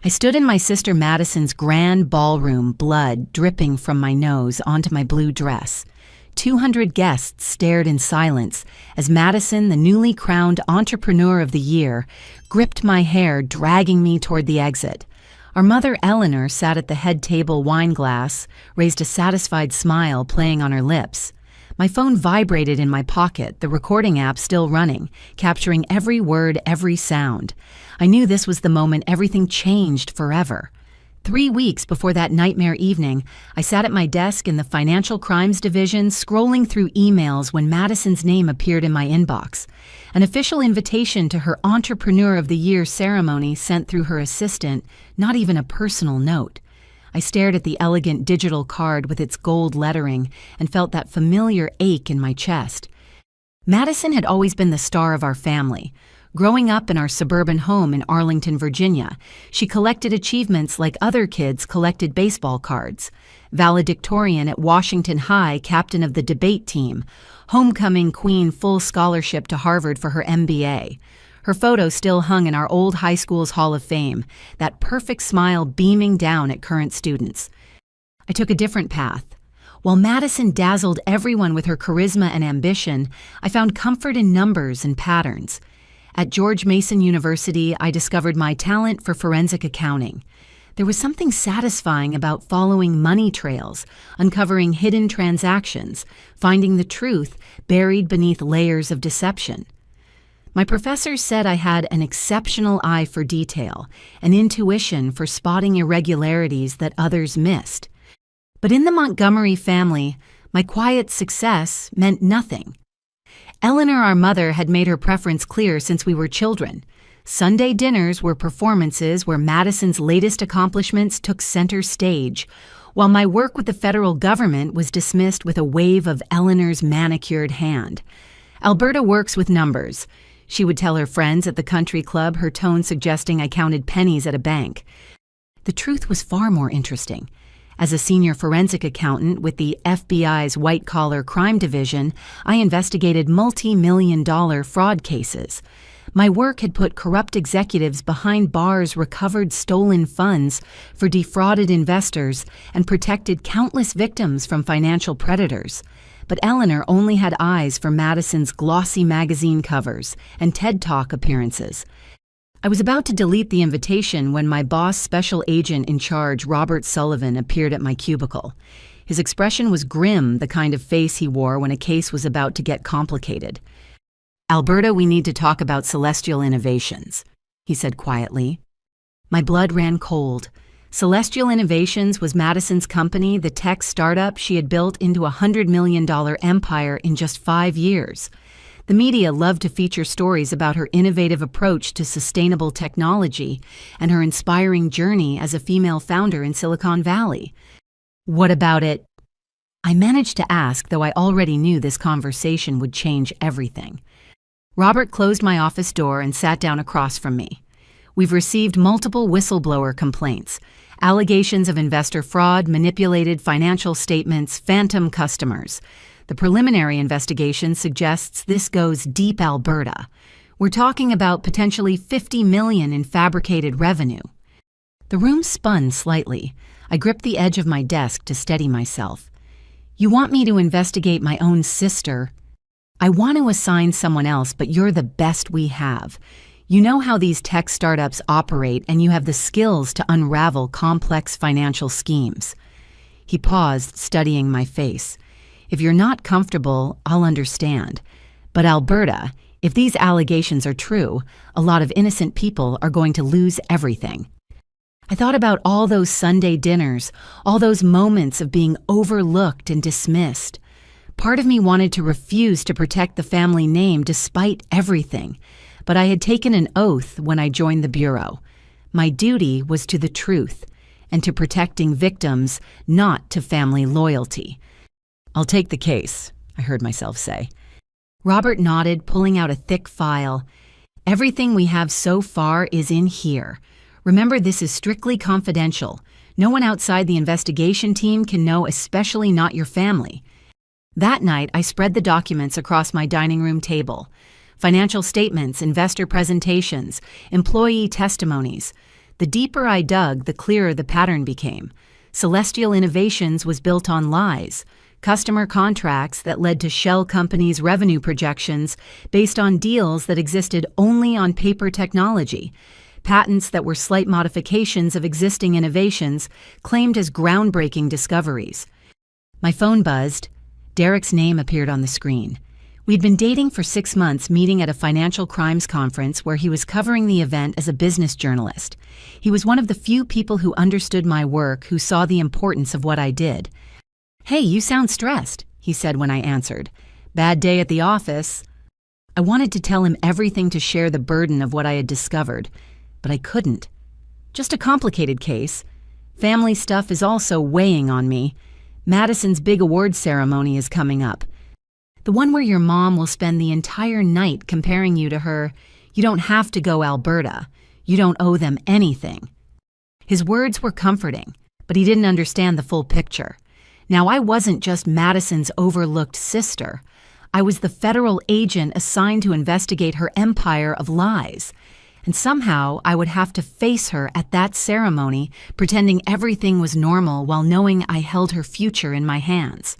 I stood in my sister Madison's grand ballroom, blood dripping from my nose onto my blue dress. 200 guests stared in silence as Madison, the newly crowned Entrepreneur of the Year, gripped my hair, dragging me toward the exit. Our mother, Eleanor, sat at the head table, wine glass, raised a satisfied smile playing on her lips. My phone vibrated in my pocket, the recording app still running, capturing every word, every sound. I knew this was the moment everything changed forever. 3 weeks before that nightmare evening, I sat at my desk in the Financial Crimes Division scrolling through emails when Madison's name appeared in my inbox. An official invitation to her Entrepreneur of the Year ceremony sent through her assistant, not even a personal note. I stared at the elegant digital card with its gold lettering and felt that familiar ache in my chest. Madison had always been the star of our family. Growing up in our suburban home in Arlington, Virginia, she collected achievements like other kids collected baseball cards. Valedictorian at Washington High, captain of the debate team. Homecoming queen, full scholarship to Harvard for her MBA. Her photo still hung in our old high school's Hall of Fame, that perfect smile beaming down at current students. I took a different path. While Madison dazzled everyone with her charisma and ambition, I found comfort in numbers and patterns. At George Mason University, I discovered my talent for forensic accounting. There was something satisfying about following money trails, uncovering hidden transactions, finding the truth buried beneath layers of deception. My professors said I had an exceptional eye for detail, an intuition for spotting irregularities that others missed. But in the Montgomery family, my quiet success meant nothing. Eleanor, our mother, had made her preference clear since we were children. Sunday dinners were performances where Madison's latest accomplishments took center stage, while my work with the federal government was dismissed with a wave of Eleanor's manicured hand. Alberta works with numbers. She would tell her friends at the country club, her tone suggesting I counted pennies at a bank. The truth was far more interesting. As a senior forensic accountant with the FBI's white-collar crime division, I investigated multi-million-dollar fraud cases. My work had put corrupt executives behind bars, recovered stolen funds for defrauded investors, and protected countless victims from financial predators. But Eleanor only had eyes for Madison's glossy magazine covers and TED Talk appearances. I was about to delete the invitation when my boss, special agent in charge, Robert Sullivan, appeared at my cubicle. His expression was grim, the kind of face he wore when a case was about to get complicated. "Alberta, we need to talk about Celestial Innovations," he said quietly. My blood ran cold. Celestial Innovations was Madison's company, the tech startup she had built into a $100 million empire in just 5 years. The media loved to feature stories about her innovative approach to sustainable technology and her inspiring journey as a female founder in Silicon Valley. "What about it?" I managed to ask, though I already knew this conversation would change everything. Robert closed my office door and sat down across from me. "We've received multiple whistleblower complaints, allegations of investor fraud, manipulated financial statements, phantom customers. The preliminary investigation suggests this goes deep Alberta. We're talking about potentially $50 million in fabricated revenue." The room spun slightly. I gripped the edge of my desk to steady myself. "You want me to investigate my own sister?" "I want to assign someone else, but you're the best we have. You know how these tech startups operate, and you have the skills to unravel complex financial schemes." He paused, studying my face. "If you're not comfortable, I'll understand. But Alberta, if these allegations are true, a lot of innocent people are going to lose everything." I thought about all those Sunday dinners, all those moments of being overlooked and dismissed. Part of me wanted to refuse to protect the family name despite everything, but I had taken an oath when I joined the Bureau. My duty was to the truth and to protecting victims, not to family loyalty. "I'll take the case," I heard myself say. Robert nodded, pulling out a thick file. "Everything we have so far is in here. Remember, this is strictly confidential. No one outside the investigation team can know, especially not your family." That night, I spread the documents across my dining room table. Financial statements, investor presentations, employee testimonies. The deeper I dug, the clearer the pattern became. Celestial Innovations was built on lies, customer contracts that led to shell companies' revenue projections based on deals that existed only on paper technology, patents that were slight modifications of existing innovations claimed as groundbreaking discoveries. My phone buzzed. Derek's name appeared on the screen. We'd been dating for 6 months, meeting at a financial crimes conference where he was covering the event as a business journalist. He was one of the few people who understood my work, who saw the importance of what I did. "Hey, you sound stressed," he said when I answered. "Bad day at the office." I wanted to tell him everything to share the burden of what I had discovered, but I couldn't. Just a complicated case. Family stuff is also weighing on me. Madison's big award ceremony is coming up. The one where your mom will spend the entire night comparing you to her. You don't have to go, Alberta. You don't owe them anything. His words were comforting, but he didn't understand the full picture. Now, I wasn't just Madison's overlooked sister. I was the federal agent assigned to investigate her empire of lies. And somehow I would have to face her at that ceremony, pretending everything was normal while knowing I held her future in my hands.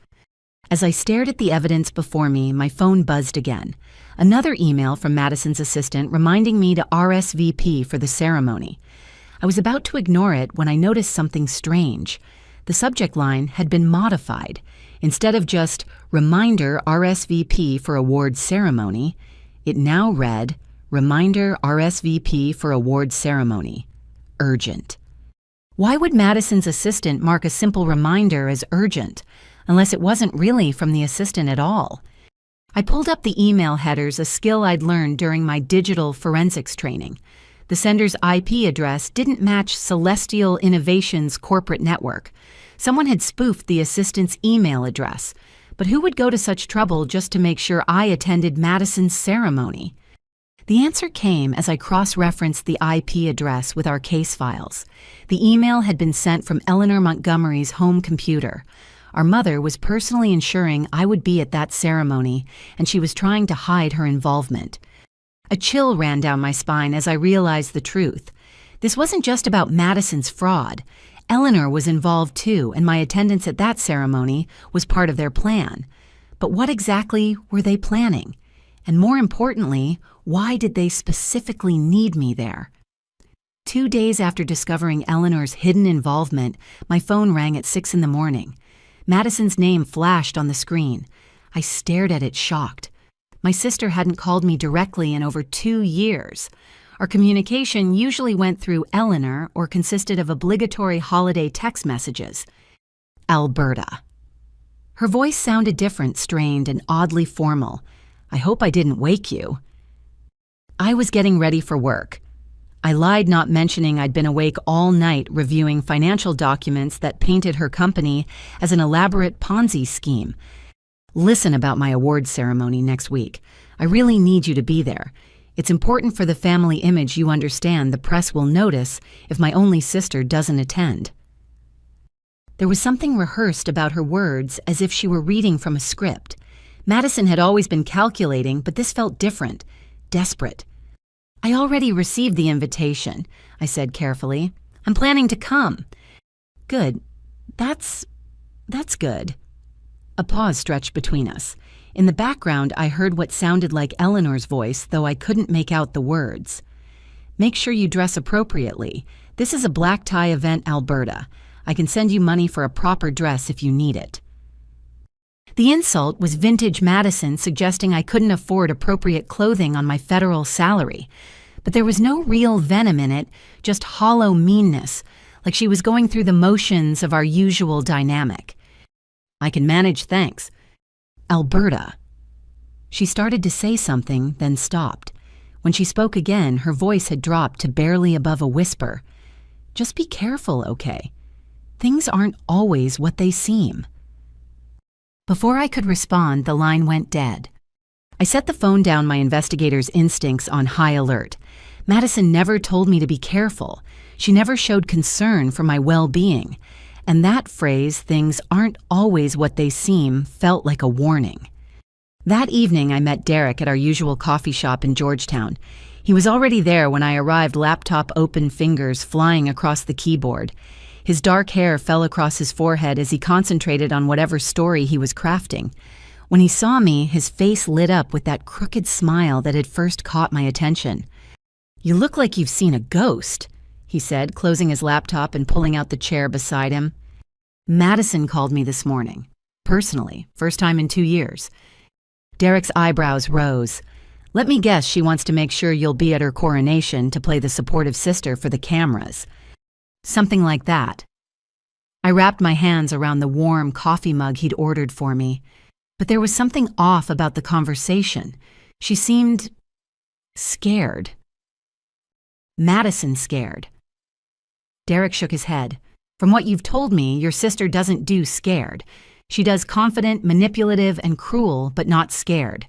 As I stared at the evidence before me, my phone buzzed again. Another email from Madison's assistant reminding me to RSVP for the ceremony. I was about to ignore it when I noticed something strange. The subject line had been modified. Instead of just "Reminder RSVP for award ceremony," it now read "Reminder RSVP for award ceremony. Urgent." Why would Madison's assistant mark a simple reminder as urgent, unless it wasn't really from the assistant at all? I pulled up the email headers, a skill I'd learned during my digital forensics training. The sender's IP address didn't match Celestial Innovations' corporate network. Someone had spoofed the assistant's email address. But who would go to such trouble just to make sure I attended Madison's ceremony? The answer came as I cross-referenced the IP address with our case files. The email had been sent from Eleanor Montgomery's home computer. Our mother was personally ensuring I would be at that ceremony, and she was trying to hide her involvement. A chill ran down my spine as I realized the truth. This wasn't just about Madison's fraud. Eleanor was involved too, and my attendance at that ceremony was part of their plan. But what exactly were they planning? And more importantly, why did they specifically need me there? 2 days after discovering Eleanor's hidden involvement, my phone rang at 6 in the morning. Madison's name flashed on the screen. I stared at it shocked. My sister hadn't called me directly in over 2 years. Our communication usually went through Eleanor or consisted of obligatory holiday text messages. Alberta. Her voice sounded different, strained, and oddly formal. "I hope I didn't wake you." I was getting ready for work. I lied, not mentioning I'd been awake all night reviewing financial documents that painted her company as an elaborate Ponzi scheme. "Listen about my awards ceremony next week. I really need you to be there. It's important for the family image you understand the press will notice if my only sister doesn't attend." There was something rehearsed about her words, as if she were reading from a script. Madison had always been calculating, but this felt different, desperate. "I already received the invitation," I said carefully. "I'm planning to come." "Good. That's good." A pause stretched between us. In the background, I heard what sounded like Eleanor's voice, though I couldn't make out the words. "Make sure you dress appropriately. This is a black tie event, Alberta. I can send you money for a proper dress if you need it." The insult was vintage Madison suggesting I couldn't afford appropriate clothing on my federal salary. But there was no real venom in it, just hollow meanness, like she was going through the motions of our usual dynamic. "I can manage, thanks." "Alberta." She started to say something, then stopped. When she spoke again, her voice had dropped to barely above a whisper. "Just be careful, okay? Things aren't always what they seem." Before I could respond, the line went dead. I set the phone down, my investigator's instincts on high alert. Madison never told me to be careful. She never showed concern for my well-being. And that phrase, "things aren't always what they seem," felt like a warning. That evening, I met Derek at our usual coffee shop in Georgetown. He was already there when I arrived, laptop open, fingers flying across the keyboard. His dark hair fell across his forehead as he concentrated on whatever story he was crafting. When he saw me, his face lit up with that crooked smile that had first caught my attention. "You look like you've seen a ghost," he said, closing his laptop and pulling out the chair beside him. "Madison called me this morning. Personally, first time in 2 years." Derek's eyebrows rose. "Let me guess she wants to make sure you'll be at her coronation to play the supportive sister for the cameras." "Something like that." I wrapped my hands around the warm coffee mug he'd ordered for me. But there was something off about the conversation. She seemed scared. Madison scared. Derek shook his head. "From what you've told me, your sister doesn't do scared. She does confident, manipulative, and cruel, but not scared."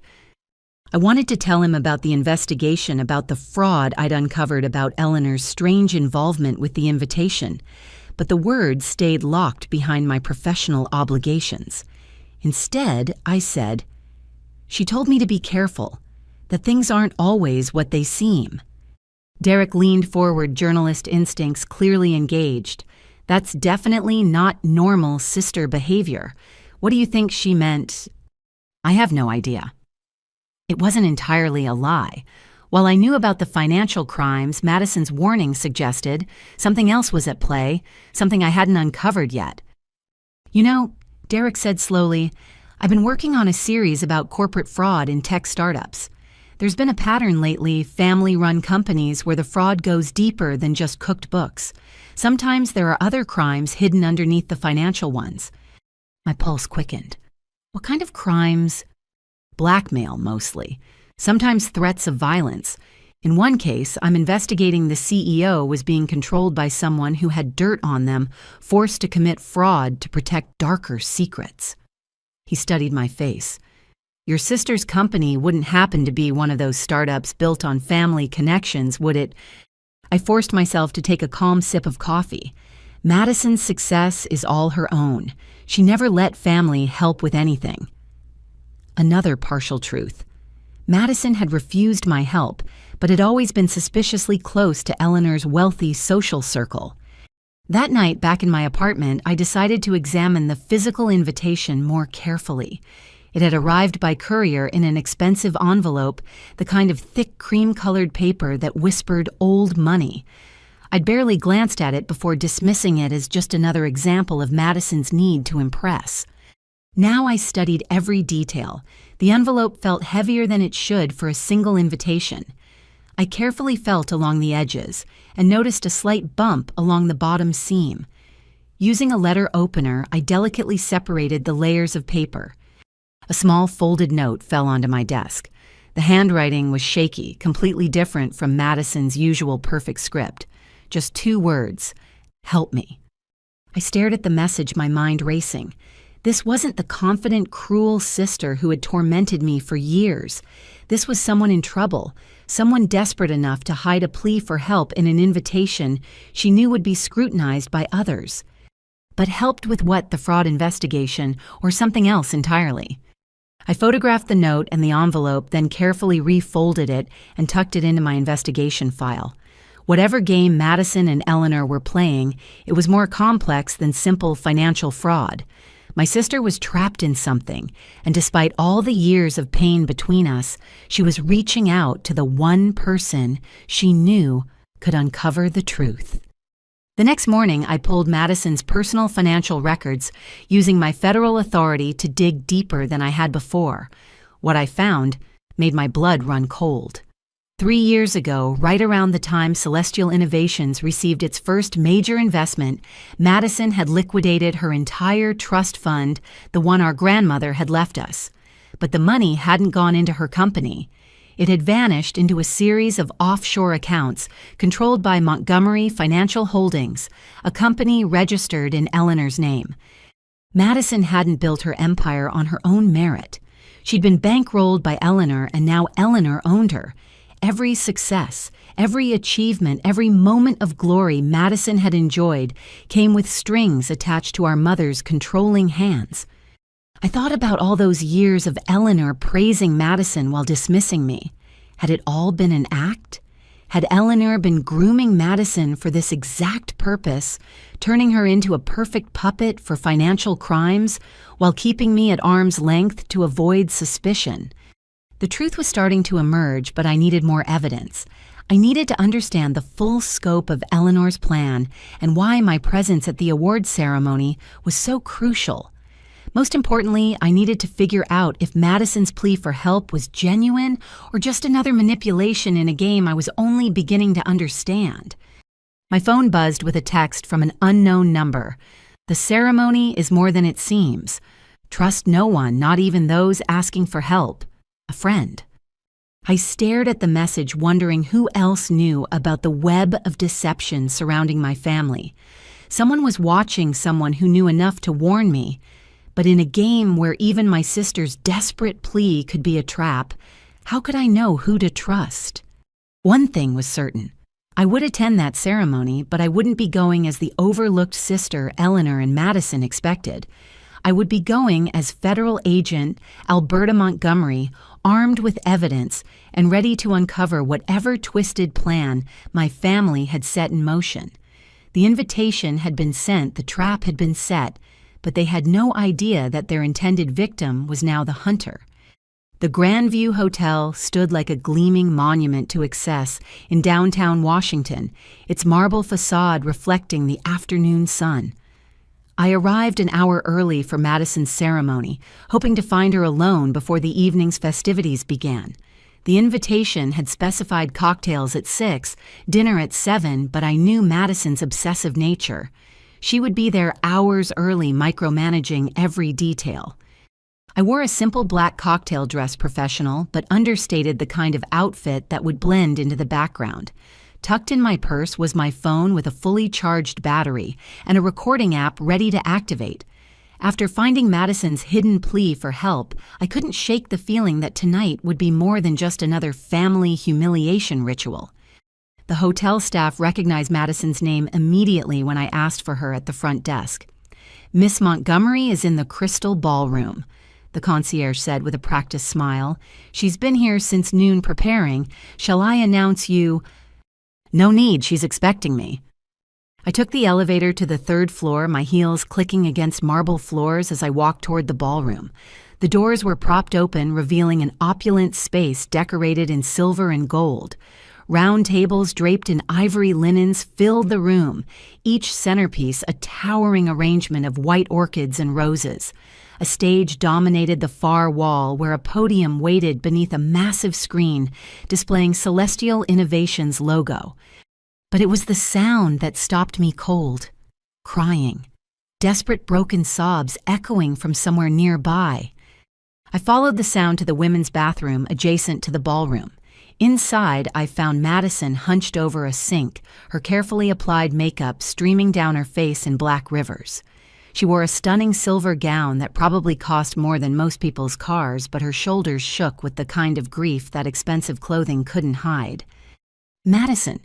I wanted to tell him about the investigation, about the fraud I'd uncovered, about Eleanor's strange involvement with the invitation, but the words stayed locked behind my professional obligations. Instead, I said, "She told me to be careful, that things aren't always what they seem." Derek leaned forward, journalist instincts clearly engaged. "That's definitely not normal sister behavior. What do you think she meant?" "I have no idea." It wasn't entirely a lie. While I knew about the financial crimes Madison's warning suggested, something else was at play, something I hadn't uncovered yet. "You know," Derek said slowly, "I've been working on a series about corporate fraud in tech startups. There's been a pattern lately, family-run companies where the fraud goes deeper than just cooked books. Sometimes there are other crimes hidden underneath the financial ones." My pulse quickened. "What kind of crimes?" "Blackmail, mostly. Sometimes threats of violence. In one case, I'm investigating the CEO was being controlled by someone who had dirt on them, forced to commit fraud to protect darker secrets." He studied my face. "Your sister's company wouldn't happen to be one of those startups built on family connections, would it?" I forced myself to take a calm sip of coffee. Madison's success is all her own. She never let family help with anything. Another partial truth. Madison had refused my help, but had always been suspiciously close to Eleanor's wealthy social circle. That night, back in my apartment, I decided to examine the physical invitation more carefully. It had arrived by courier in an expensive envelope, the kind of thick cream-colored paper that whispered old money. I'd barely glanced at it before dismissing it as just another example of Madison's need to impress. Now I studied every detail. The envelope felt heavier than it should for a single invitation. I carefully felt along the edges and noticed a slight bump along the bottom seam. Using a letter opener, I delicately separated the layers of paper. A small folded note fell onto my desk. The handwriting was shaky, completely different from Madison's usual perfect script. Just 2 words: "Help me." I stared at the message, my mind racing. This wasn't the confident, cruel sister who had tormented me for years. This was someone in trouble, someone desperate enough to hide a plea for help in an invitation she knew would be scrutinized by others. But helped with what, the fraud investigation, or something else entirely? I photographed the note and the envelope, then carefully refolded it and tucked it into my investigation file. Whatever game Madison and Eleanor were playing, it was more complex than simple financial fraud. My sister was trapped in something, and despite all the years of pain between us, she was reaching out to the one person she knew could uncover the truth. The next morning, I pulled Madison's personal financial records, using my federal authority to dig deeper than I had before. What I found made my blood run cold. 3 years ago, right around the time Celestial Innovations received its first major investment, Madison had liquidated her entire trust fund, the one our grandmother had left us. But the money hadn't gone into her company. It had vanished into a series of offshore accounts controlled by Montgomery Financial Holdings, a company registered in Eleanor's name. Madison hadn't built her empire on her own merit. She'd been bankrolled by Eleanor, and now Eleanor owned her. Every success, every achievement, every moment of glory Madison had enjoyed came with strings attached to our mother's controlling hands. I thought about all those years of Eleanor praising Madison while dismissing me. Had it all been an act? Had Eleanor been grooming Madison for this exact purpose, turning her into a perfect puppet for financial crimes while keeping me at arm's length to avoid suspicion? The truth was starting to emerge, but I needed more evidence. I needed to understand the full scope of Eleanor's plan and why my presence at the awards ceremony was so crucial. Most importantly, I needed to figure out if Madison's plea for help was genuine or just another manipulation in a game I was only beginning to understand. My phone buzzed with a text from an unknown number. "The ceremony is more than it seems. Trust no one, not even those asking for help. A friend." I stared at the message, wondering who else knew about the web of deception surrounding my family. Someone was watching someone who knew enough to warn me. But in a game where even my sister's desperate plea could be a trap, how could I know who to trust? One thing was certain. I would attend that ceremony, but I wouldn't be going as the overlooked sister Eleanor and Madison expected. I would be going as federal agent Alberta Montgomery, armed with evidence and ready to uncover whatever twisted plan my family had set in motion. The invitation had been sent, the trap had been set, but they had no idea that their intended victim was now the hunter. The Grandview Hotel stood like a gleaming monument to excess in downtown Washington, its marble facade reflecting the afternoon sun. I arrived an hour early for Madison's ceremony, hoping to find her alone before the evening's festivities began. The invitation had specified cocktails at 6, dinner at 7, but I knew Madison's obsessive nature. She would be there hours early, micromanaging every detail. I wore a simple black cocktail dress, professional, but understated the kind of outfit that would blend into the background. Tucked in my purse was my phone with a fully charged battery and a recording app ready to activate. After finding Madison's hidden plea for help, I couldn't shake the feeling that tonight would be more than just another family humiliation ritual. The hotel staff recognized Madison's name immediately when I asked for her at the front desk. "Miss Montgomery is in the Crystal Ballroom," the concierge said with a practiced smile. "She's been here since noon preparing. Shall I announce you?" "No need, she's expecting me." I took the elevator to the 3rd floor, my heels clicking against marble floors as I walked toward the ballroom. The doors were propped open, revealing an opulent space decorated in silver and gold. Round tables draped in ivory linens filled the room, each centerpiece a towering arrangement of white orchids and roses. A stage dominated the far wall where a podium waited beneath a massive screen displaying Celestial Innovations' logo. But it was the sound that stopped me cold. Crying. Desperate broken sobs echoing from somewhere nearby. I followed the sound to the women's bathroom adjacent to the ballroom. Inside, I found Madison hunched over a sink, her carefully applied makeup streaming down her face in black rivers. She wore a stunning silver gown that probably cost more than most people's cars, but her shoulders shook with the kind of grief that expensive clothing couldn't hide. "Madison!"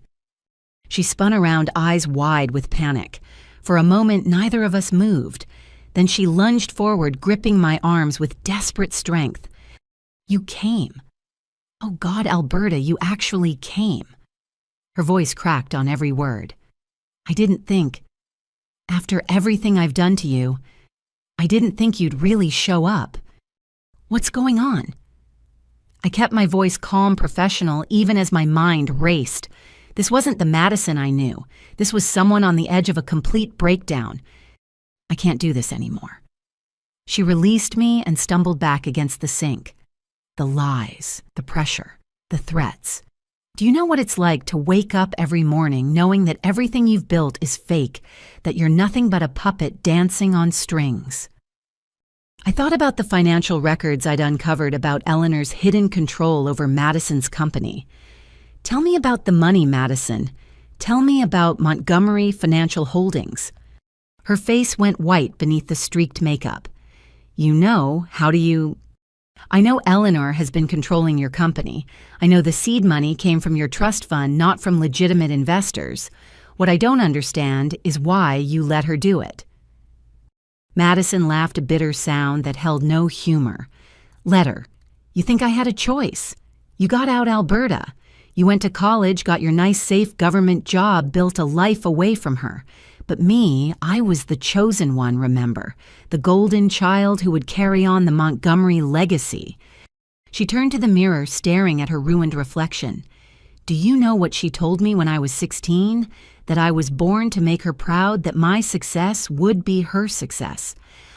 She spun around, eyes wide with panic. For a moment, neither of us moved. Then she lunged forward, gripping my arms with desperate strength. "You came. Oh God, Alberta, you actually came." Her voice cracked on every word. "I didn't think. After everything I've done to you, I didn't think you'd really show up. What's going on?" I kept my voice calm, professional, even as my mind raced. This wasn't the Madison I knew. This was someone on the edge of a complete breakdown. "I can't do this anymore." She released me and stumbled back against the sink. The lies, the pressure, the threats. Do you know what it's like to wake up every morning knowing that everything you've built is fake, that you're nothing but a puppet dancing on strings? I thought about the financial records I'd uncovered about Eleanor's hidden control over Madison's company. "Tell me about the money, Madison. Tell me about Montgomery Financial Holdings." Her face went white beneath the streaked makeup. "You know, how do you—" "I know Eleanor has been controlling your company. I know the seed money came from your trust fund, not from legitimate investors. What I don't understand is why you let her do it." Madison laughed a bitter sound that held no humor. "Let her. You think I had a choice? You got out Alberta. You went to college, got your nice, safe government job, built a life away from her. But me, I was the chosen one, remember? The golden child who would carry on the Montgomery legacy. She turned to the mirror, staring at her ruined reflection. Do you know what she told me when I was 16? That I was born to make her proud, that my success would be her success.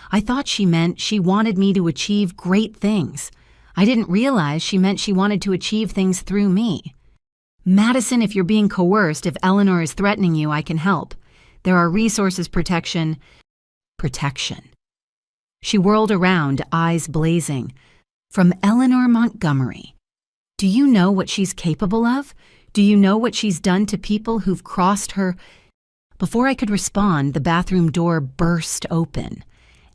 I thought she meant she wanted me to achieve great things. I didn't realize she meant she wanted to achieve things through me. Madison, if you're being coerced, if Eleanor is threatening you, I can help. There are resources, protection. She whirled around, eyes blazing. From Eleanor Montgomery. Do you know what she's capable of? Do you know what she's done to people who've crossed her? Before I could respond, the bathroom door burst open.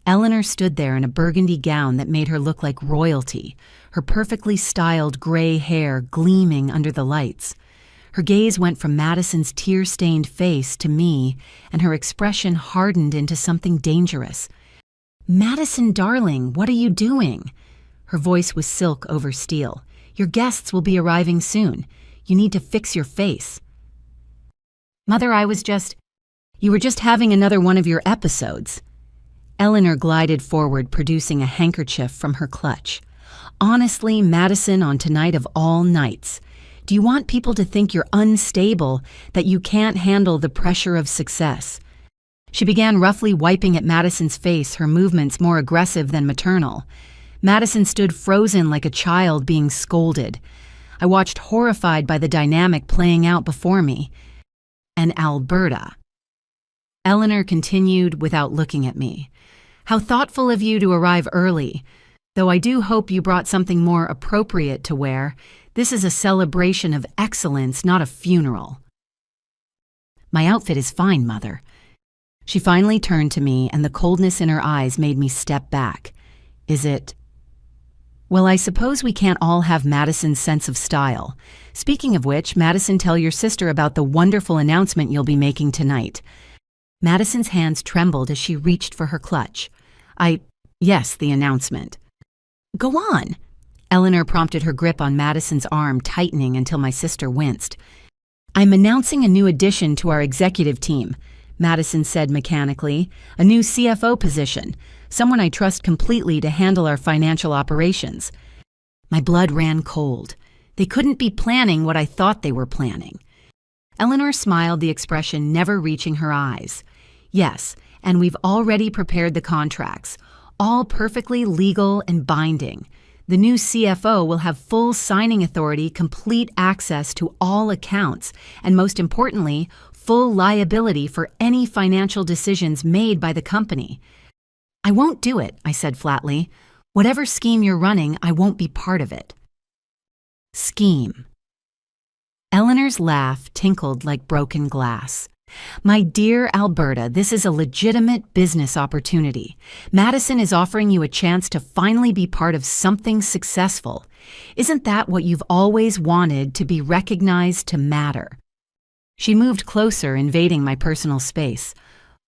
Eleanor stood there in a burgundy gown that made her look like royalty, her perfectly styled gray hair gleaming under the lights. Her gaze went from Madison's tear-stained face to me, and her expression hardened into something dangerous. Madison, darling, what are you doing? Her voice was silk over steel. Your guests will be arriving soon. You need to fix your face. Mother, you were just having another one of your episodes. Eleanor glided forward, producing a handkerchief from her clutch. Honestly, Madison, on tonight of all nights, do you want people to think you're unstable, that you can't handle the pressure of success? She began roughly wiping at Madison's face, her movements more aggressive than maternal. Madison stood frozen like a child being scolded. I watched horrified by the dynamic playing out before me. And Alberta. Eleanor continued without looking at me. How thoughtful of you to arrive early. Though I do hope you brought something more appropriate to wear. This is a celebration of excellence, not a funeral. My outfit is fine, Mother. She finally turned to me, and the coldness in her eyes made me step back. Is it? Well, I suppose we can't all have Madison's sense of style. Speaking of which, Madison, tell your sister about the wonderful announcement you'll be making tonight. Madison's hands trembled as she reached for her clutch. Yes, the announcement. Go on. Eleanor prompted, her grip on Madison's arm tightening until my sister winced. I'm announcing a new addition to our executive team, Madison said mechanically. A new CFO position, someone I trust completely to handle our financial operations. My blood ran cold. They couldn't be planning what I thought they were planning. Eleanor smiled, the expression never reaching her eyes. Yes, and we've already prepared the contracts, all perfectly legal and binding. The new CFO will have full signing authority, complete access to all accounts, and most importantly, full liability for any financial decisions made by the company. I won't do it, I said flatly. Whatever scheme you're running, I won't be part of it. Scheme. Eleanor's laugh tinkled like broken glass. My dear Alberta, this is a legitimate business opportunity. Madison is offering you a chance to finally be part of something successful. Isn't that what you've always wanted, to be recognized, to matter? She moved closer, invading my personal space.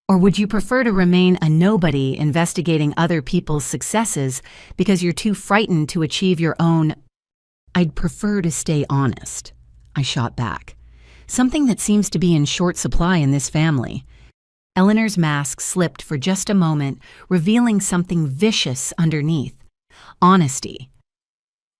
Or would you prefer to remain a nobody investigating other people's successes because you're too frightened to achieve your own? I'd prefer to stay honest, I shot back. Something that seems to be in short supply in this family. Eleanor's mask slipped for just a moment, revealing something vicious underneath. Honesty.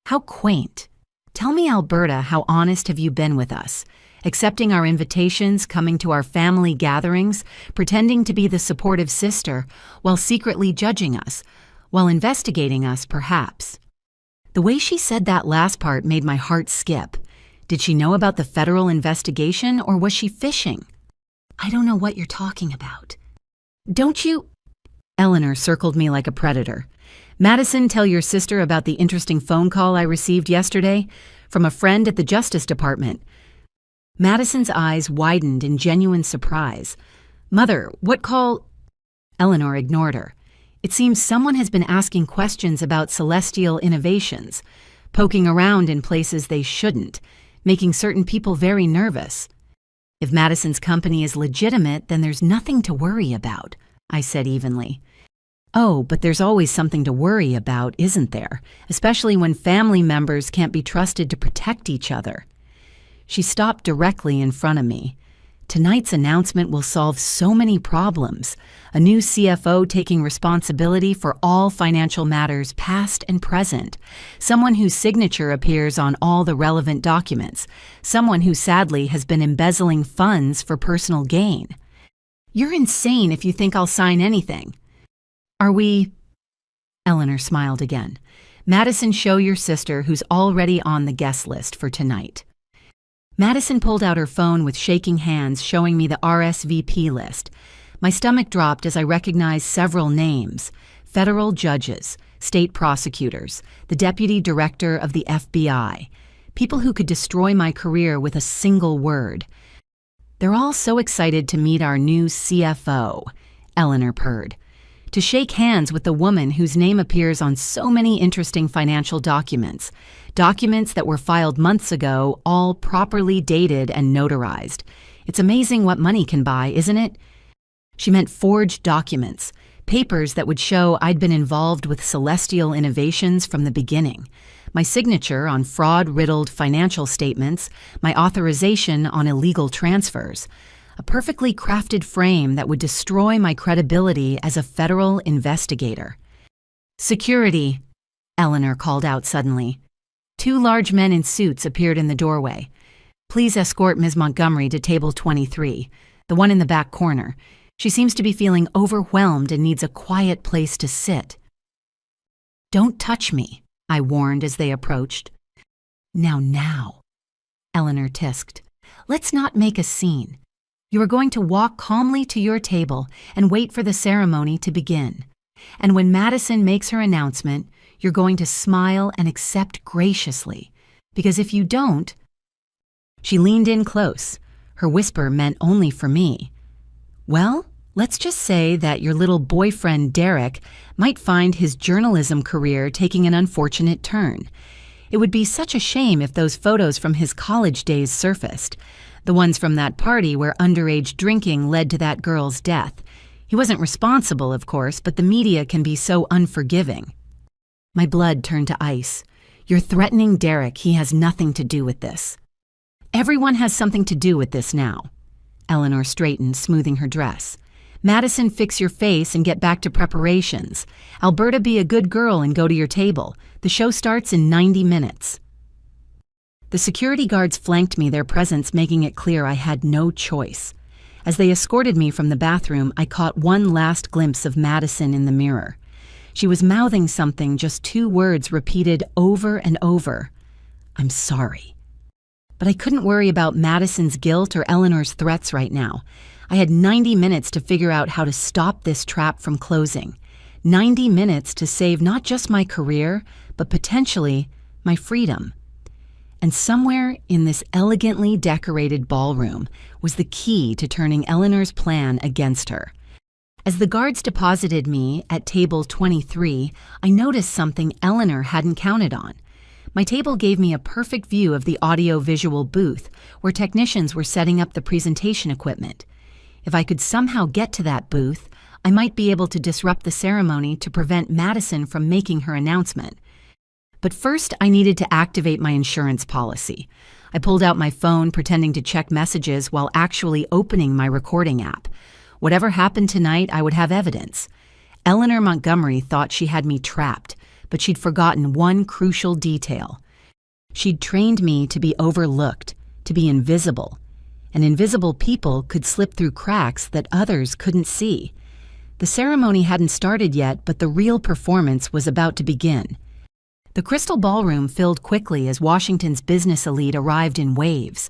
How quaint. Tell me, Alberta, how honest have you been with us? Accepting our invitations, coming to our family gatherings, pretending to be the supportive sister, while secretly judging us, while investigating us, perhaps. The way she said that last part made my heart skip. Did she know about the federal investigation, or was she fishing? I don't know what you're talking about. Don't you? Eleanor circled me like a predator. Madison, tell your sister about the interesting phone call I received yesterday from a friend at the Justice Department. Madison's eyes widened in genuine surprise. Mother, what call? Eleanor ignored her. It seems someone has been asking questions about celestial innovations, poking around in places they shouldn't, making certain people very nervous. If Madison's company is legitimate, then there's nothing to worry about, I said evenly. Oh, but there's always something to worry about, isn't there? Especially when family members can't be trusted to protect each other. She stopped directly in front of me. Tonight's announcement will solve so many problems. A new CFO taking responsibility for all financial matters past and present. Someone whose signature appears on all the relevant documents. Someone who sadly has been embezzling funds for personal gain. You're insane if you think I'll sign anything. Are we? Eleanor smiled again. Madison, show your sister who's already on the guest list for tonight. Madison pulled out her phone with shaking hands, showing me the RSVP list. My stomach dropped as I recognized several names: federal judges, state prosecutors, the deputy director of the FBI, people who could destroy my career with a single word. They're all so excited to meet our new CFO, Eleanor purred. To shake hands with the woman whose name appears on so many interesting financial documents. Documents that were filed months ago, all properly dated and notarized. It's amazing what money can buy, isn't it? She meant forged documents, papers that would show I'd been involved with celestial innovations from the beginning. My signature on fraud-riddled financial statements, my authorization on illegal transfers. A perfectly crafted frame that would destroy my credibility as a federal investigator. Security, Eleanor called out suddenly. 2 large men in suits appeared in the doorway. Please escort Ms. Montgomery to table 23, the one in the back corner. She seems to be feeling overwhelmed and needs a quiet place to sit. Don't touch me, I warned as they approached. Now, Eleanor tisked. Let's not make a scene. You are going to walk calmly to your table and wait for the ceremony to begin. And when Madison makes her announcement, you're going to smile and accept graciously. Because if you don't... She leaned in close. Her whisper meant only for me. Well, let's just say that your little boyfriend Derek might find his journalism career taking an unfortunate turn. It would be such a shame if those photos from his college days surfaced. The ones from that party where underage drinking led to that girl's death. He wasn't responsible, of course, but the media can be so unforgiving. My blood turned to ice. You're threatening Derek. He has nothing to do with this. Everyone has something to do with this now. Eleanor straightened, smoothing her dress. Madison, fix your face and get back to preparations. Alberta, be a good girl and go to your table. The show starts in 90 minutes. The security guards flanked me, their presence making it clear I had no choice. As they escorted me from the bathroom, I caught one last glimpse of Madison in the mirror. She was mouthing something, just 2 words repeated over and over. I'm sorry. But I couldn't worry about Madison's guilt or Eleanor's threats right now. I had 90 minutes to figure out how to stop this trap from closing. 90 minutes to save not just my career, but potentially my freedom. And somewhere in this elegantly decorated ballroom was the key to turning Eleanor's plan against her. As the guards deposited me at table 23, I noticed something Eleanor hadn't counted on. My table gave me a perfect view of the audio-visual booth, where technicians were setting up the presentation equipment. If I could somehow get to that booth, I might be able to disrupt the ceremony to prevent Madison from making her announcement. But first, I needed to activate my insurance policy. I pulled out my phone, pretending to check messages while actually opening my recording app. Whatever happened tonight, I would have evidence. Eleanor Montgomery thought she had me trapped, but she'd forgotten one crucial detail. She'd trained me to be overlooked, to be invisible. And invisible people could slip through cracks that others couldn't see. The ceremony hadn't started yet, but the real performance was about to begin. The crystal ballroom filled quickly as Washington's business elite arrived in waves.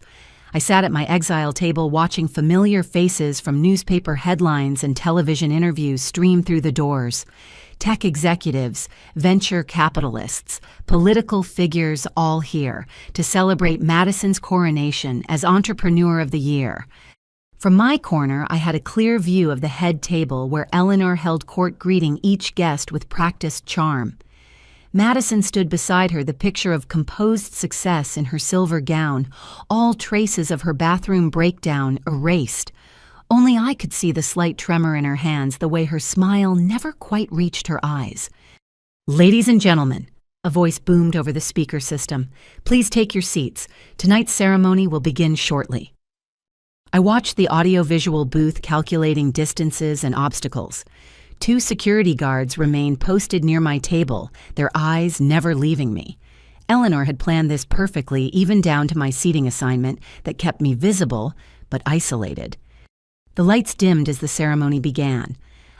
I sat at my exile table watching familiar faces from newspaper headlines and television interviews stream through the doors. Tech executives, venture capitalists, political figures all here to celebrate Madison's coronation as Entrepreneur of the Year. From my corner, I had a clear view of the head table where Eleanor held court greeting each guest with practiced charm. Madison stood beside her, the picture of composed success in her silver gown, all traces of her bathroom breakdown erased. Only I could see the slight tremor in her hands, the way her smile never quite reached her eyes. Ladies and gentlemen, A voice boomed over the speaker system. "Please take your seats. Tonight's ceremony will begin shortly." I watched the audio-visual booth calculating distances and obstacles. 2 security guards remained posted near my table, their eyes never leaving me. Eleanor had planned this perfectly, even down to my seating assignment that kept me visible, but isolated. The lights dimmed as the ceremony began.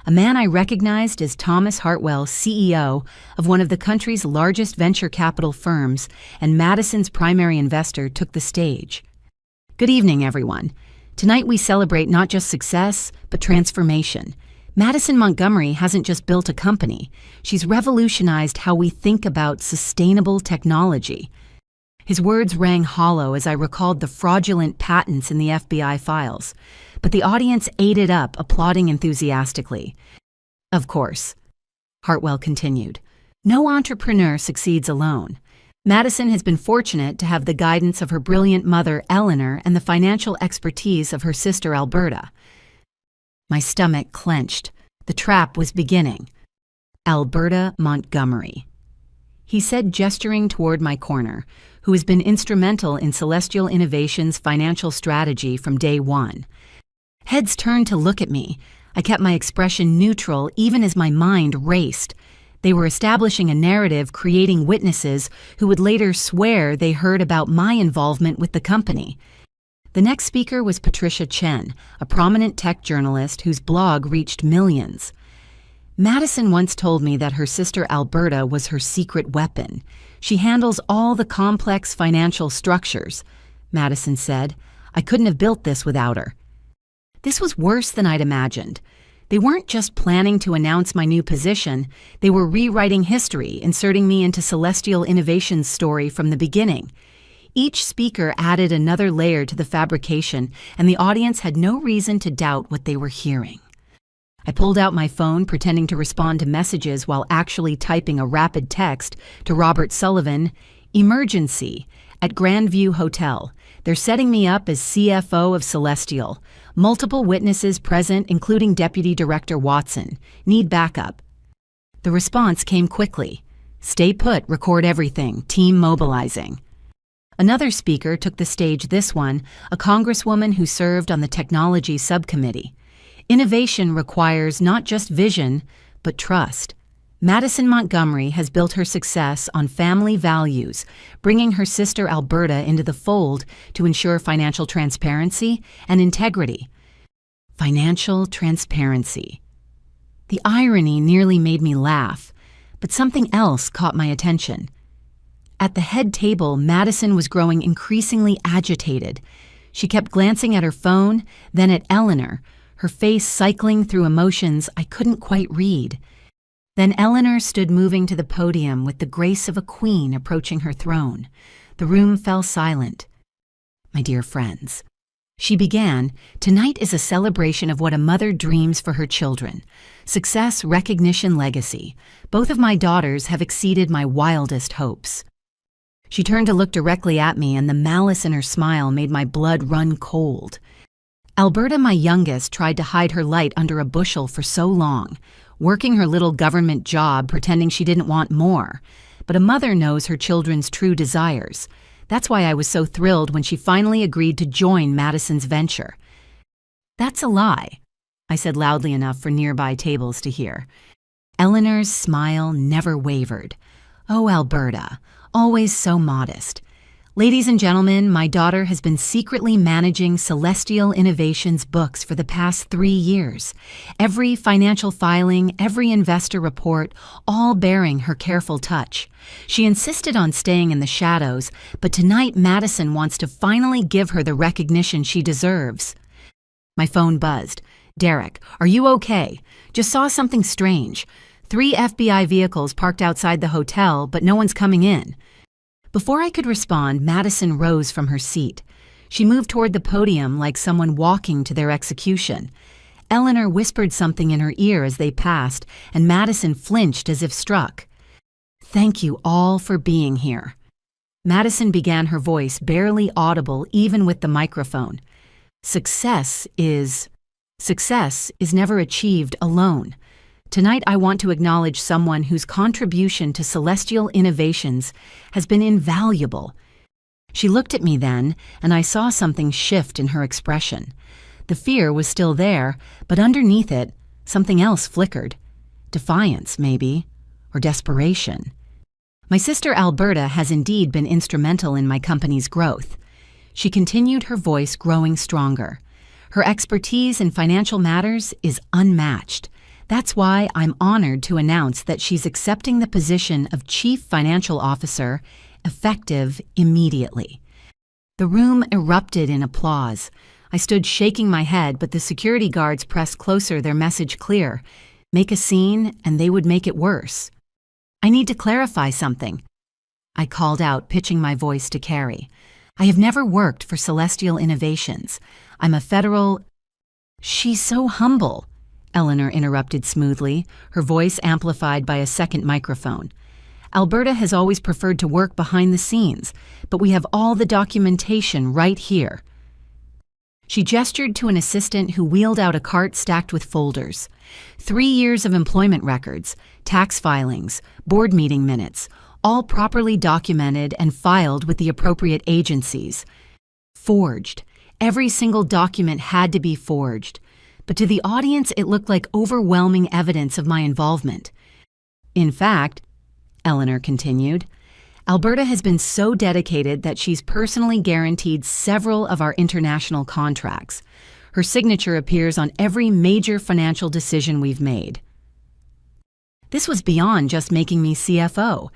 A man I recognized as Thomas Hartwell, CEO of one of the country's largest venture capital firms and Madison's primary investor, took the stage. "Good evening, everyone. Tonight we celebrate not just success, but transformation. Madison Montgomery hasn't just built a company, she's revolutionized how we think about sustainable technology." His words rang hollow as I recalled the fraudulent patents in the FBI files, but the audience ate it up, applauding enthusiastically. "Of course," Hartwell continued, "no entrepreneur succeeds alone. Madison has been fortunate to have the guidance of her brilliant mother, Eleanor, and the financial expertise of her sister, Alberta." My stomach clenched. The trap was beginning. "Alberta Montgomery," he said, gesturing toward my corner, "who has been instrumental in Celestial Innovations' financial strategy from day one." Heads turned to look at me. I kept my expression neutral even as my mind raced. They were establishing a narrative, creating witnesses who would later swear they heard about my involvement with the company. The next speaker was Patricia Chen, a prominent tech journalist whose blog reached millions. "Madison once told me that her sister Alberta was her secret weapon. She handles all the complex financial structures," Madison said. "I couldn't have built this without her." This was worse than I'd imagined. They weren't just planning to announce my new position, they were rewriting history, inserting me into Celestial Innovations' story from the beginning. Each speaker added another layer to the fabrication, and the audience had no reason to doubt what they were hearing. I pulled out my phone, pretending to respond to messages while actually typing a rapid text to Robert Sullivan. "Emergency at Grandview Hotel. They're setting me up as CFO of Celestial. Multiple witnesses present, including Deputy Director Watson. Need backup." The response came quickly. "Stay put, record everything, team mobilizing." Another speaker took the stage, this one, a congresswoman who served on the technology subcommittee. "Innovation requires not just vision, but trust. Madison Montgomery has built her success on family values, bringing her sister Alberta into the fold to ensure financial transparency and integrity." Financial transparency. The irony nearly made me laugh, but something else caught my attention. At the head table, Madison was growing increasingly agitated. She kept glancing at her phone, then at Eleanor, her face cycling through emotions I couldn't quite read. Then Eleanor stood moving to the podium with the grace of a queen approaching her throne. The room fell silent. "My dear friends," she began, "tonight is a celebration of what a mother dreams for her children. Success, recognition, legacy. Both of my daughters have exceeded my wildest hopes." She turned to look directly at me, and the malice in her smile made my blood run cold. "Alberta, my youngest, tried to hide her light under a bushel for so long, working her little government job, pretending she didn't want more. But a mother knows her children's true desires. That's why I was so thrilled when she finally agreed to join Madison's venture." "That's a lie," I said loudly enough for nearby tables to hear. Eleanor's smile never wavered. "Oh, Alberta, always so modest. Ladies and gentlemen, my daughter has been secretly managing Celestial Innovations books for the past 3 years. Every financial filing, every investor report, all bearing her careful touch. She insisted on staying in the shadows, but tonight Madison wants to finally give her the recognition she deserves." My phone buzzed. "Derek, are you okay? Just saw something strange. 3 FBI vehicles parked outside the hotel, but no one's coming in." Before I could respond, Madison rose from her seat. She moved toward the podium like someone walking to their execution. Eleanor whispered something in her ear as they passed, and Madison flinched as if struck. "Thank you all for being here." Madison began, her voice barely audible even with the microphone. Success is never achieved alone. Tonight I want to acknowledge someone whose contribution to celestial innovations has been invaluable. She looked at me then, and I saw something shift in her expression. The fear was still there, but underneath it, something else flickered. Defiance, maybe, or desperation. My sister Alberta has indeed been instrumental in my company's growth. She continued, her voice growing stronger. Her expertise in financial matters is unmatched. That's why I'm honored to announce that she's accepting the position of Chief Financial Officer, effective immediately. The room erupted in applause. I stood shaking my head, but the security guards pressed closer, their message clear. Make a scene, and they would make it worse. I need to clarify something, I called out, pitching my voice to Carrie. I have never worked for Celestial Innovations. I'm a federal... She's so humble, Eleanor interrupted smoothly, her voice amplified by a second microphone. Alberta has always preferred to work behind the scenes, but we have all the documentation right here. She gestured to an assistant who wheeled out a cart stacked with folders. 3 years of employment records, tax filings, board meeting minutes, all properly documented and filed with the appropriate agencies. Forged. Every single document had to be forged. But to the audience, it looked like overwhelming evidence of my involvement. In fact, Eleanor continued, Alberta has been so dedicated that she's personally guaranteed several of our international contracts. Her signature appears on every major financial decision we've made. This was beyond just making me CFO.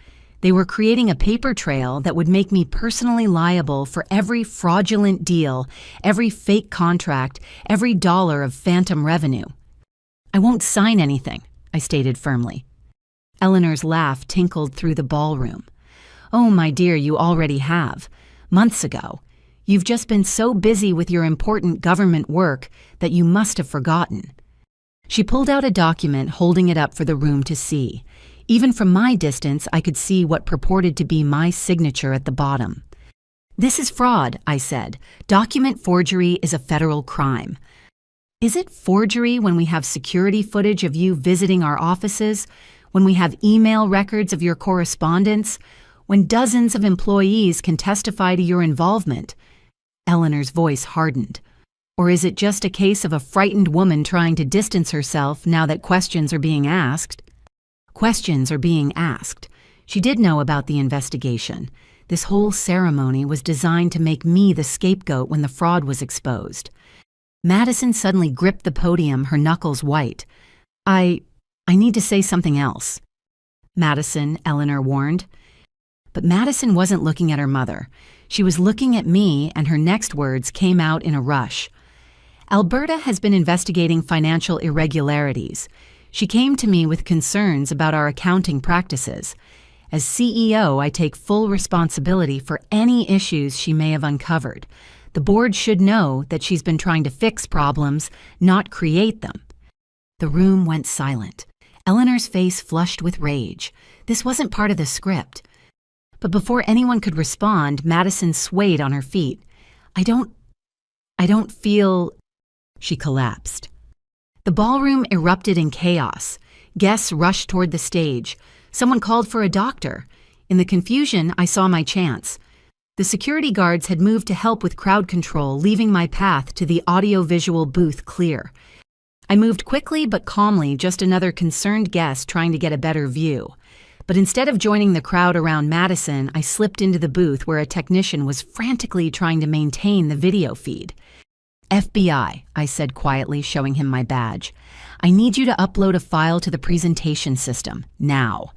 They were creating a paper trail that would make me personally liable for every fraudulent deal, every fake contract, every dollar of phantom revenue. I won't sign anything, I stated firmly. Eleanor's laugh tinkled through the ballroom. Oh, my dear, you already have. Months ago. You've just been so busy with your important government work that you must have forgotten. She pulled out a document, holding it up for the room to see. Even from my distance, I could see what purported to be my signature at the bottom. This is fraud, I said. Document forgery is a federal crime. Is it forgery when we have security footage of you visiting our offices, when we have email records of your correspondence, when dozens of employees can testify to your involvement? Eleanor's voice hardened. Or is it just a case of a frightened woman trying to distance herself now that questions are being asked? Questions are being asked. She did know about the investigation. This whole ceremony was designed to make me the scapegoat when the fraud was exposed. Madison suddenly gripped the podium, her knuckles white. I need to say something else. Madison, Eleanor warned. But Madison wasn't looking at her mother. She was looking at me, and her next words came out in a rush. Alberta has been investigating financial irregularities. She came to me with concerns about our accounting practices. As CEO, I take full responsibility for any issues she may have uncovered. The board should know that she's been trying to fix problems, not create them. The room went silent. Eleanor's face flushed with rage. This wasn't part of the script. But before anyone could respond, Madison swayed on her feet. I don't feel... She collapsed. The ballroom erupted in chaos. Guests rushed toward the stage. Someone called for a doctor. In the confusion, I saw my chance. The security guards had moved to help with crowd control, leaving my path to the audiovisual booth clear. I moved quickly but calmly, just another concerned guest trying to get a better view. But instead of joining the crowd around Madison, I slipped into the booth where a technician was frantically trying to maintain the video feed. FBI, I said quietly, showing him my badge. I need you to upload a file to the presentation system, now.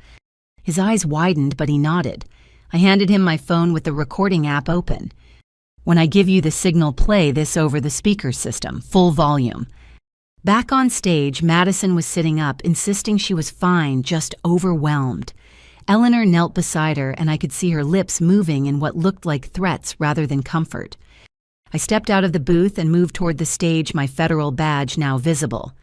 His eyes widened, but he nodded. I handed him my phone with the recording app open. When I give you the signal, play this over the speaker system, full volume. Back on stage, Madison was sitting up, insisting she was fine, just overwhelmed. Eleanor knelt beside her, and I could see her lips moving in what looked like threats rather than comfort. I stepped out of the booth and moved toward the stage, my federal badge now visible.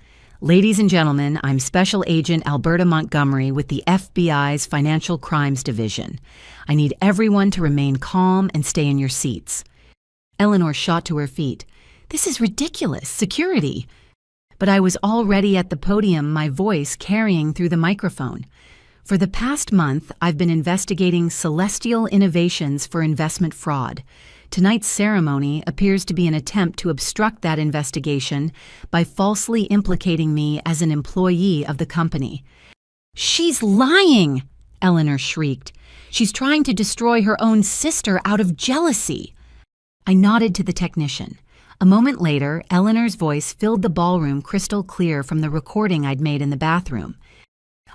Ladies and gentlemen, I'm Special Agent Alberta Montgomery with the FBI's Financial Crimes Division. I need everyone to remain calm and stay in your seats. Eleanor shot to her feet. This is ridiculous. Security. but I was already at the podium, my voice carrying through the microphone. For the past month, I've been investigating celestial innovations for investment fraud. Tonight's ceremony appears to be an attempt to obstruct that investigation by falsely implicating me as an employee of the company. "She's lying!" Eleanor shrieked. "She's trying to destroy her own sister out of jealousy." I nodded to the technician. A moment later, Eleanor's voice filled the ballroom crystal clear from the recording I'd made in the bathroom.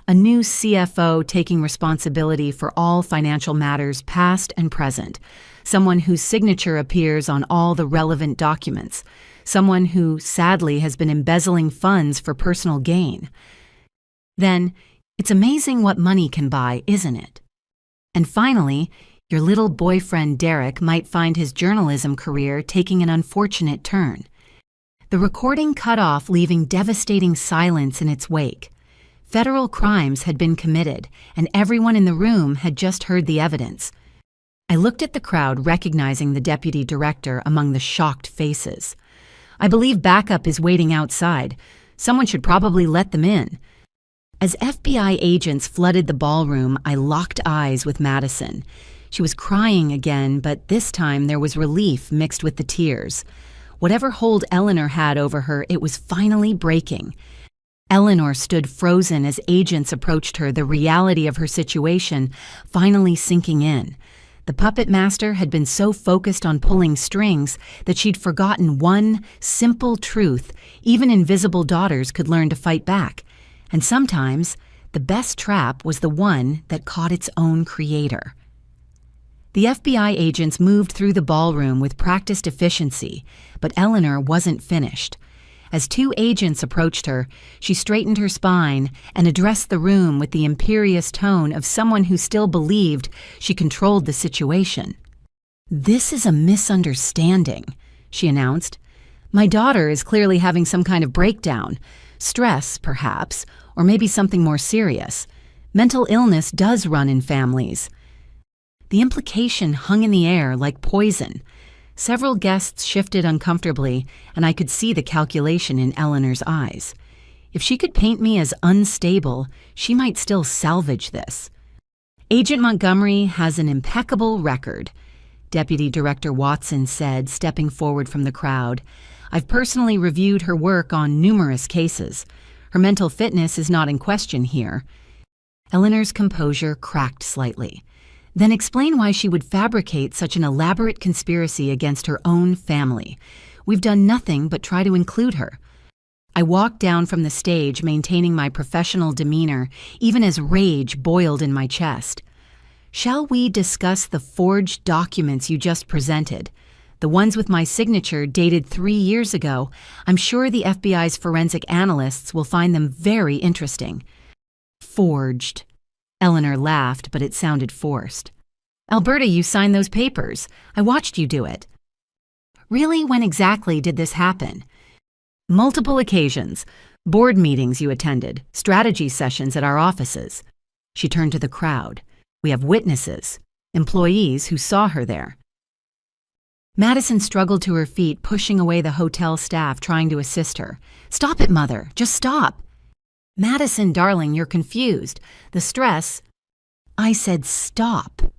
A new CFO taking responsibility for all financial matters past and present. Someone whose signature appears on all the relevant documents. Someone who, sadly, has been embezzling funds for personal gain. Then, it's amazing what money can buy, isn't it? And finally, your little boyfriend Derek might find his journalism career taking an unfortunate turn. The recording cut off, leaving devastating silence in its wake. Federal crimes had been committed, and everyone in the room had just heard the evidence. I looked at the crowd, recognizing the deputy director among the shocked faces. "I believe backup is waiting outside. Someone should probably let them in." As FBI agents flooded the ballroom, I locked eyes with Madison. She was crying again, but this time there was relief mixed with the tears. Whatever hold Eleanor had over her, it was finally breaking. Eleanor stood frozen as agents approached her, the reality of her situation finally sinking in. The puppet master had been so focused on pulling strings that she'd forgotten one simple truth: even invisible daughters could learn to fight back. And sometimes, the best trap was the one that caught its own creator. The FBI agents moved through the ballroom with practiced efficiency, but Eleanor wasn't finished. As two agents approached her, she straightened her spine and addressed the room with the imperious tone of someone who still believed she controlled the situation. "This is a misunderstanding," she announced. "My daughter is clearly having some kind of breakdown. Stress, perhaps, or maybe something more serious. Mental illness does run in families." The implication hung in the air like poison. Several guests shifted uncomfortably, and I could see the calculation in Eleanor's eyes. If she could paint me as unstable, she might still salvage this. "Agent Montgomery has an impeccable record," Deputy Director Watson said, stepping forward from the crowd. "I've personally reviewed her work on numerous cases. Her mental fitness is not in question here." Eleanor's composure cracked slightly. "Then explain why she would fabricate such an elaborate conspiracy against her own family. We've done nothing but try to include her." I walked down from the stage, maintaining my professional demeanor, even as rage boiled in my chest. "Shall we discuss the forged documents you just presented? The ones with my signature dated 3 years ago. I'm sure the FBI's forensic analysts will find them very interesting." "Forged." Eleanor laughed, but it sounded forced. "Alberta, you signed those papers. I watched you do it." "Really? When exactly did this happen?" "Multiple occasions. Board meetings you attended, strategy sessions at our offices." She turned to the crowd. "We have witnesses, employees who saw her there." Madison struggled to her feet, pushing away the hotel staff trying to assist her. "Stop it, Mother. Just stop." "Madison, darling, you're confused. The stress—" "I said stop."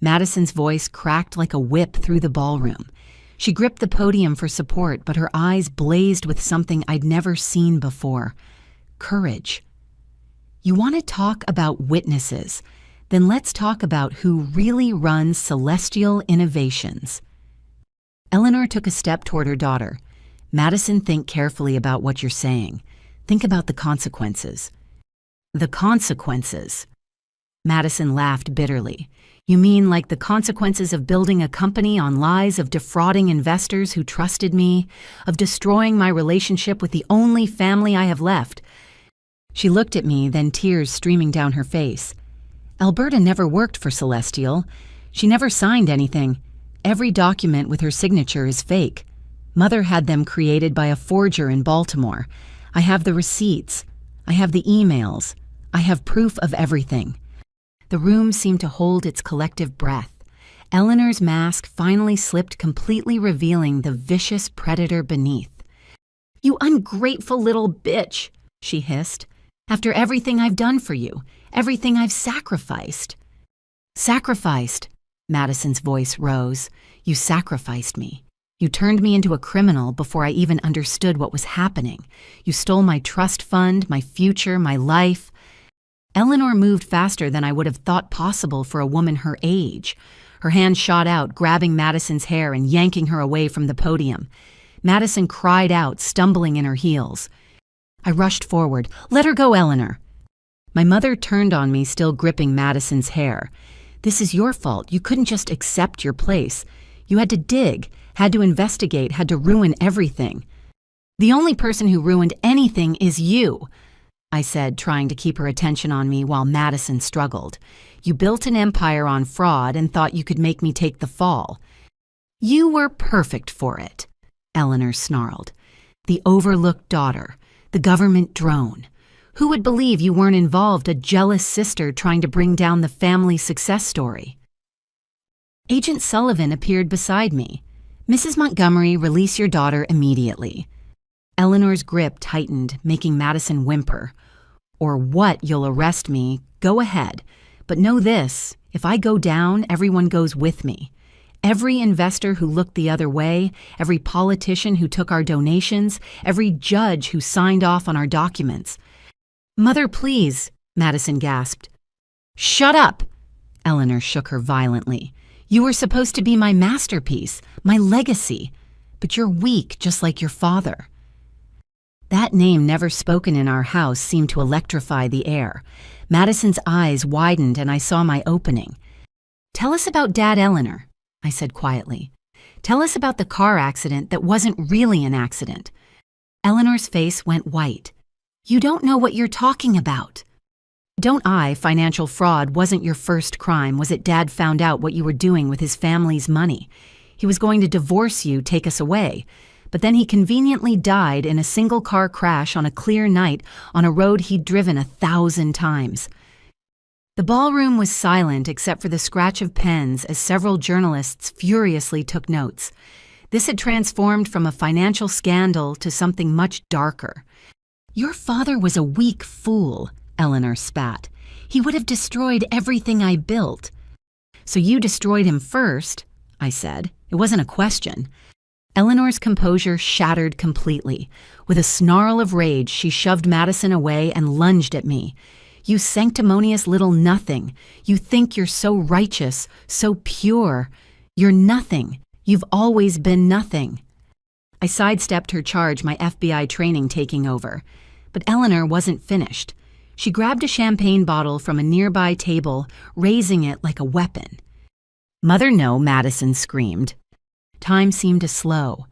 Madison's voice cracked like a whip through the ballroom. She gripped the podium for support, but her eyes blazed with something I'd never seen before: courage. "You want to talk about witnesses? Then let's talk about who really runs Celestial Innovations." Eleanor took a step toward her daughter. "Madison, think carefully about what you're saying. Think about the consequences." "The consequences?" Madison laughed bitterly. "You mean like the consequences of building a company on lies, of defrauding investors who trusted me, of destroying my relationship with the only family I have left?" She looked at me, then tears streaming down her face. "Alberta never worked for Celestial. She never signed anything. Every document with her signature is fake. Mother had them created by a forger in Baltimore. I have the receipts. I have the emails. I have proof of everything." The room seemed to hold its collective breath. Eleanor's mask finally slipped, completely revealing the vicious predator beneath. "You ungrateful little bitch," she hissed. "After everything I've done for you, everything I've sacrificed." "Sacrificed?" Madison's voice rose. "You sacrificed me. You turned me into a criminal before I even understood what was happening. You stole my trust fund, my future, my life." Eleanor moved faster than I would have thought possible for a woman her age. Her hand shot out, grabbing Madison's hair and yanking her away from the podium. Madison cried out, stumbling in her heels. I rushed forward. "Let her go, Eleanor." My mother turned on me, still gripping Madison's hair. "This is your fault. You couldn't just accept your place. You had to dig, had to investigate, had to ruin everything." "The only person who ruined anything is you," I said, trying to keep her attention on me while Madison struggled. "You built an empire on fraud and thought you could make me take the fall." "You were perfect for it," Eleanor snarled. "The overlooked daughter, the government drone. Who would believe you weren't involved, a jealous sister trying to bring down the family success story?" Agent Sullivan appeared beside me. "Mrs. Montgomery, release your daughter immediately." Eleanor's grip tightened, making Madison whimper. "Or what, you'll arrest me. Go ahead. But know this, if I go down, everyone goes with me. Every investor who looked the other way, every politician who took our donations, every judge who signed off on our documents." "Mother, please," Madison gasped. "Shut up!" Eleanor shook her violently. "You were supposed to be my masterpiece, my legacy. But you're weak, just like your father." That name, never spoken in our house, seemed to electrify the air. Madison's eyes widened and I saw my opening. "Tell us about Dad, Eleanor," I said quietly. "Tell us about the car accident that wasn't really an accident." Eleanor's face went white. "You don't know what you're talking about." "Don't I? Financial fraud wasn't your first crime, was it? Dad found out what you were doing with his family's money. He was going to divorce you, take us away. But then he conveniently died in a single-car crash on a clear night on a road he'd driven 1,000 times." The ballroom was silent except for the scratch of pens as several journalists furiously took notes. This had transformed from a financial scandal to something much darker. "Your father was a weak fool," Eleanor spat. "He would have destroyed everything I built." "So you destroyed him first," I said. It wasn't a question. Eleanor's composure shattered completely. With a snarl of rage, she shoved Madison away and lunged at me. "You sanctimonious little nothing. You think you're so righteous, so pure. You're nothing. You've always been nothing." I sidestepped her charge, my FBI training taking over. But Eleanor wasn't finished. She grabbed a champagne bottle from a nearby table, raising it like a weapon. "Mother, no," Madison screamed. Time seemed to slow.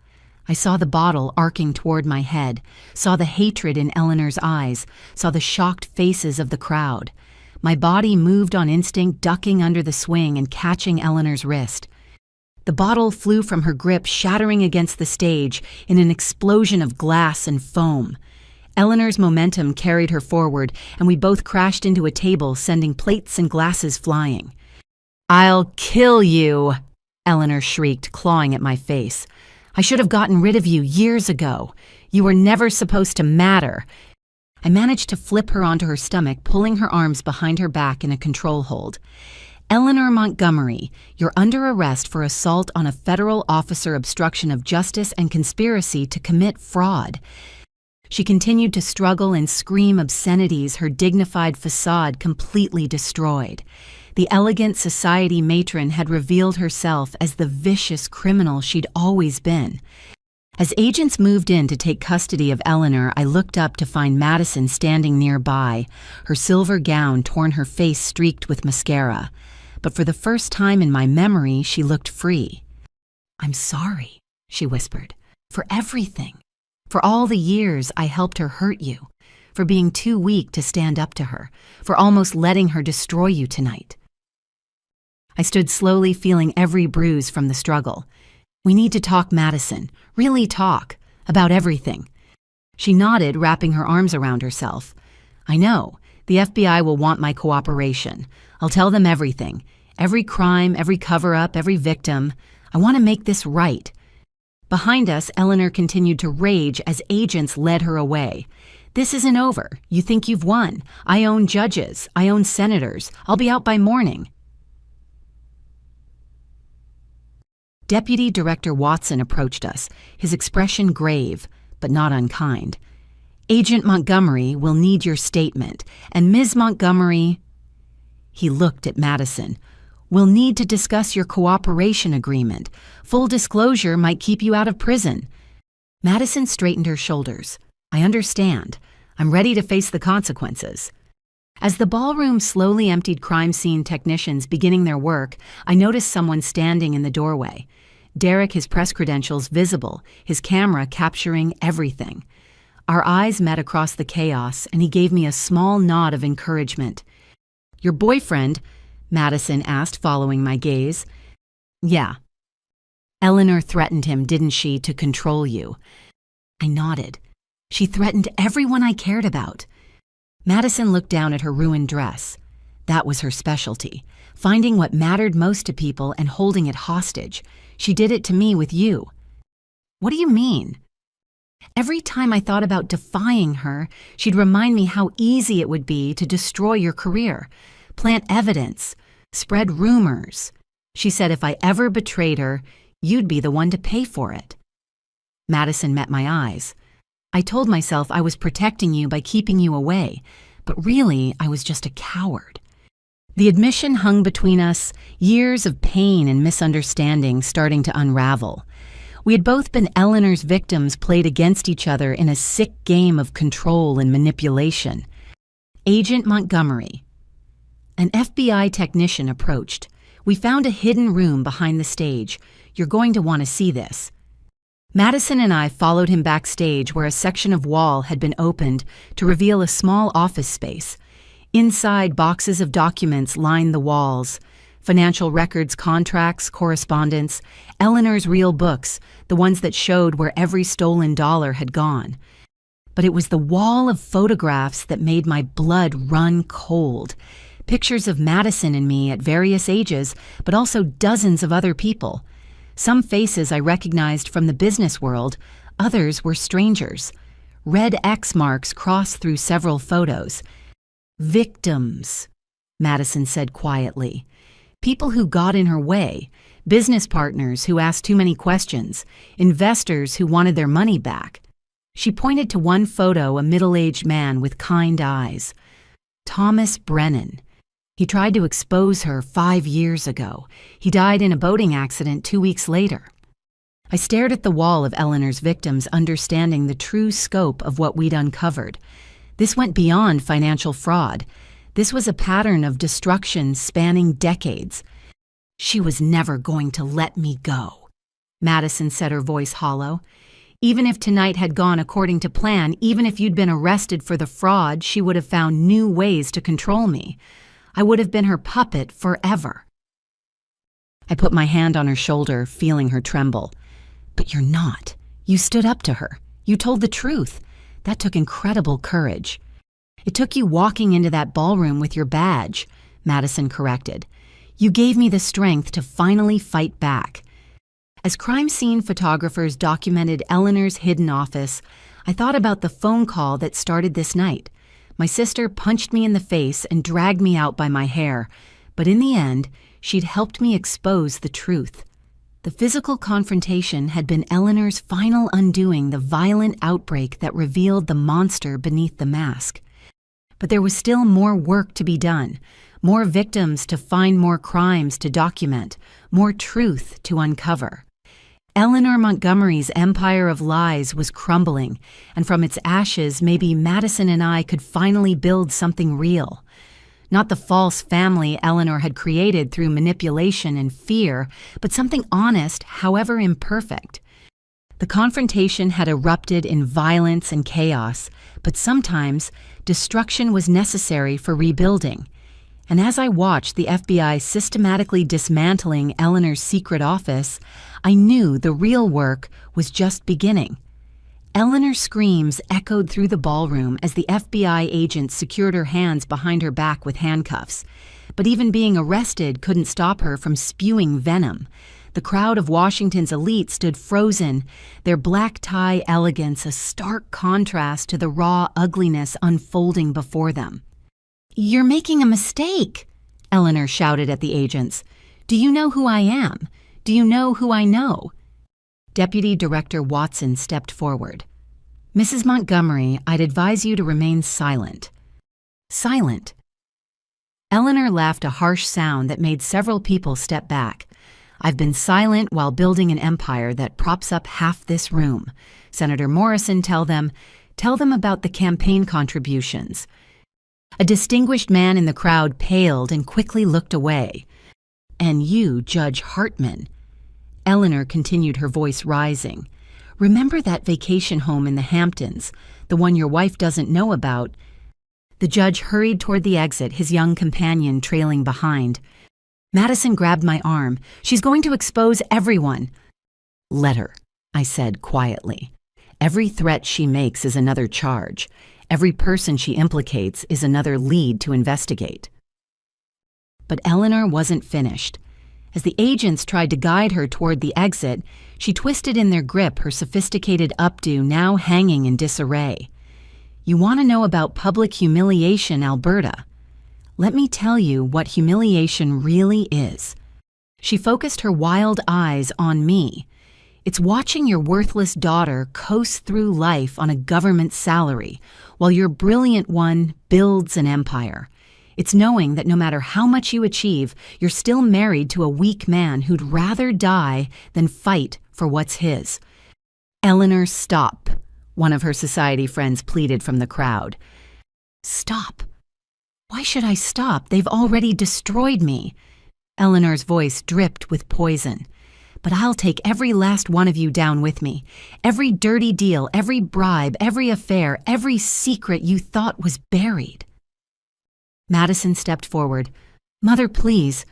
I saw the bottle arcing toward my head, saw the hatred in Eleanor's eyes, saw the shocked faces of the crowd. My body moved on instinct, ducking under the swing and catching Eleanor's wrist. The bottle flew from her grip, shattering against the stage in an explosion of glass and foam. Eleanor's momentum carried her forward, and we both crashed into a table, sending plates and glasses flying. "I'll kill you!" Eleanor shrieked, clawing at my face. "I should have gotten rid of you years ago. You were never supposed to matter." I managed to flip her onto her stomach, pulling her arms behind her back in a control hold. "Eleanor Montgomery, you're under arrest for assault on a federal officer, obstruction of justice, and conspiracy to commit fraud." She continued to struggle and scream obscenities, her dignified facade completely destroyed. The elegant society matron had revealed herself as the vicious criminal she'd always been. As agents moved in to take custody of Eleanor, I looked up to find Madison standing nearby, her silver gown torn, her face streaked with mascara. But for the first time in my memory, she looked free. "I'm sorry," she whispered, "for everything. For all the years I helped her hurt you. For being too weak to stand up to her. For almost letting her destroy you tonight." I stood slowly, feeling every bruise from the struggle. "We need to talk, Madison. Really talk. About everything." She nodded, wrapping her arms around herself. "I know. The FBI will want my cooperation. I'll tell them everything. Every crime, every cover-up, every victim. I want to make this right." Behind us, Eleanor continued to rage as agents led her away. "This isn't over. You think you've won. I own judges. I own senators. I'll be out by morning." Deputy Director Watson approached us, his expression grave, but not unkind. "Agent Montgomery will need your statement, and Ms. Montgomery—" He looked at Madison. "We'll need to discuss your cooperation agreement. Full disclosure might keep you out of prison." Madison straightened her shoulders. "I understand. I'm ready to face the consequences." As the ballroom slowly emptied crime scene technicians beginning their work, I noticed someone standing in the doorway. Derek, his press credentials visible, his camera capturing everything. Our eyes met across the chaos, and he gave me a small nod of encouragement. "Your boyfriend?" Madison asked, following my gaze. "Yeah." "Eleanor threatened him, didn't she, to control you?" I nodded. "She threatened everyone I cared about." Madison looked down at her ruined dress. That was her specialty, finding what mattered most to people and holding it hostage. She did it to me with you. "What do you mean?" "Every time I thought about defying her, she'd remind me how easy it would be to destroy your career, plant evidence, spread rumors. She said if I ever betrayed her, you'd be the one to pay for it." Madison met my eyes. "I told myself I was protecting you by keeping you away, but really I was just a coward." The admission hung between us, years of pain and misunderstanding starting to unravel. We had both been Eleanor's victims played against each other in a sick game of control and manipulation. "Agent Montgomery." An FBI technician approached. "We found a hidden room behind the stage. You're going to want to see this." Madison and I followed him backstage where a section of wall had been opened to reveal a small office space. Inside, boxes of documents lined the walls. Financial records, contracts, correspondence, Eleanor's real books, the ones that showed where every stolen dollar had gone. But it was the wall of photographs that made my blood run cold. Pictures of Madison and me at various ages, but also dozens of other people. Some faces I recognized from the business world, others were strangers. Red X marks crossed through several photos. "Victims," Madison said quietly. "People who got in her way, business partners who asked too many questions, investors who wanted their money back." She pointed to one photo, a middle-aged man with kind eyes. "Thomas Brennan. He tried to expose her 5 years ago. He died in a boating accident 2 weeks later." I stared at the wall of Eleanor's victims, understanding the true scope of what we'd uncovered. This went beyond financial fraud. This was a pattern of destruction spanning decades. "She was never going to let me go," Madison said, her voice hollow. "Even if tonight had gone according to plan, even if you'd been arrested for the fraud, she would have found new ways to control me. I would have been her puppet forever." I put my hand on her shoulder, feeling her tremble. "But you're not. You stood up to her. You told the truth. That took incredible courage." "It took you walking into that ballroom with your badge," Madison corrected. "You gave me the strength to finally fight back." As crime scene photographers documented Eleanor's hidden office, I thought about the phone call that started this night. My sister punched me in the face and dragged me out by my hair, but in the end, she'd helped me expose the truth. The physical confrontation had been Eleanor's final undoing, the violent outbreak that revealed the monster beneath the mask. But there was still more work to be done, more victims to find, more crimes to document, more truth to uncover. Eleanor Montgomery's empire of lies was crumbling, and from its ashes, maybe Madison and I could finally build something real. Not the false family Eleanor had created through manipulation and fear, but something honest, however imperfect. The confrontation had erupted in violence and chaos, but sometimes destruction was necessary for rebuilding. And as I watched the FBI systematically dismantling Eleanor's secret office, I knew the real work was just beginning. Eleanor's screams echoed through the ballroom as the FBI agent secured her hands behind her back with handcuffs. But even being arrested couldn't stop her from spewing venom. The crowd of Washington's elite stood frozen, their black tie elegance a stark contrast to the raw ugliness unfolding before them. "You're making a mistake," Eleanor shouted at the agents. "Do you know who I am? Do you know who I know?" Deputy Director Watson stepped forward. "Mrs. Montgomery, I'd advise you to remain silent." Silent. Eleanor laughed a harsh sound that made several people step back. "I've been silent while building an empire that props up half this room. Senator Morrison, tell them about the campaign contributions." A distinguished man in the crowd paled and quickly looked away. "And you, Judge Hartman." Eleanor continued, her voice rising. "Remember that vacation home in the Hamptons, the one your wife doesn't know about?" The judge hurried toward the exit, his young companion trailing behind. Madison grabbed my arm. "She's going to expose everyone." "Let her," I said quietly. "Every threat she makes is another charge. Every person she implicates is another lead to investigate." But Eleanor wasn't finished. As the agents tried to guide her toward the exit, she twisted in their grip, her sophisticated updo now hanging in disarray. "You want to know about public humiliation, Alberta? Let me tell you what humiliation really is." She focused her wild eyes on me. "It's watching your worthless daughter coast through life on a government salary, while your brilliant one builds an empire. It's knowing that no matter how much you achieve, you're still married to a weak man who'd rather die than fight for what's his." "Eleanor, stop," one of her society friends pleaded from the crowd. "Stop? Why should I stop? They've already destroyed me." Eleanor's voice dripped with poison. "But I'll take every last one of you down with me. Every dirty deal, every bribe, every affair, every secret you thought was buried." Madison stepped forward. "Mother, please,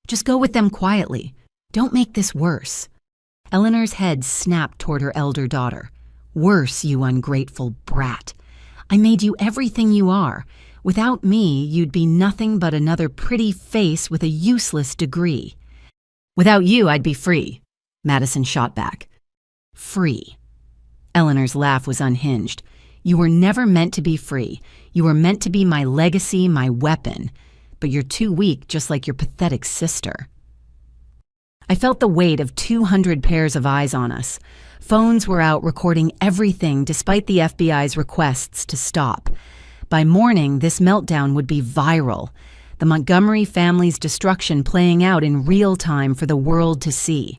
just go with them quietly. Don't make this worse." Eleanor's head snapped toward her elder daughter. "Worse, you ungrateful brat. I made you everything you are. Without me, you'd be nothing but another pretty face with a useless degree." "Without you, I'd be free," Madison shot back. "Free?" Eleanor's laugh was unhinged. "You were never meant to be free. You were meant to be my legacy, my weapon. But you're too weak, just like your pathetic sister." I felt the weight of 200 pairs of eyes on us. Phones were out recording everything despite the FBI's requests to stop. By morning, this meltdown would be viral. The Montgomery family's destruction playing out in real time for the world to see.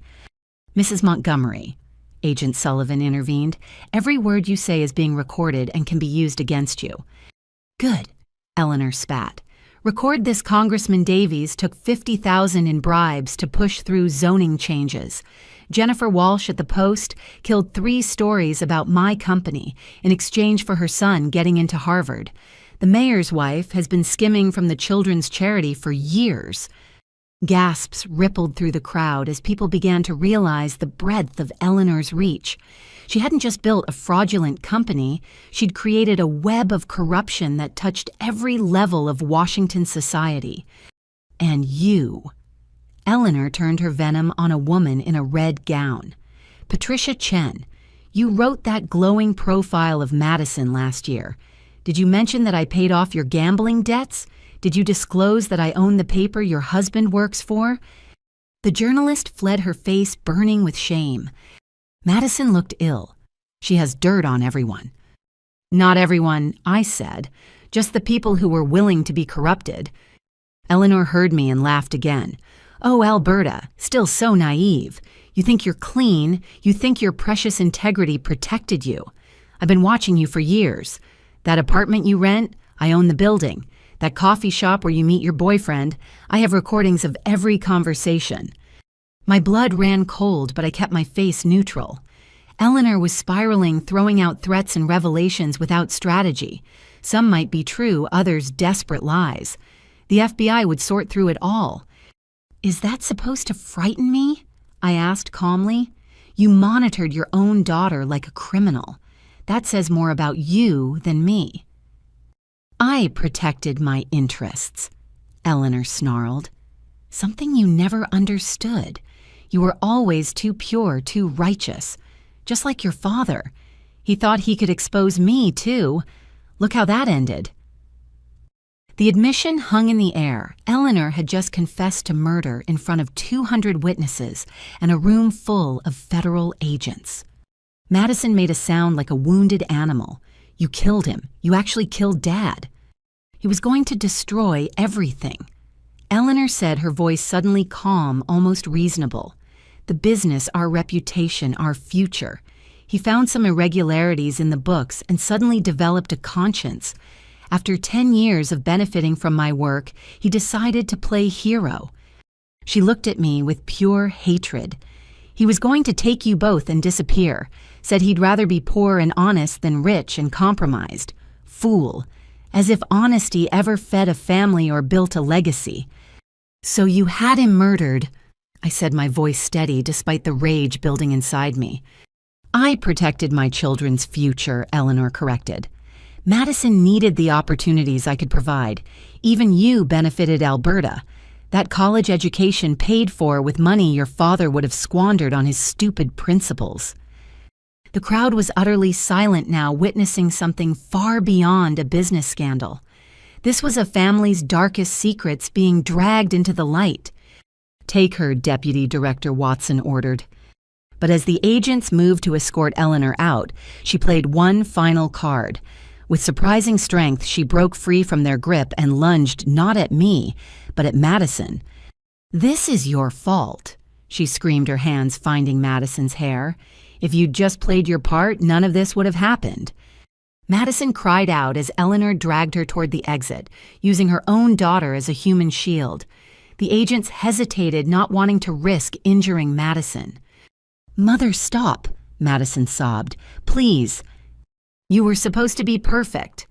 "Mrs. Montgomery," Agent Sullivan intervened, "every word you say is being recorded and can be used against you." "Good," Eleanor spat. "Record this Congressman Davies took $50,000 in bribes to push through zoning changes. Jennifer Walsh at the Post killed 3 stories about my company in exchange for her son getting into Harvard. The mayor's wife has been skimming from the children's charity for years." Gasps rippled through the crowd as people began to realize the breadth of Eleanor's reach. She hadn't just built a fraudulent company, she'd created a web of corruption that touched every level of Washington society. "And you." Eleanor turned her venom on a woman in a red gown. "Patricia Chen, you wrote that glowing profile of Madison last year. Did you mention that I paid off your gambling debts? Did you disclose that I own the paper your husband works for?" The journalist fled, her face burning with shame. Madison looked ill. "She has dirt on everyone." "Not everyone," I said. "Just the people who were willing to be corrupted." Eleanor heard me and laughed again. "Oh, Alberta, still so naive. You think you're clean. You think your precious integrity protected you. I've been watching you for years. That apartment you rent, I own the building. That coffee shop where you meet your boyfriend, I have recordings of every conversation." My blood ran cold, but I kept my face neutral. Eleanor was spiraling, throwing out threats and revelations without strategy. Some might be true, others desperate lies. The FBI would sort through it all. "Is that supposed to frighten me?" I asked calmly. "You monitored your own daughter like a criminal. That says more about you than me." "I protected my interests," Eleanor snarled. "Something you never understood. You were always too pure, too righteous. Just like your father. He thought he could expose me, too. Look how that ended." The admission hung in the air. Eleanor had just confessed to murder in front of 200 witnesses and a room full of federal agents. Madison made a sound like a wounded animal. "You killed him. You actually killed Dad." He was going to destroy everything. Eleanor said, her voice suddenly calm, almost reasonable. "The business, our reputation, our future. He found some irregularities in the books and suddenly developed a conscience. After 10 years of benefiting from my work, he decided to play hero." She looked at me with pure hatred. "He was going to take you both and disappear. Said he'd rather be poor and honest than rich and compromised. Fool. As if honesty ever fed a family or built a legacy." "So you had him murdered," I said, my voice steady despite the rage building inside me. "I protected my children's future," Eleanor corrected. "Madison needed the opportunities I could provide. Even you benefited Alberta. That college education paid for with money your father would have squandered on his stupid principles." The crowd was utterly silent now, witnessing something far beyond a business scandal. This was a family's darkest secrets being dragged into the light. "Take her," Deputy Director Watson ordered. But as the agents moved to escort Eleanor out, she played one final card. With surprising strength, she broke free from their grip and lunged not at me, but at Madison. "This is your fault," she screamed, her hands finding Madison's hair. "If you'd just played your part, none of this would have happened." Madison cried out as Eleanor dragged her toward the exit, using her own daughter as a human shield. The agents hesitated, not wanting to risk injuring Madison. "Mother, stop," Madison sobbed. "Please." "You were supposed to be perfect,"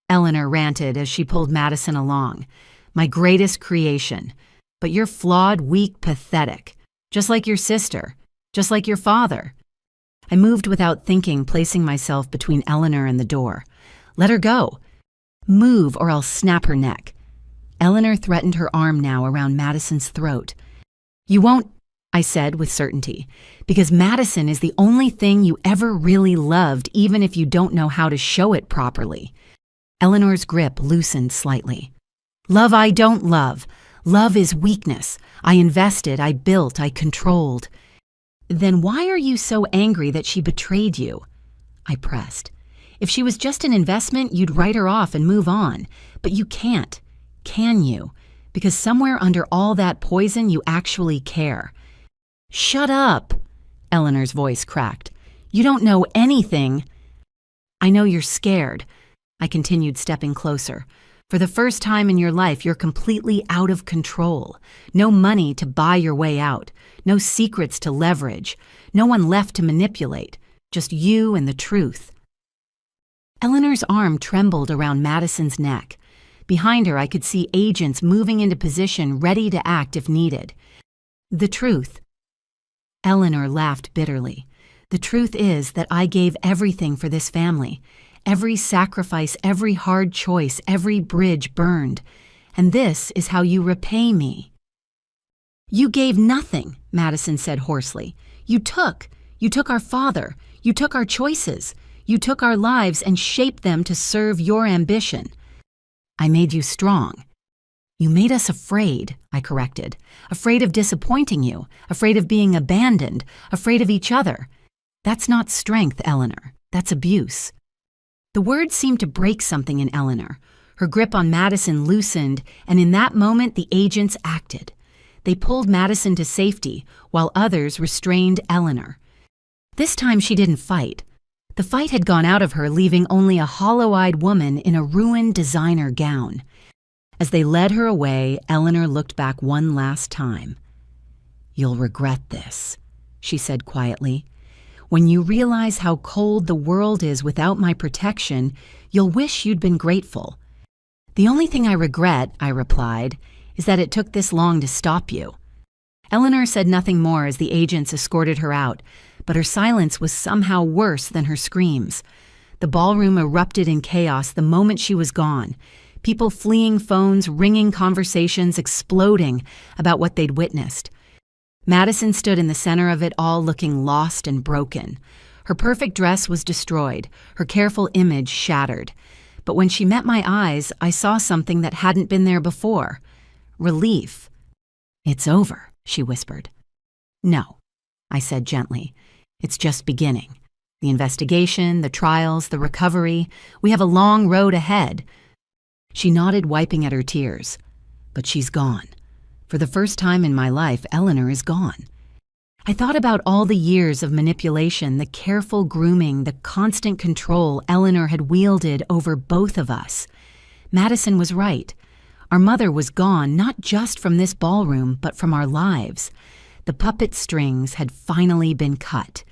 Eleanor ranted as she pulled Madison along. "My greatest creation. But you're flawed, weak, pathetic. Just like your sister. Just like your father." I moved without thinking, placing myself between Eleanor and the door. "Let her go." "Move or I'll snap her neck." Eleanor threatened, her arm now around Madison's throat. "You won't," I said with certainty, "because Madison is the only thing you ever really loved, even if you don't know how to show it properly." Eleanor's grip loosened slightly. "Love I don't love. Love is weakness. I invested, I built, I controlled." "Then why are you so angry that she betrayed you?" I pressed. "If she was just an investment, you'd write her off and move on. But you can't, can you? Because somewhere under all that poison, you actually care." "Shut up," Eleanor's voice cracked. "You don't know anything." "I know you're scared," I continued, stepping closer. "For the first time in your life, you're completely out of control. No money to buy your way out. No secrets to leverage. No one left to manipulate. Just you and the truth." Eleanor's arm trembled around Madison's neck. Behind her, I could see agents moving into position, ready to act if needed. "The truth." Eleanor laughed bitterly. "The truth is that I gave everything for this family. Every sacrifice, every hard choice, every bridge burned. And this is how you repay me." "You gave nothing," Madison said hoarsely. You took our father. You took our choices. You took our lives and shaped them to serve your ambition." "I made you strong." "You made us afraid," I corrected. "Afraid of disappointing you, afraid of being abandoned, afraid of each other. That's not strength, Eleanor. That's abuse." The words seemed to break something in Eleanor. Her grip on Madison loosened, and in that moment the agents acted. They pulled Madison to safety, while others restrained Eleanor. This time she didn't fight. The fight had gone out of her, leaving only a hollow-eyed woman in a ruined designer gown. As they led her away, Eleanor looked back one last time. "You'll regret this," she said quietly. "When you realize how cold the world is without my protection, you'll wish you'd been grateful." "The only thing I regret," I replied, "is that it took this long to stop you." Eleanor said nothing more as the agents escorted her out, but her silence was somehow worse than her screams. The ballroom erupted in chaos the moment she was gone. People fleeing phones, ringing conversations, exploding about what they'd witnessed. Madison stood in the center of it all, looking lost and broken. Her perfect dress was destroyed, her careful image shattered. But when she met my eyes, I saw something that hadn't been there before. Relief. "It's over," she whispered. "No," I said gently. "It's just beginning. The investigation, the trials, the recovery. We have a long road ahead." She nodded, wiping at her tears. "But she's gone. For the first time in my life, Eleanor is gone." I thought about all the years of manipulation, the careful grooming, the constant control Eleanor had wielded over both of us. Madison was right. Our mother was gone, not just from this ballroom, but from our lives. The puppet strings had finally been cut.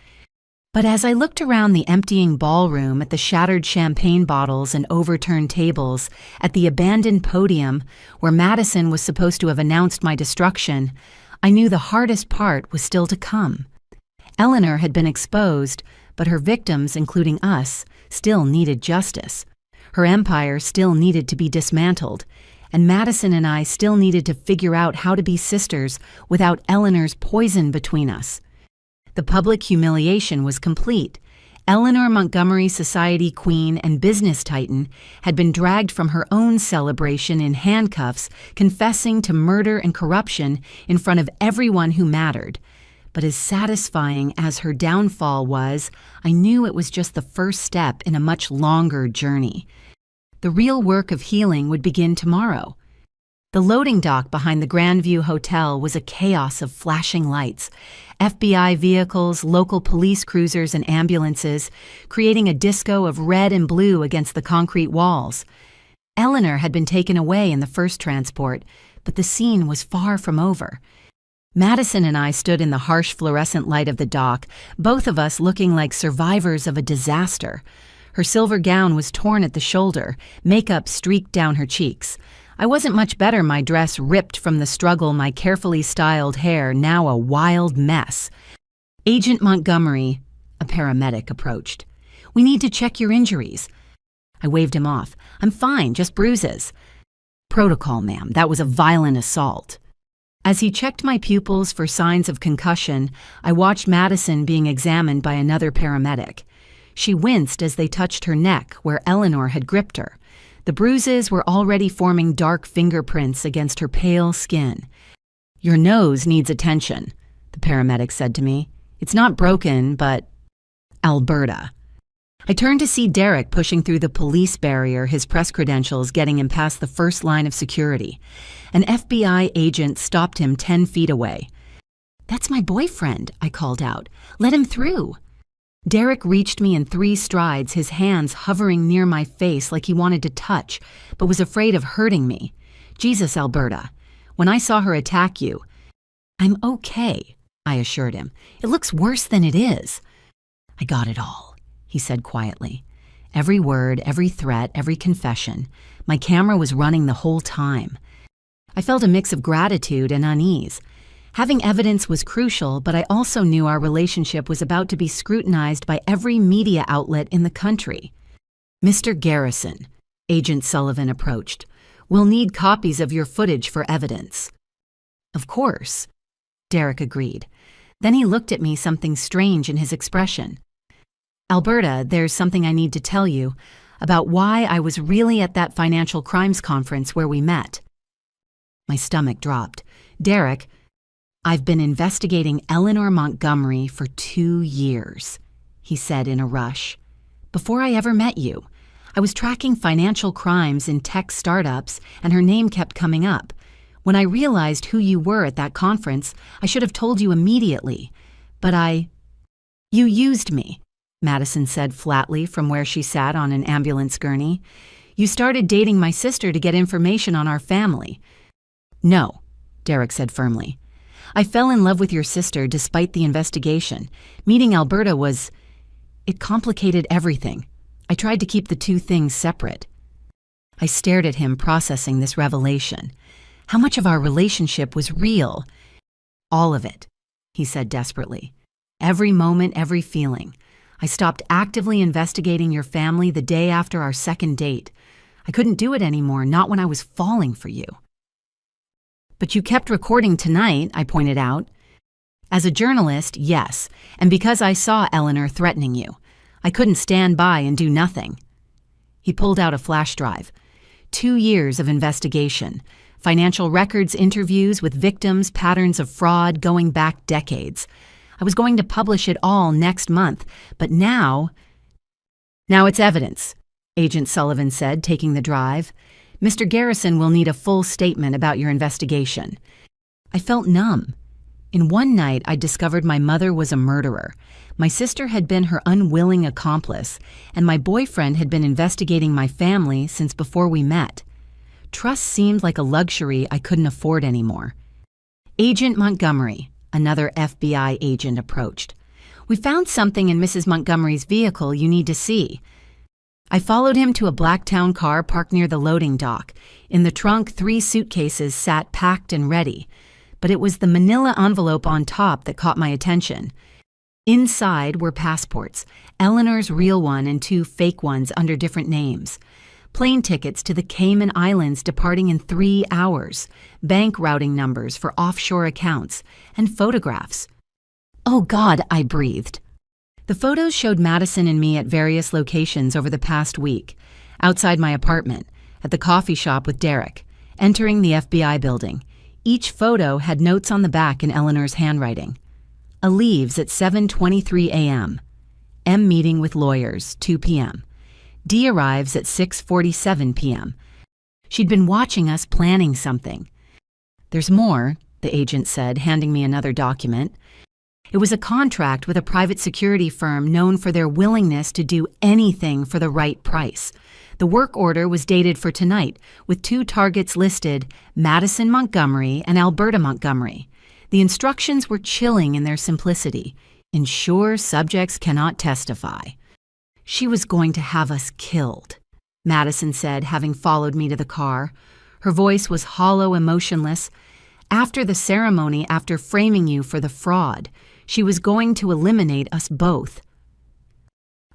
But as I looked around the emptying ballroom, at the shattered champagne bottles and overturned tables, at the abandoned podium where Madison was supposed to have announced my destruction, I knew the hardest part was still to come. Eleanor had been exposed, but her victims, including us, still needed justice. Her empire still needed to be dismantled, and Madison and I still needed to figure out how to be sisters without Eleanor's poison between us. The public humiliation was complete. Eleanor Montgomery, society queen and business titan, had been dragged from her own celebration in handcuffs, confessing to murder and corruption in front of everyone who mattered. But as satisfying as her downfall was, I knew it was just the first step in a much longer journey. The real work of healing would begin tomorrow. The loading dock behind the Grandview Hotel was a chaos of flashing lights, FBI vehicles, local police cruisers and ambulances, creating a disco of red and blue against the concrete walls. Eleanor had been taken away in the first transport, but the scene was far from over. Madison and I stood in the harsh fluorescent light of the dock, both of us looking like survivors of a disaster. Her silver gown was torn at the shoulder, makeup streaked down her cheeks. I wasn't much better, my dress ripped from the struggle, my carefully styled hair now a wild mess. "Agent Montgomery," a paramedic approached. "We need to check your injuries." I waved him off. "I'm fine, just bruises." "Protocol, ma'am. That was a violent assault." As he checked my pupils for signs of concussion, I watched Madison being examined by another paramedic. She winced as they touched her neck where Eleanor had gripped her. The bruises were already forming dark fingerprints against her pale skin. "Your nose needs attention," the paramedic said to me. "It's not broken, but—" Alberta. I turned to see Derek pushing through the police barrier, his press credentials getting him past the first line of security. An FBI agent stopped him 10 feet away. "That's my boyfriend," I called out. "Let him through." Derek reached me in 3 strides, his hands hovering near my face like he wanted to touch, but was afraid of hurting me. "Jesus, Alberta, when I saw her attack you—" "I'm okay," I assured him. "It looks worse than it is." "I got it all," he said quietly. Every word, every threat, every confession. My camera was running the whole time. I felt a mix of gratitude and unease. Having evidence was crucial, but I also knew our relationship was about to be scrutinized by every media outlet in the country. "Mr. Garrison," Agent Sullivan approached, "we'll need copies of your footage for evidence." "Of course," Derek agreed. Then he looked at me, something strange in his expression. "Alberta, there's something I need to tell you about why I was really at that financial crimes conference where we met." My stomach dropped. "Derek, I've been investigating Eleanor Montgomery for 2 years, he said in a rush. "Before I ever met you, I was tracking financial crimes in tech startups, and her name kept coming up. When I realized who you were at that conference, I should have told you immediately. But You used me," Madison said flatly from where she sat on an ambulance gurney. "You started dating my sister to get information on our family." "No," Derek said firmly. "I fell in love with your sister despite the investigation. Meeting Alberta it complicated everything. I tried to keep the two things separate." I stared at him, processing this revelation. How much of our relationship was real? "All of it," he said desperately. "Every moment, every feeling. I stopped actively investigating your family the day after our second date. I couldn't do it anymore, not when I was falling for you." "But you kept recording tonight," I pointed out. As a journalist, yes, and because I saw Eleanor threatening you. I couldn't stand by and do nothing. He pulled out a flash drive. 2 years of investigation, financial records interviews with victims, patterns of fraud going back decades. I was going to publish it all next month, but now it's evidence, Agent Sullivan said, taking the drive. Mr. Garrison will need a full statement about your investigation. I felt numb. In one night, I discovered my mother was a murderer. My sister had been her unwilling accomplice, and my boyfriend had been investigating my family since before we met. Trust seemed like a luxury I couldn't afford anymore. Agent Montgomery, another FBI agent, approached. We found something in Mrs. Montgomery's vehicle you need to see. I followed him to a Blacktown car parked near the loading dock. In the trunk, 3 suitcases sat packed and ready. But it was the manila envelope on top that caught my attention. Inside were passports, Eleanor's real one and 2 fake ones under different names. Plane tickets to the Cayman Islands departing in 3 hours, bank routing numbers for offshore accounts, and photographs. Oh God, I breathed. The photos showed Madison and me at various locations over the past week. Outside my apartment, at the coffee shop with Derek, entering the FBI building. Each photo had notes on the back in Eleanor's handwriting. A leaves at 7:23 a.m. M meeting with lawyers, 2 p.m. D arrives at 6:47 p.m. She'd been watching us planning something. There's more, the agent said, handing me another document. It was a contract with a private security firm known for their willingness to do anything for the right price. The work order was dated for tonight, with 2 targets listed, Madison Montgomery and Alberta Montgomery. The instructions were chilling in their simplicity. Ensure subjects cannot testify. She was going to have us killed, Madison said, having followed me to the car. Her voice was hollow, emotionless. After the ceremony, after framing you for the fraud, she was going to eliminate us both.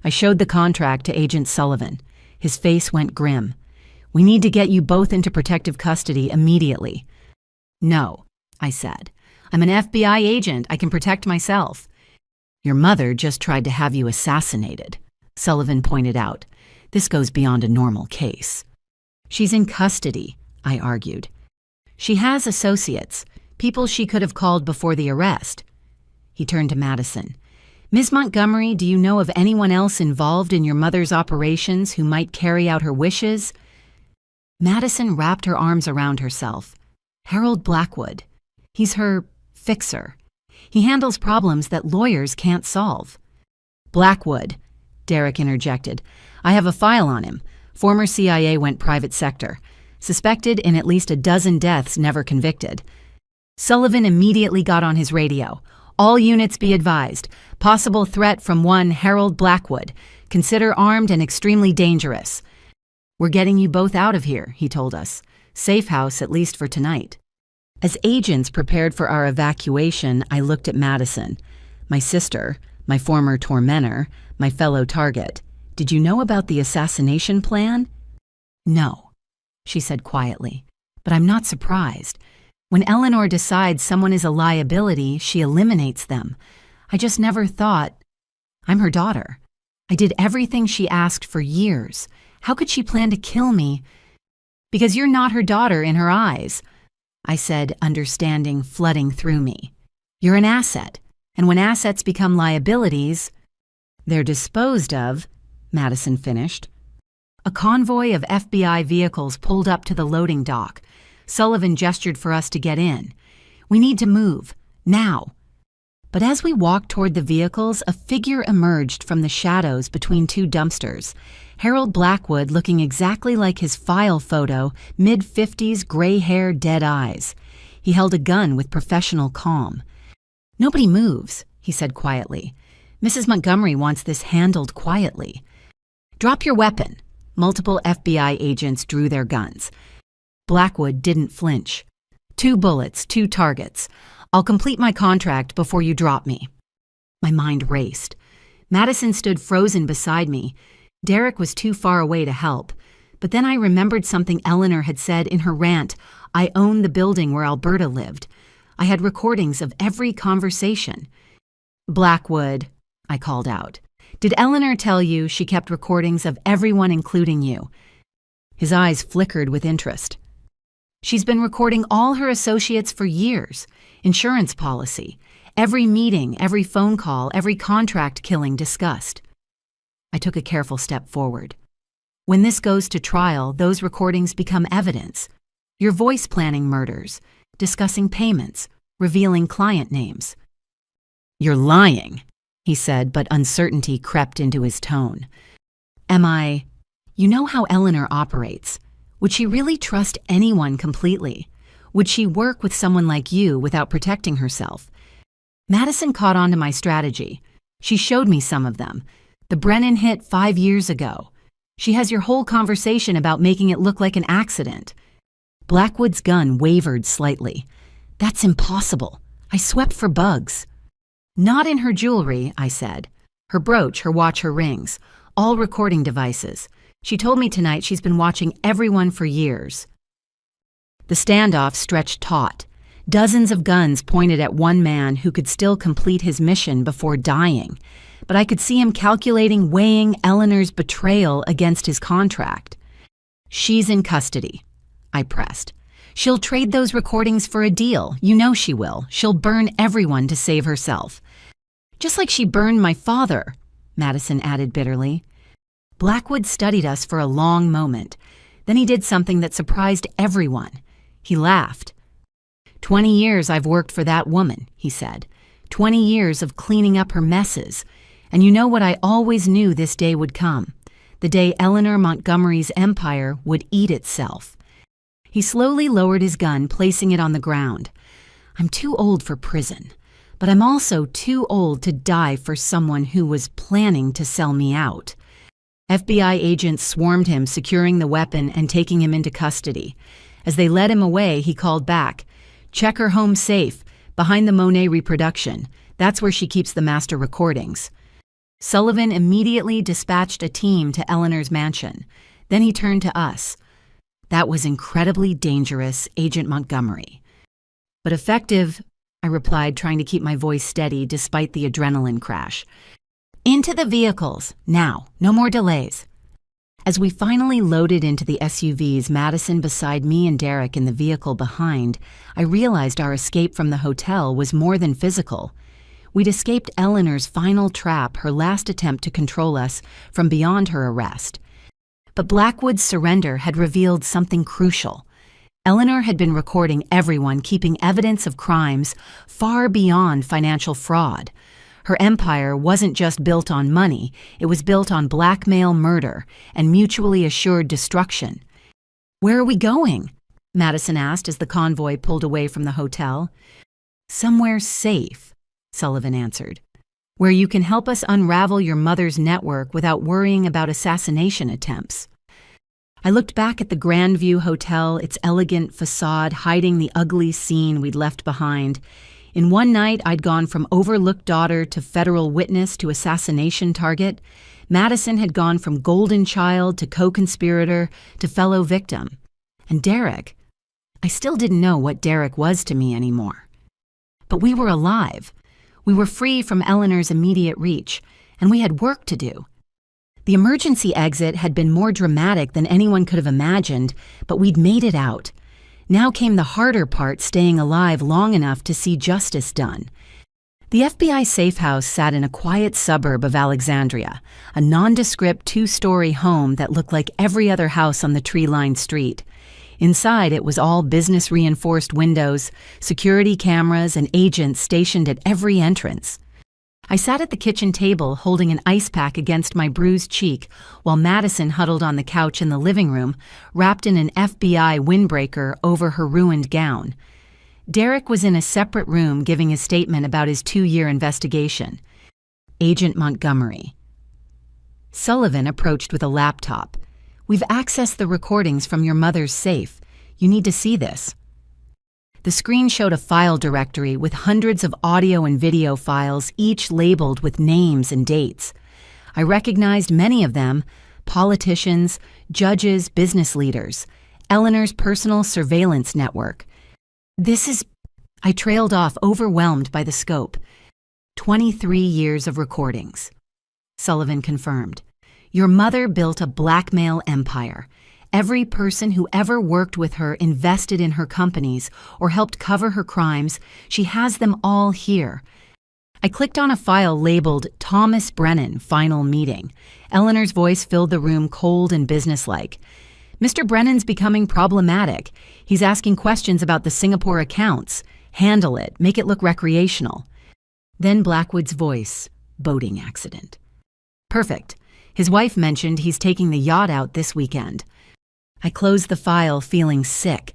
I showed the contract to Agent Sullivan. His face went grim. We need to get you both into protective custody immediately. No, I said. I'm an FBI agent. I can protect myself. Your mother just tried to have you assassinated, Sullivan pointed out. This goes beyond a normal case. She's in custody, I argued. She has associates, people she could have called before the arrest. He turned to Madison. Ms. Montgomery, do you know of anyone else involved in your mother's operations who might carry out her wishes? Madison wrapped her arms around herself. Harold Blackwood. He's her fixer. He handles problems that lawyers can't solve. Blackwood, Derek interjected. I have a file on him. Former CIA went private sector. Suspected in at least a dozen deaths never convicted. Sullivan immediately got on his radio. All units be advised. Possible threat from one Harold Blackwood. Consider armed and extremely dangerous. We're getting you both out of here, he told us. Safe house, at least for tonight. As agents prepared for our evacuation, I looked at Madison. My sister, my former tormentor, my fellow target. Did you know about the assassination plan? No, she said quietly. But I'm not surprised. When Eleanor decides someone is a liability, she eliminates them. I just never thought, I'm her daughter. I did everything she asked for years. How could she plan to kill me? Because you're not her daughter in her eyes, I said, understanding flooding through me. You're an asset, and when assets become liabilities, they're disposed of, Madison finished. A convoy of FBI vehicles pulled up to the loading dock. Sullivan gestured for us to get in. We need to move, now. But as we walked toward the vehicles, a figure emerged from the shadows between 2 dumpsters. Harold Blackwood, looking exactly like his file photo, mid-50s, gray hair, dead eyes. He held a gun with professional calm. Nobody moves, he said quietly. Mrs. Montgomery wants this handled quietly. Drop your weapon. Multiple FBI agents drew their guns. Blackwood didn't flinch. 2 bullets, 2 targets. I'll complete my contract before you drop me. My mind raced. Madison stood frozen beside me. Derek was too far away to help. But then I remembered something Eleanor had said in her rant. I own the building where Alberta lived. I had recordings of every conversation. "Blackwood," I called out. "Did Eleanor tell you she kept recordings of everyone including you?" His eyes flickered with interest. "She's been recording all her associates for years. Insurance policy, every meeting, every phone call, every contract killing discussed." I took a careful step forward. "When this goes to trial, those recordings become evidence. Your voice planning murders, discussing payments, revealing client names." "You're lying," he said, but uncertainty crept into his tone. "Am I? You know how Eleanor operates. Would she really trust anyone completely? Would she work with someone like you without protecting herself?" Madison caught on to my strategy. "She showed me some of them. The Brennan hit 5 years ago. She has your whole conversation about making it look like an accident." Blackwood's gun wavered slightly. "That's impossible. I swept for bugs." "Not in her jewelry," I said. "Her brooch, her watch, her rings. All recording devices. She told me tonight she's been watching everyone for years." The standoff stretched taut. Dozens of guns pointed at one man who could still complete his mission before dying. But I could see him calculating, weighing Eleanor's betrayal against his contract. "She's in custody," I pressed. "She'll trade those recordings for a deal. You know she will. She'll burn everyone to save herself." "Just like she burned my father," Madison added bitterly. Blackwood studied us for a long moment. Then he did something that surprised everyone. He laughed. "20 years I've worked for that woman," he said. 20 years of cleaning up her messes. And you know what I always knew this day would come. The day Eleanor Montgomery's empire would eat itself." He slowly lowered his gun, placing it on the ground. "I'm too old for prison, but I'm also too old to die for someone who was planning to sell me out." FBI agents swarmed him, securing the weapon and taking him into custody. As they led him away, he called back, "Check her home safe, behind the Monet reproduction. That's where she keeps the master recordings." Sullivan immediately dispatched a team to Eleanor's mansion. Then he turned to us. "That was incredibly dangerous, Agent Montgomery." "But effective," I replied, trying to keep my voice steady despite the adrenaline crash. "Into the vehicles, now, no more delays." As we finally loaded into the SUVs, Madison beside me and Derek in the vehicle behind, I realized our escape from the hotel was more than physical. We'd escaped Eleanor's final trap, her last attempt to control us from beyond her arrest. But Blackwood's surrender had revealed something crucial. Eleanor had been recording everyone, keeping evidence of crimes far beyond financial fraud. Her empire wasn't just built on money, it was built on blackmail, murder, and mutually assured destruction. "Where are we going?" Madison asked as the convoy pulled away from the hotel. "Somewhere safe," Sullivan answered. "Where you can help us unravel your mother's network without worrying about assassination attempts." I looked back at the Grandview Hotel, its elegant facade hiding the ugly scene we'd left behind. In one night, I'd gone from overlooked daughter to federal witness to assassination target. Madison had gone from golden child to co-conspirator to fellow victim. And Derek, I still didn't know what Derek was to me anymore. But we were alive. We were free from Eleanor's immediate reach, and we had work to do. The emergency exit had been more dramatic than anyone could have imagined, but we'd made it out. Now came the harder part, staying alive long enough to see justice done. The FBI safe house sat in a quiet suburb of Alexandria, a nondescript 2-story home that looked like every other house on the tree-lined street. Inside, it was all business-reinforced windows, security cameras, and agents stationed at every entrance. I sat at the kitchen table holding an ice pack against my bruised cheek while Madison huddled on the couch in the living room, wrapped in an FBI windbreaker over her ruined gown. Derek was in a separate room giving a statement about his 2-year investigation. Agent Montgomery. Sullivan approached with a laptop. "We've accessed the recordings from your mother's safe. You need to see this." The screen showed a file directory with hundreds of audio and video files, each labeled with names and dates. I recognized many of them: politicians, judges, business leaders, Eleanor's personal surveillance network. "This is..." I trailed off, overwhelmed by the scope. 23 years of recordings. Sullivan confirmed. Your mother built a blackmail empire. Every person who ever worked with her invested in her companies or helped cover her crimes. She has them all here. I clicked on a file labeled Thomas Brennan Final Meeting. Eleanor's voice filled the room, cold and businesslike. Mr. Brennan's becoming problematic. He's asking questions about the Singapore accounts. Handle it. Make it look recreational. Then Blackwood's voice. Boating accident. Perfect. His wife mentioned he's taking the yacht out this weekend. I closed the file, feeling sick.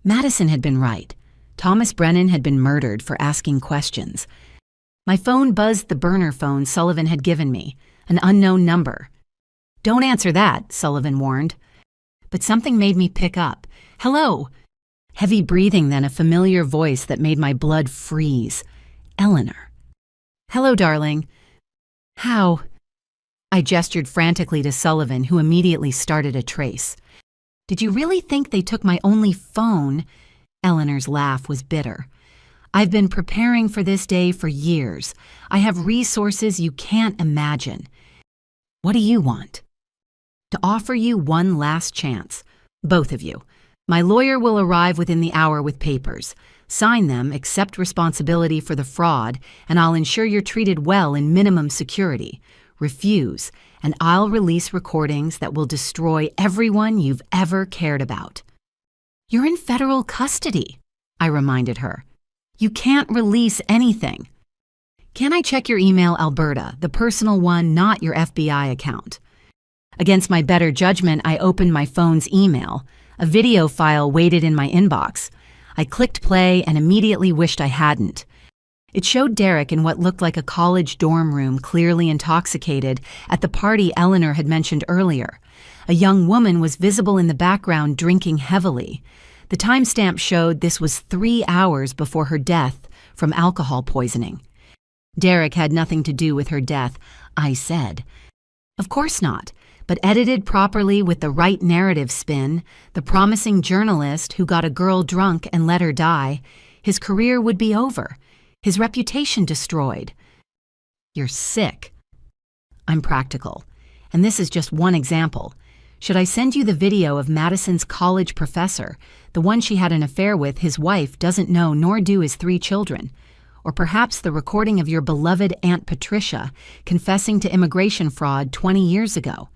Madison had been right. Thomas Brennan had been murdered for asking questions. My phone buzzed the burner phone Sullivan had given me, an unknown number. Don't answer that, Sullivan warned. But something made me pick up. Hello. Heavy breathing, then a familiar voice that made my blood freeze. Eleanor. Hello, darling. How? I gestured frantically to Sullivan, who immediately started a trace. Did you really think they took my only phone? Eleanor's laugh was bitter. I've been preparing for this day for years. I have resources you can't imagine. What do you want? To offer you one last chance. Both of you. My lawyer will arrive within the hour with papers. Sign them, accept responsibility for the fraud, and I'll ensure you're treated well in minimum security. Refuse, and I'll release recordings that will destroy everyone you've ever cared about. You're in federal custody, I reminded her. You can't release anything. Can I check your email, Alberta, the personal one, not your FBI account? Against my better judgment, I opened my phone's email. A video file waited in my inbox. I clicked play and immediately wished I hadn't. It showed Derek in what looked like a college dorm room, clearly intoxicated, at the party Eleanor had mentioned earlier. A young woman was visible in the background, drinking heavily. The timestamp showed this was 3 hours before her death from alcohol poisoning. Derek had nothing to do with her death, I said. Of course not, but edited properly with the right narrative spin, the promising journalist who got a girl drunk and let her die, his career would be over. His reputation destroyed. You're sick. I'm practical, and this is just one example. Should I send you the video of Madison's college professor, the one she had an affair with? His wife doesn't know, nor do his 3 children. Or perhaps the recording of your beloved Aunt Patricia confessing to immigration fraud 20 years ago.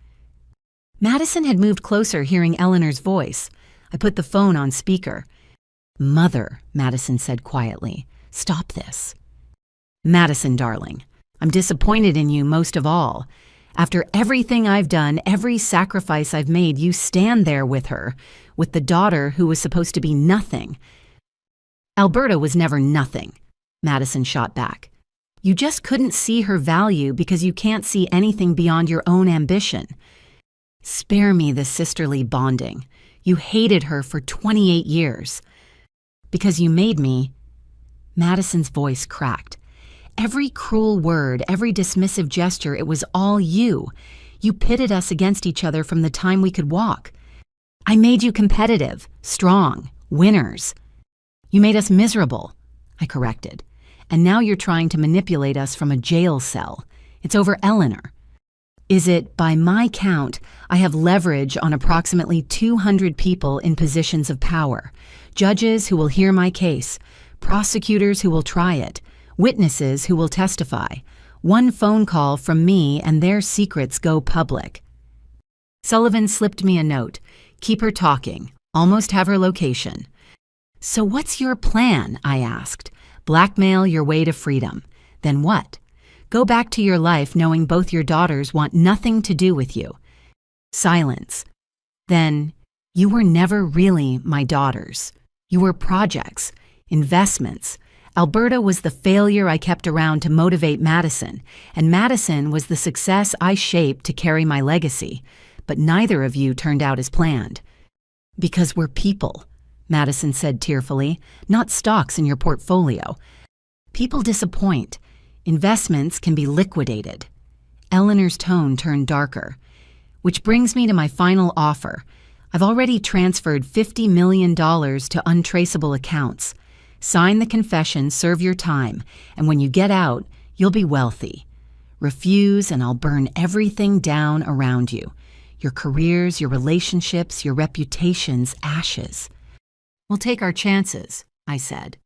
Madison had moved closer, hearing Eleanor's voice. I put the phone on speaker. Mother, Madison said quietly. Stop this. Madison, darling, I'm disappointed in you most of all. After everything I've done, every sacrifice I've made, you stand there with her, with the daughter who was supposed to be nothing. Alberta was never nothing, Madison shot back. You just couldn't see her value because you can't see anything beyond your own ambition. Spare me the sisterly bonding. You hated her for 28 years. Because you made me. Madison's voice cracked. Every cruel word, every dismissive gesture, it was all you. You pitted us against each other from the time we could walk. I made you competitive, strong, winners. You made us miserable, I corrected. And now you're trying to manipulate us from a jail cell. It's over Eleanor. Is it, by my count, I have leverage on approximately 200 people in positions of power. Judges who will hear my case, prosecutors who will try it, witnesses who will testify. One phone call from me and their secrets go public. Sullivan slipped me a note. Keep her talking. Almost have her location. So what's your plan? I asked. Blackmail your way to freedom. Then what? Go back to your life knowing both your daughters want nothing to do with you. Silence. Then, you were never really my daughters. You were projects, investments. Alberta was the failure I kept around to motivate Madison, and Madison was the success I shaped to carry my legacy. But neither of you turned out as planned. Because we're people, Madison said tearfully, not stocks in your portfolio. People disappoint. Investments can be liquidated. Eleanor's tone turned darker. Which brings me to my final offer. I've already transferred $50 million to untraceable accounts. Sign the confession, serve your time, and when you get out, you'll be wealthy. Refuse and I'll burn everything down around you. Your careers, your relationships, your reputations, ashes. We'll take our chances, I said.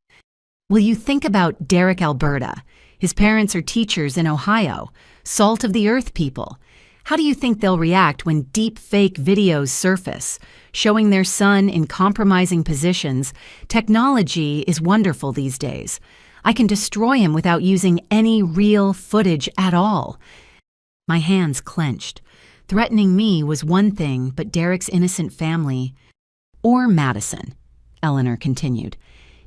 Will you think about Derek, Alberta? His parents are teachers in Ohio, salt of the earth people. How do you think they'll react when deep fake videos surface, showing their son in compromising positions? Technology is wonderful these days. I can destroy him without using any real footage at all. My hands clenched. Threatening me was one thing, but Derek's innocent family... Or Madison, Eleanor continued.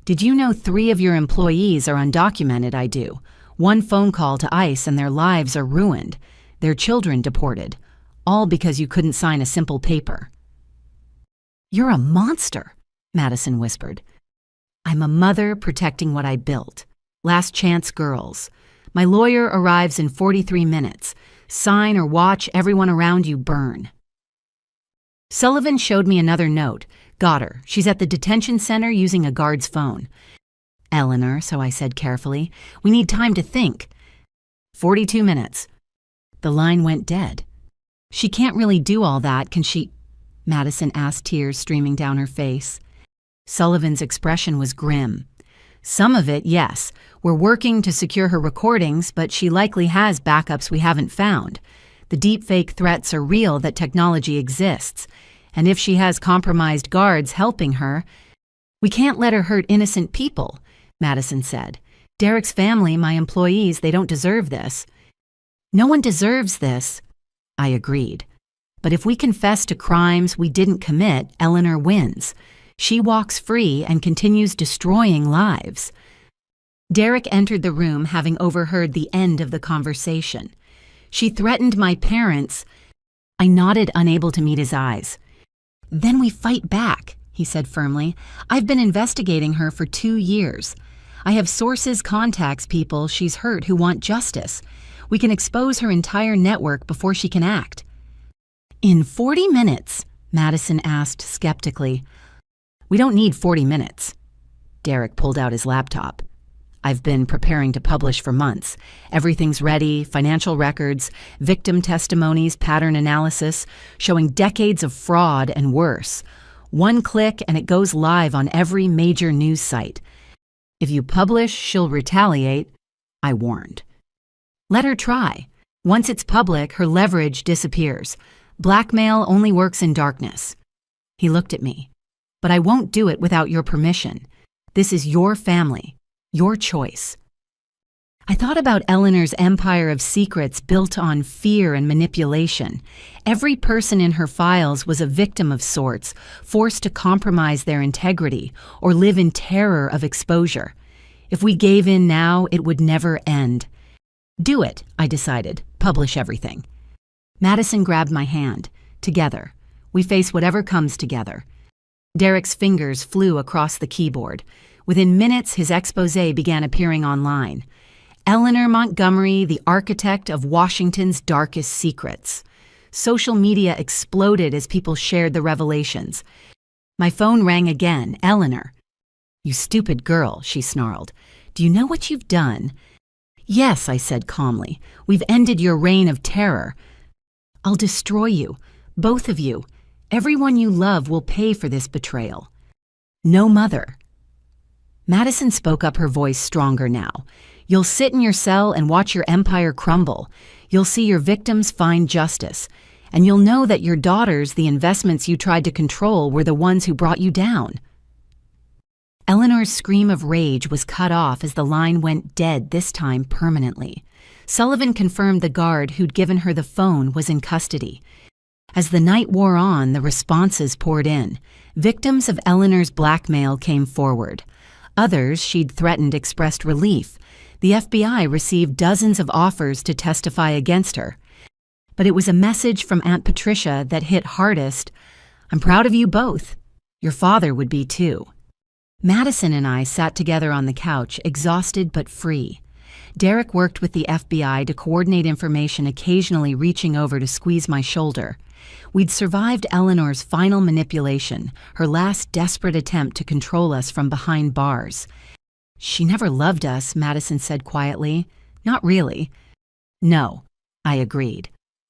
Did you know 3 of your employees are undocumented? I do. 1 phone call to ICE and their lives are ruined. Their children deported. All because you couldn't sign a simple paper. You're a monster, Madison whispered. I'm a mother protecting what I built. Last chance girls. My lawyer arrives in 43 minutes. Sign or watch everyone around you burn. Sullivan showed me another note. Got her. She's at the detention center using a guard's phone. Eleanor, so I said carefully, we need time to think. 42 minutes. The line went dead. She can't really do all that, can she? Madison asked, tears streaming down her face. Sullivan's expression was grim. Some of it, yes. We're working to secure her recordings, but she likely has backups we haven't found. The deepfake threats are real that technology exists. And if she has compromised guards helping her, we can't let her hurt innocent people, Madison said. Derek's family, my employees, they don't deserve this. No one deserves this, I agreed. But if we confess to crimes we didn't commit, Eleanor wins. She walks free and continues destroying lives. Derek entered the room, having overheard the end of the conversation. She threatened my parents. I nodded, unable to meet his eyes. Then we fight back, he said firmly. I've been investigating her for 2 years. I have sources, contacts, people she's hurt who want justice. We can expose her entire network before she can act. In 40 minutes, Madison asked skeptically. We don't need 40 minutes. Derek pulled out his laptop. I've been preparing to publish for months. Everything's ready, financial records, victim testimonies, pattern analysis, showing decades of fraud and worse. 1 click and it goes live on every major news site. If you publish, she'll retaliate, I warned. Let her try. Once it's public, her leverage disappears. Blackmail only works in darkness. He looked at me. But I won't do it without your permission. This is your family. Your choice. I thought about Eleanor's empire of secrets built on fear and manipulation. Every person in her files was a victim of sorts, forced to compromise their integrity or live in terror of exposure. If we gave in now, it would never end. Do it, I decided. Publish everything. Madison grabbed my hand. Together. We face whatever comes together. Derek's fingers flew across the keyboard. Within minutes, his exposé began appearing online. Eleanor Montgomery, the architect of Washington's darkest secrets. Social media exploded as people shared the revelations. My phone rang again. Eleanor. You stupid girl, she snarled. Do you know what you've done? Yes, I said calmly. We've ended your reign of terror. I'll destroy you. Both of you. Everyone you love will pay for this betrayal. No mother. Madison spoke up, her voice stronger now. You'll sit in your cell and watch your empire crumble. You'll see your victims find justice. And you'll know that your daughters, the investments you tried to control, were the ones who brought you down. Eleanor's scream of rage was cut off as the line went dead, this time permanently. Sullivan confirmed the guard who'd given her the phone was in custody. As the night wore on, the responses poured in. Victims of Eleanor's blackmail came forward. Others she'd threatened expressed relief. The FBI received dozens of offers to testify against her. But it was a message from Aunt Patricia that hit hardest. I'm proud of you both. Your father would be too. Madison and I sat together on the couch, exhausted but free. Derek worked with the FBI to coordinate information, occasionally reaching over to squeeze my shoulder. We'd survived Eleanor's final manipulation, her last desperate attempt to control us from behind bars. She never loved us, Madison said quietly. Not really. No, I agreed.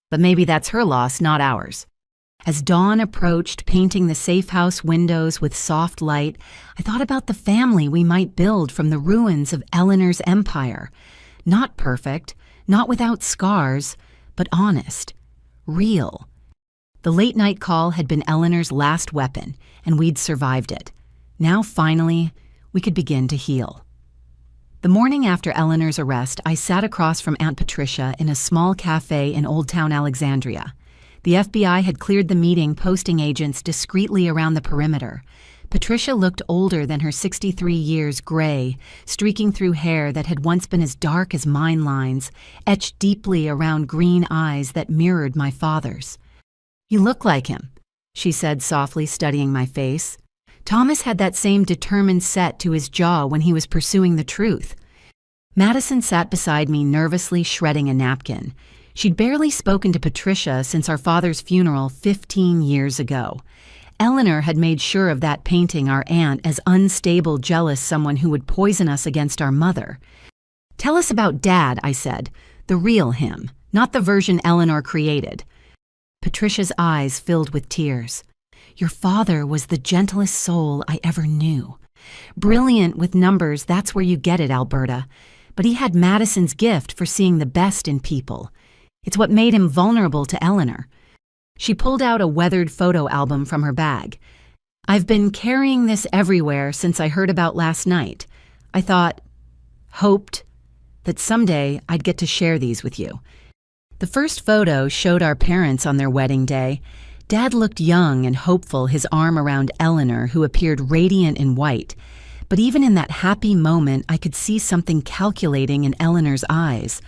But maybe that's her loss, not ours. As dawn approached, painting the safe house windows with soft light, I thought about the family we might build from the ruins of Eleanor's empire. Not perfect, not without scars, but honest, real. The late-night call had been Eleanor's last weapon, and we'd survived it. Now, finally, we could begin to heal. The morning after Eleanor's arrest, I sat across from Aunt Patricia in a small cafe in Old Town Alexandria. The FBI had cleared the meeting, posting agents discreetly around the perimeter. Patricia looked older than her 63 years, gray, streaking through hair that had once been as dark as mine lines, etched deeply around green eyes that mirrored my father's. "You look like him," she said softly, studying my face. Thomas had that same determined set to his jaw when he was pursuing the truth. Madison sat beside me, nervously shredding a napkin. She'd barely spoken to Patricia since our father's funeral 15 years ago. Eleanor had made sure of that, painting our aunt as unstable, jealous, someone who would poison us against our mother. "Tell us about Dad," I said. "The real him, not the version Eleanor created." Patricia's eyes filled with tears. "Your father was the gentlest soul I ever knew. Brilliant with numbers, that's where you get it, Alberta. But he had Madison's gift for seeing the best in people. It's what made him vulnerable to Eleanor." She pulled out a weathered photo album from her bag. "I've been carrying this everywhere since I heard about last night. I hoped that someday I'd get to share these with you." The first photo showed our parents on their wedding day. Dad looked young and hopeful, his arm around Eleanor, who appeared radiant in white. But even in that happy moment, I could see something calculating in Eleanor's eyes.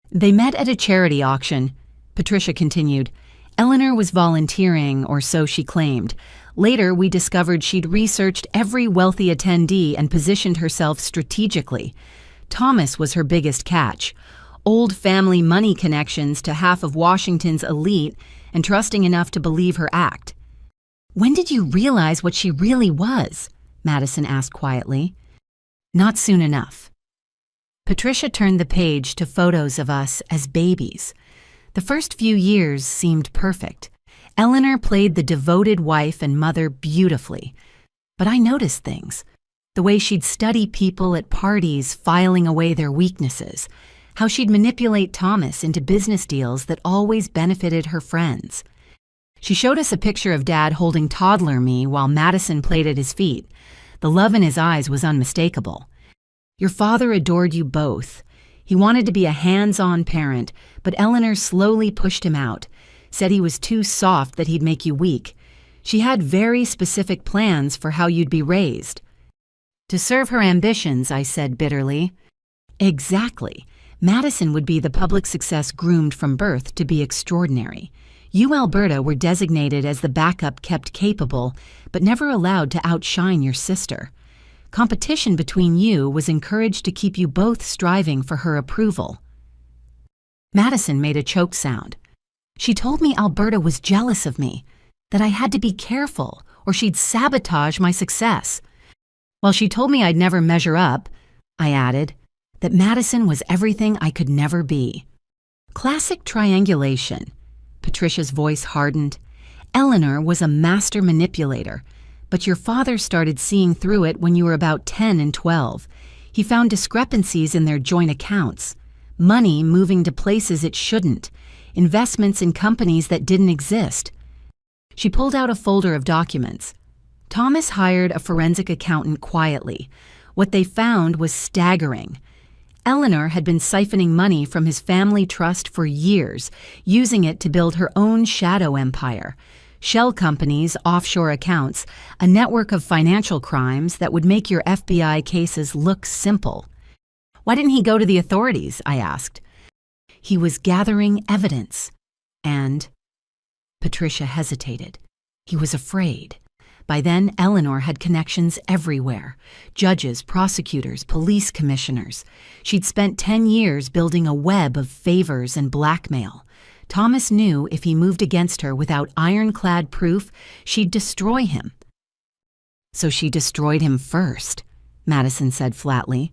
"They met at a charity auction," Patricia continued. "Eleanor was volunteering, or so she claimed. Later, we discovered she'd researched every wealthy attendee and positioned herself strategically. Thomas was her biggest catch. Old family money connections to half of Washington's elite, and trusting enough to believe her act." "When did you realize what she really was?" Madison asked quietly. "Not soon enough." Patricia turned the page to photos of us as babies. The first few years seemed perfect. Eleanor played the devoted wife and mother beautifully. But I noticed things. The way she'd study people at parties, filing away their weaknesses. How she'd manipulate Thomas into business deals that always benefited her friends. She showed us a picture of Dad holding toddler me while Madison played at his feet. The love in his eyes was unmistakable. "Your father adored you both. He wanted to be a hands-on parent, but Eleanor slowly pushed him out, said he was too soft, that he'd make you weak. She had very specific plans for how you'd be raised." "To serve her ambitions," I said bitterly. "Exactly. Madison would be the public success groomed from birth to be extraordinary. You, Alberta, were designated as the backup kept capable, but never allowed to outshine your sister. Competition between you was encouraged to keep you both striving for her approval." Madison made a choked sound. "She told me Alberta was jealous of me, that I had to be careful or she'd sabotage my success. Well, she told me I'd never measure up," I added, "that Madison was everything I could never be." "Classic triangulation." Patricia's voice hardened. "Eleanor was a master manipulator, but your father started seeing through it when you were about 10 and 12. He found discrepancies in their joint accounts, money moving to places it shouldn't, investments in companies that didn't exist." She pulled out a folder of documents. "Thomas hired a forensic accountant quietly. What they found was staggering. Eleanor had been siphoning money from his family trust for years, using it to build her own shadow empire. Shell companies, offshore accounts, a network of financial crimes that would make your FBI cases look simple." "Why didn't he go to the authorities?" I asked. "He was gathering evidence. And—" Patricia hesitated. "He was afraid. By then, Eleanor had connections everywhere. Judges, prosecutors, police commissioners. She'd spent 10 years building a web of favors and blackmail. Thomas knew if he moved against her without ironclad proof, she'd destroy him. So she destroyed him first," Madison said flatly.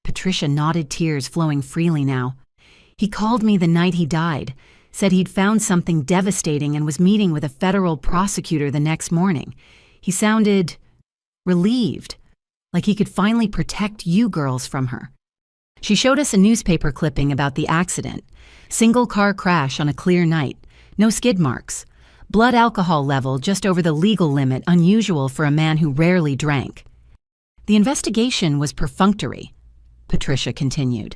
Patricia nodded, tears flowing freely now. He called me the night he died, said he'd found something devastating and was meeting with a federal prosecutor the next morning. He sounded relieved, like he could finally protect you girls from her. She showed us a newspaper clipping about the accident. Single car crash on a clear night. No skid marks. Blood alcohol level just over the legal limit, unusual for a man who rarely drank. The investigation was perfunctory, Patricia continued.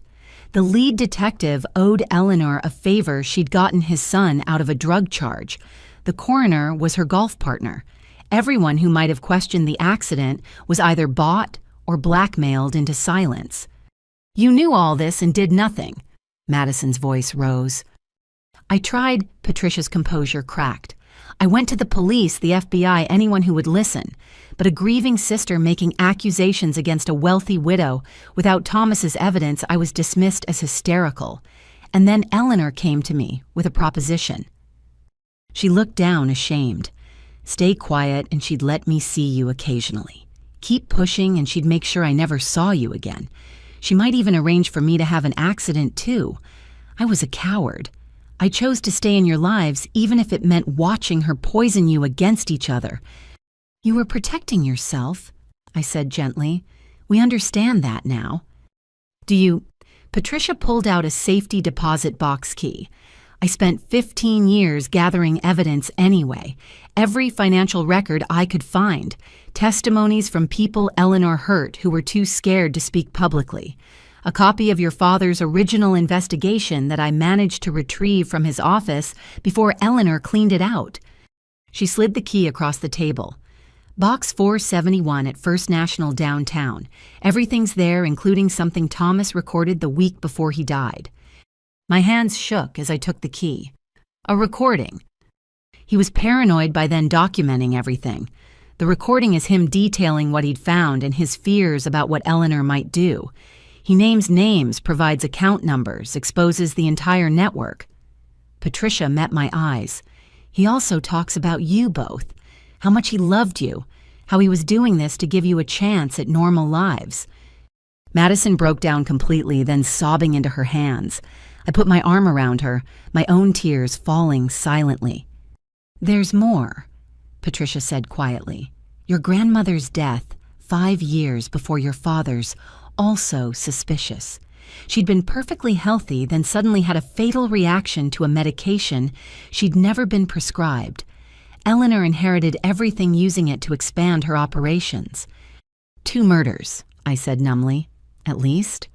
The lead detective owed Eleanor a favor she'd gotten his son out of a drug charge. The coroner was her golf partner. Everyone who might have questioned the accident was either bought or blackmailed into silence. You knew all this and did nothing. Madison's voice rose. I tried, Patricia's composure cracked. I went to the police, the FBI, anyone who would listen. But a grieving sister making accusations against a wealthy widow without Thomas's evidence, I was dismissed as hysterical. And then Eleanor came to me with a proposition. She looked down, ashamed. Stay quiet and she'd let me see you occasionally. Keep pushing and she'd make sure I never saw you again. She might even arrange for me to have an accident too. I was a coward. I chose to stay in your lives even if it meant watching her poison you against each other. You were protecting yourself, I said gently. We understand that now. Do you? Patricia pulled out a safety deposit box key. I spent 15 years gathering evidence anyway. Every financial record I could find. Testimonies from people Eleanor hurt who were too scared to speak publicly. A copy of your father's original investigation that I managed to retrieve from his office before Eleanor cleaned it out. She slid the key across the table. Box 471 at First National downtown. Everything's there, including something Thomas recorded the week before he died. My hands shook as I took the key. A recording. He was paranoid by then, documenting everything. The recording is him detailing what he'd found and his fears about what Eleanor might do. He names names, provides account numbers, exposes the entire network. Patricia met my eyes. He also talks about you both. How much he loved you, how he was doing this to give you a chance at normal lives. Madison broke down completely, then sobbing into her hands. I put my arm around her, my own tears falling silently. There's more, Patricia said quietly. Your grandmother's death, 5 years before your father's, also suspicious. She'd been perfectly healthy, then suddenly had a fatal reaction to a medication she'd never been prescribed. Eleanor inherited everything, using it to expand her operations. 2 murders, I said numbly. At least.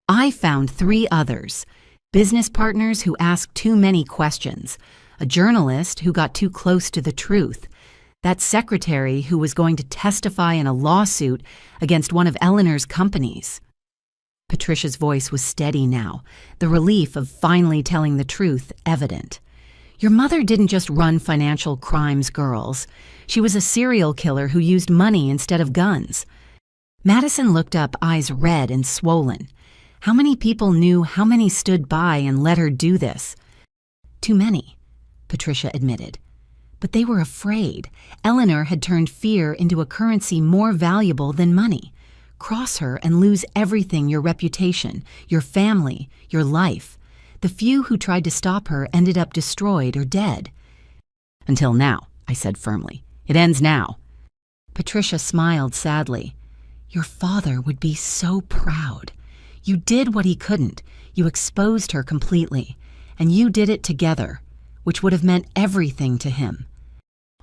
I found 3 others. Business partners who asked too many questions. A journalist who got too close to the truth. That secretary who was going to testify in a lawsuit against one of Eleanor's companies. Patricia's voice was steady now, the relief of finally telling the truth evident. Your mother didn't just run financial crimes, girls. She was a serial killer who used money instead of guns. Madison looked up, eyes red and swollen. How many people knew, how many stood by and let her do this? Too many, Patricia admitted. But they were afraid. Eleanor had turned fear into a currency more valuable than money. Cross her and lose everything, your reputation, your family, your life. The few who tried to stop her ended up destroyed or dead. Until now, I said firmly. It ends now. Patricia smiled sadly. Your father would be so proud. You did what he couldn't. You exposed her completely. And you did it together, which would have meant everything to him.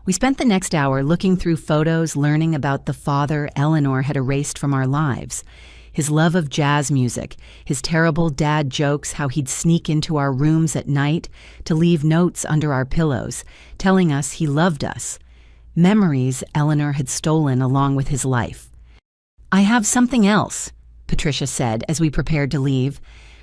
We spent the next hour looking through photos, learning about the father Eleanor had erased from our lives. His love of jazz music, his terrible dad jokes, how he'd sneak into our rooms at night to leave notes under our pillows, telling us he loved us. Memories Eleanor had stolen along with his life. I have something else, Patricia said as we prepared to leave.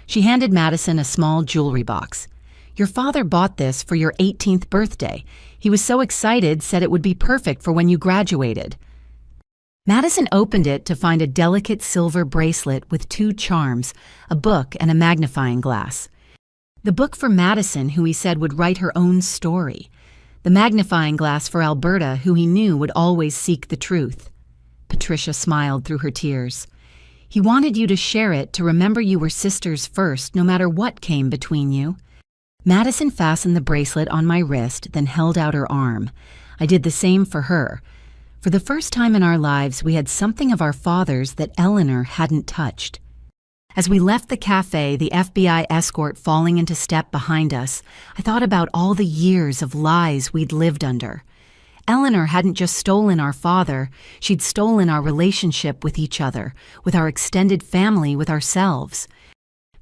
She handed Madison a small jewelry box. Your father bought this for your 18th birthday. He was so excited, said it would be perfect for when you graduated. Madison opened it to find a delicate silver bracelet with 2 charms, a book and a magnifying glass. The book for Madison, who he said would write her own story. The magnifying glass for Alberta, who he knew would always seek the truth. Patricia smiled through her tears. "He wanted you to share it, to remember you were sisters first, no matter what came between you." Madison fastened the bracelet on my wrist, then held out her arm. I did the same for her. For the first time in our lives, we had something of our father's that Eleanor hadn't touched. As we left the cafe, the FBI escort falling into step behind us, I thought about all the years of lies we'd lived under. Eleanor hadn't just stolen our father, she'd stolen our relationship with each other, with our extended family, with ourselves.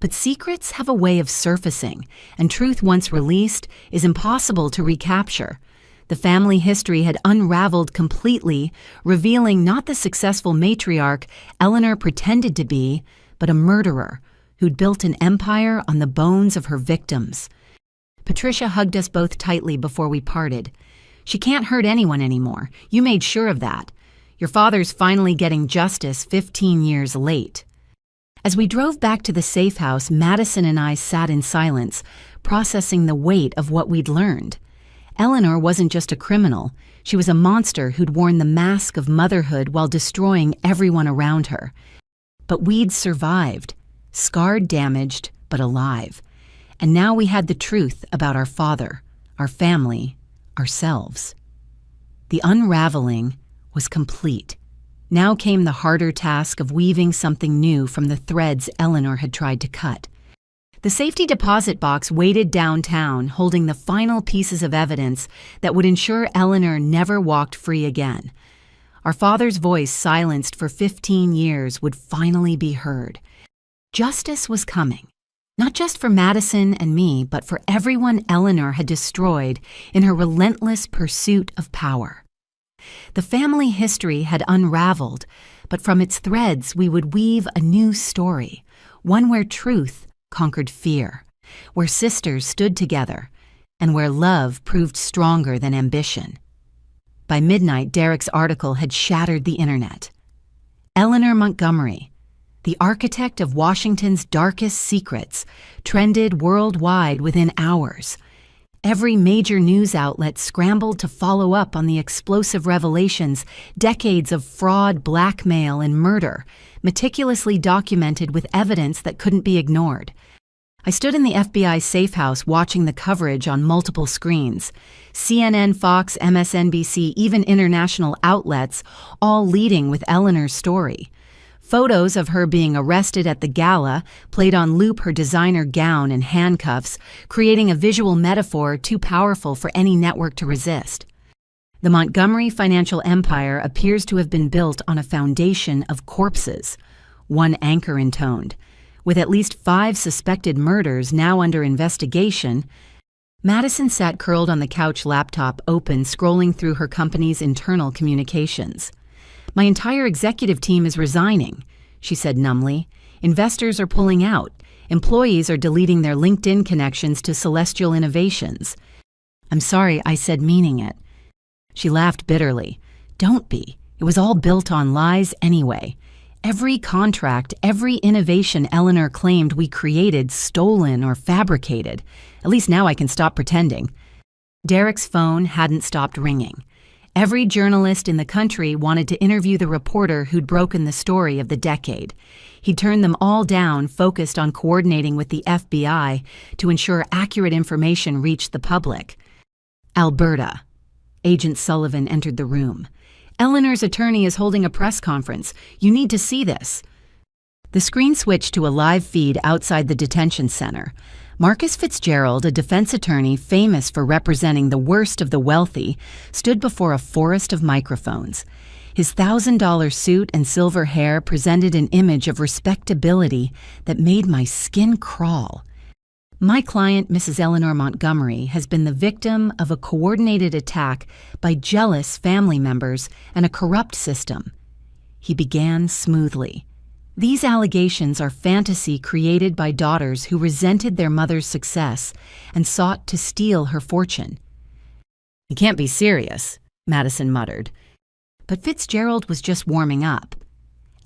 But secrets have a way of surfacing, and truth once released is impossible to recapture. The family history had unraveled completely, revealing not the successful matriarch Eleanor pretended to be, but a murderer who'd built an empire on the bones of her victims. Patricia hugged us both tightly before we parted. "She can't hurt anyone anymore. You made sure of that. Your father's finally getting justice 15 years late." As we drove back to the safe house, Madison and I sat in silence, processing the weight of what we'd learned. Eleanor wasn't just a criminal. She was a monster who'd worn the mask of motherhood while destroying everyone around her. But we'd survived, scarred, damaged, but alive. And now we had the truth about our father, our family, ourselves. The unraveling was complete. Now came the harder task of weaving something new from the threads Eleanor had tried to cut. The safety deposit box waited downtown, holding the final pieces of evidence that would ensure Eleanor never walked free again. Our father's voice, silenced for 15 years, would finally be heard. Justice was coming, not just for Madison and me, but for everyone Eleanor had destroyed in her relentless pursuit of power. The family history had unraveled, but from its threads we would weave a new story, one where truth conquered fear, where sisters stood together, and where love proved stronger than ambition. By midnight, Derek's article had shattered the internet. Eleanor Montgomery, the architect of Washington's darkest secrets, trended worldwide within hours. Every major news outlet scrambled to follow up on the explosive revelations, decades of fraud, blackmail, and murder, meticulously documented with evidence that couldn't be ignored. I stood in the FBI safe house watching the coverage on multiple screens. CNN, Fox, MSNBC, even international outlets, all leading with Eleanor's story. Photos of her being arrested at the gala played on loop her designer gown and handcuffs, creating a visual metaphor too powerful for any network to resist. The Montgomery financial empire appears to have been built on a foundation of corpses, one anchor intoned. With at least 5 suspected murders now under investigation, Madison sat curled on the couch, laptop open, scrolling through her company's internal communications. "My entire executive team is resigning," she said numbly. "Investors are pulling out. Employees are deleting their LinkedIn connections to Celestial Innovations." "I'm sorry," I said, meaning it. She laughed bitterly. "Don't be. It was all built on lies anyway. Every contract, every innovation Eleanor claimed we created, stolen or fabricated. At least now I can stop pretending." Derek's phone hadn't stopped ringing. Every journalist in the country wanted to interview the reporter who'd broken the story of the decade. He turned them all down, focused on coordinating with the FBI to ensure accurate information reached the public. "Alberta." Agent Sullivan entered the room. "Eleanor's attorney is holding a press conference. You need to see this." The screen switched to a live feed outside the detention center. Marcus Fitzgerald, a defense attorney famous for representing the worst of the wealthy, stood before a forest of microphones. His $1,000 suit and silver hair presented an image of respectability that made my skin crawl. "My client, Mrs. Eleanor Montgomery, has been the victim of a coordinated attack by jealous family members and a corrupt system." He began smoothly. "These allegations are fantasy created by daughters who resented their mother's success and sought to steal her fortune." "You can't be serious," Madison muttered. But Fitzgerald was just warming up.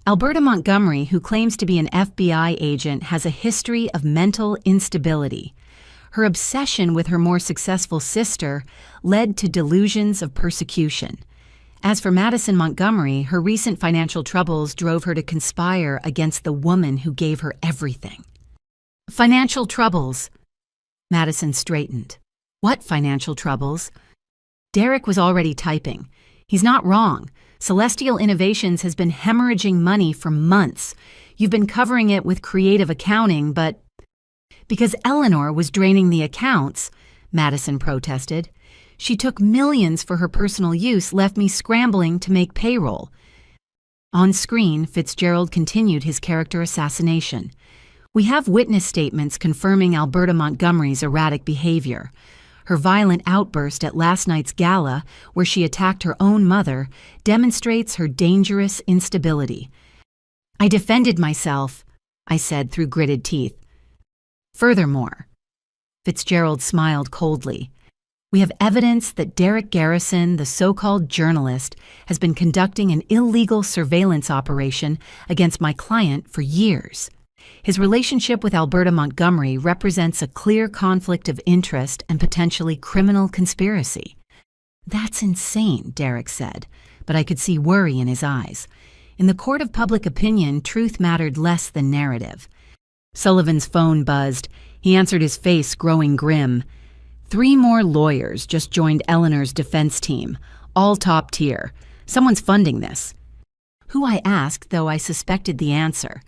"Alberta Montgomery, who claims to be an FBI agent, has a history of mental instability. Her obsession with her more successful sister led to delusions of persecution. As for Madison Montgomery, her recent financial troubles drove her to conspire against the woman who gave her everything. Financial troubles. Madison straightened. What financial troubles? Derek was already typing. He's not wrong. Celestial Innovations has been hemorrhaging money for months. You've been covering it with creative accounting, but... Because Eleanor was draining the accounts, Madison protested. She took millions for her personal use, left me scrambling to make payroll. On screen, Fitzgerald continued his character assassination. We have witness statements confirming Alberta Montgomery's erratic behavior. Her violent outburst at last night's gala, where she attacked her own mother, demonstrates her dangerous instability. I defended myself, I said through gritted teeth. Furthermore, Fitzgerald smiled coldly. We have evidence that Derek Garrison, the so-called journalist, has been conducting an illegal surveillance operation against my client for years. His relationship with Alberta Montgomery represents a clear conflict of interest and potentially criminal conspiracy. That's insane, Derek said, but I could see worry in his eyes. In the court of public opinion, truth mattered less than narrative. Sullivan's phone buzzed. He answered, his face growing grim. 3 more lawyers just joined Eleanor's defense team, all top tier. Someone's funding this. Who, I asked, though I suspected the answer.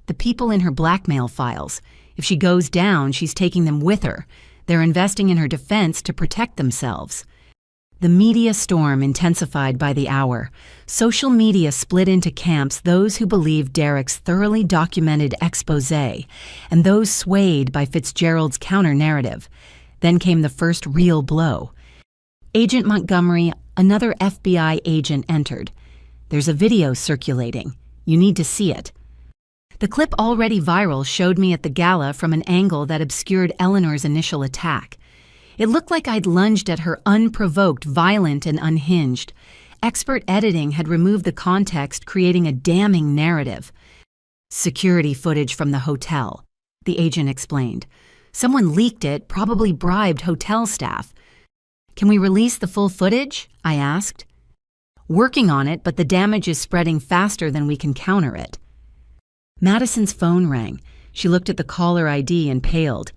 The people in her blackmail files. If she goes down, she's taking them with her. They're investing in her defense to protect themselves. The media storm intensified by the hour. Social media split into camps, those who believed Derek's thoroughly documented expose and those swayed by Fitzgerald's counter-narrative. Then came the first real blow. Agent Montgomery, another FBI agent, entered. There's a video circulating. You need to see it. The clip, already viral, showed me at the gala from an angle that obscured Eleanor's initial attack. It looked like I'd lunged at her unprovoked, violent, and unhinged. Expert editing had removed the context, creating a damning narrative. Security footage from the hotel, the agent explained. Someone leaked it, probably bribed hotel staff. Can we release the full footage? I asked. Working on it, but the damage is spreading faster than we can counter it. Madison's phone rang. She looked at the caller ID and paled.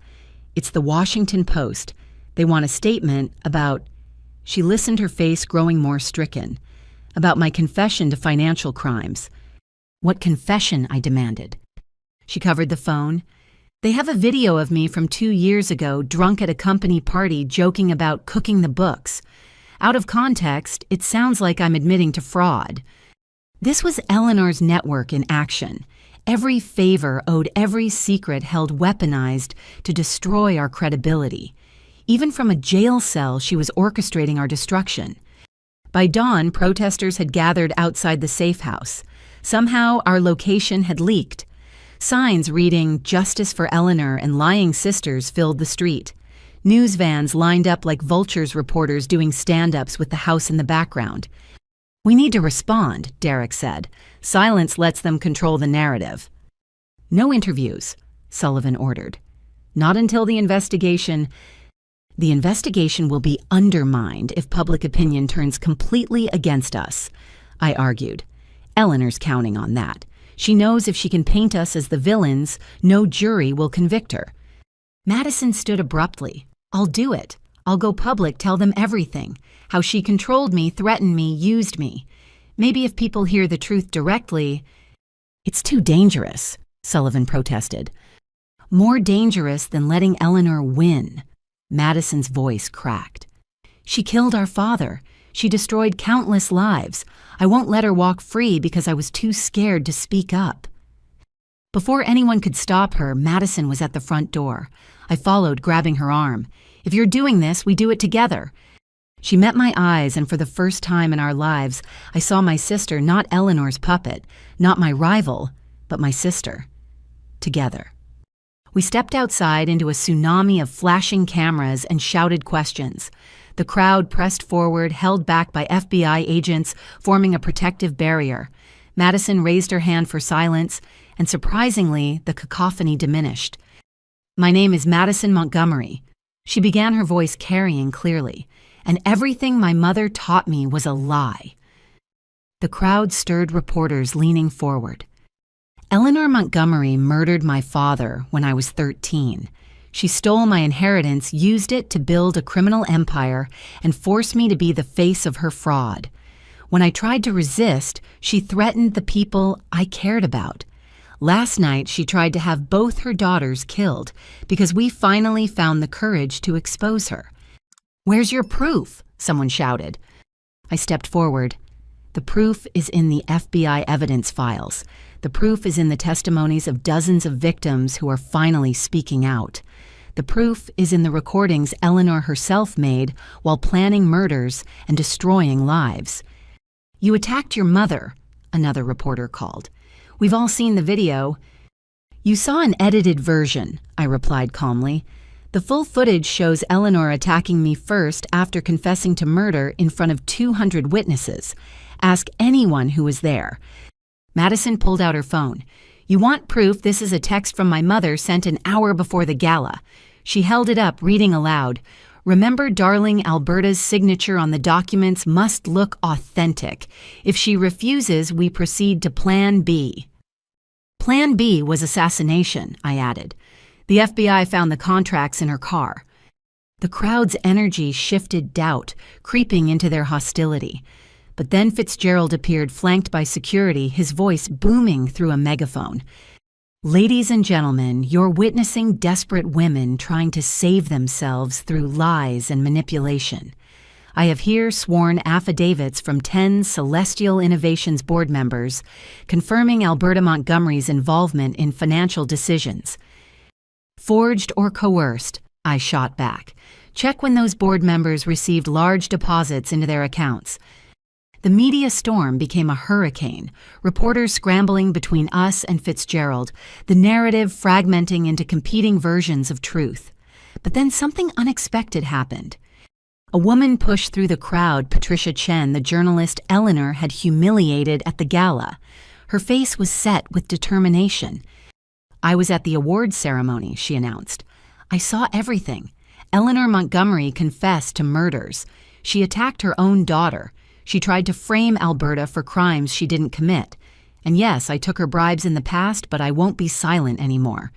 It's the Washington Post. They want a statement about... She listened, her face growing more stricken. About my confession to financial crimes. What confession? I demanded. She covered the phone. They have a video of me from 2 years ago, drunk at a company party, joking about cooking the books. Out of context, it sounds like I'm admitting to fraud. This was Eleanor's network in action. Every favor owed, every secret held weaponized to destroy our credibility. Even from a jail cell, she was orchestrating our destruction. By dawn, protesters had gathered outside the safe house. Somehow, our location had leaked. Signs reading "Justice for Eleanor" and "Lying Sisters" filled the street. News vans lined up like vultures, reporters doing stand-ups with the house in the background. We need to respond, Derek said. Silence lets them control the narrative. No interviews, Sullivan ordered. Not until the investigation... The investigation will be undermined if public opinion turns completely against us, I argued. Eleanor's counting on that. She knows if she can paint us as the villains, no jury will convict her. Madison stood abruptly. I'll do it. I'll go public, tell them everything. How she controlled me, threatened me, used me. Maybe if people hear the truth directly... It's too dangerous, Sullivan protested. More dangerous than letting Eleanor win. Madison's voice cracked. She killed our father. She destroyed countless lives. I won't let her walk free because I was too scared to speak up. Before anyone could stop her, Madison was at the front door. I followed, grabbing her arm. If you're doing this, we do it together. She met my eyes, and for the first time in our lives, I saw my sister, not Eleanor's puppet, not my rival, but my sister. Together. We stepped outside into a tsunami of flashing cameras and shouted questions. The crowd pressed forward, held back by FBI agents, forming a protective barrier. Madison raised her hand for silence, and surprisingly, the cacophony diminished. My name is Madison Montgomery. She began, her voice carrying clearly. And everything my mother taught me was a lie. The crowd stirred reporters leaning forward. Eleanor Montgomery murdered my father when I was 13. She stole my inheritance, used it to build a criminal empire, and forced me to be the face of her fraud. When I tried to resist, she threatened the people I cared about. Last night, she tried to have both her daughters killed because we finally found the courage to expose her. "Where's your proof?" someone shouted. I stepped forward. "The proof is in the FBI evidence files. The proof is in the testimonies of dozens of victims who are finally speaking out. The proof is in the recordings Eleanor herself made while planning murders and destroying lives." "You attacked your mother," another reporter called. "We've all seen the video." "You saw an edited version," I replied calmly. "The full footage shows Eleanor attacking me first after confessing to murder in front of 200 witnesses. Ask anyone who was there." Madison pulled out her phone. "You want proof? This is a text from my mother sent an hour before the gala." She held it up, reading aloud. "Remember, darling, Alberta's signature on the documents must look authentic. If she refuses, we proceed to Plan B." Plan B was assassination, I added. The FBI found the contracts in her car. The crowd's energy shifted doubt, creeping into their hostility. But then Fitzgerald appeared, flanked by security, his voice booming through a megaphone. "Ladies and gentlemen, you're witnessing desperate women trying to save themselves through lies and manipulation. I have here sworn affidavits from 10 Celestial Innovations board members confirming Alberta Montgomery's involvement in financial decisions." "Forged or coerced," I shot back. "Check when those board members received large deposits into their accounts." The media storm became a hurricane, reporters scrambling between us and Fitzgerald, the narrative fragmenting into competing versions of truth. But then something unexpected happened. A woman pushed through the crowd Patricia Chen, the journalist Eleanor had humiliated at the gala. Her face was set with determination. "I was at the awards ceremony," she announced. "I saw everything. Eleanor Montgomery confessed to murders. She attacked her own daughter. She tried to frame Alberta for crimes she didn't commit. And yes, I took her bribes in the past, but I won't be silent anymore."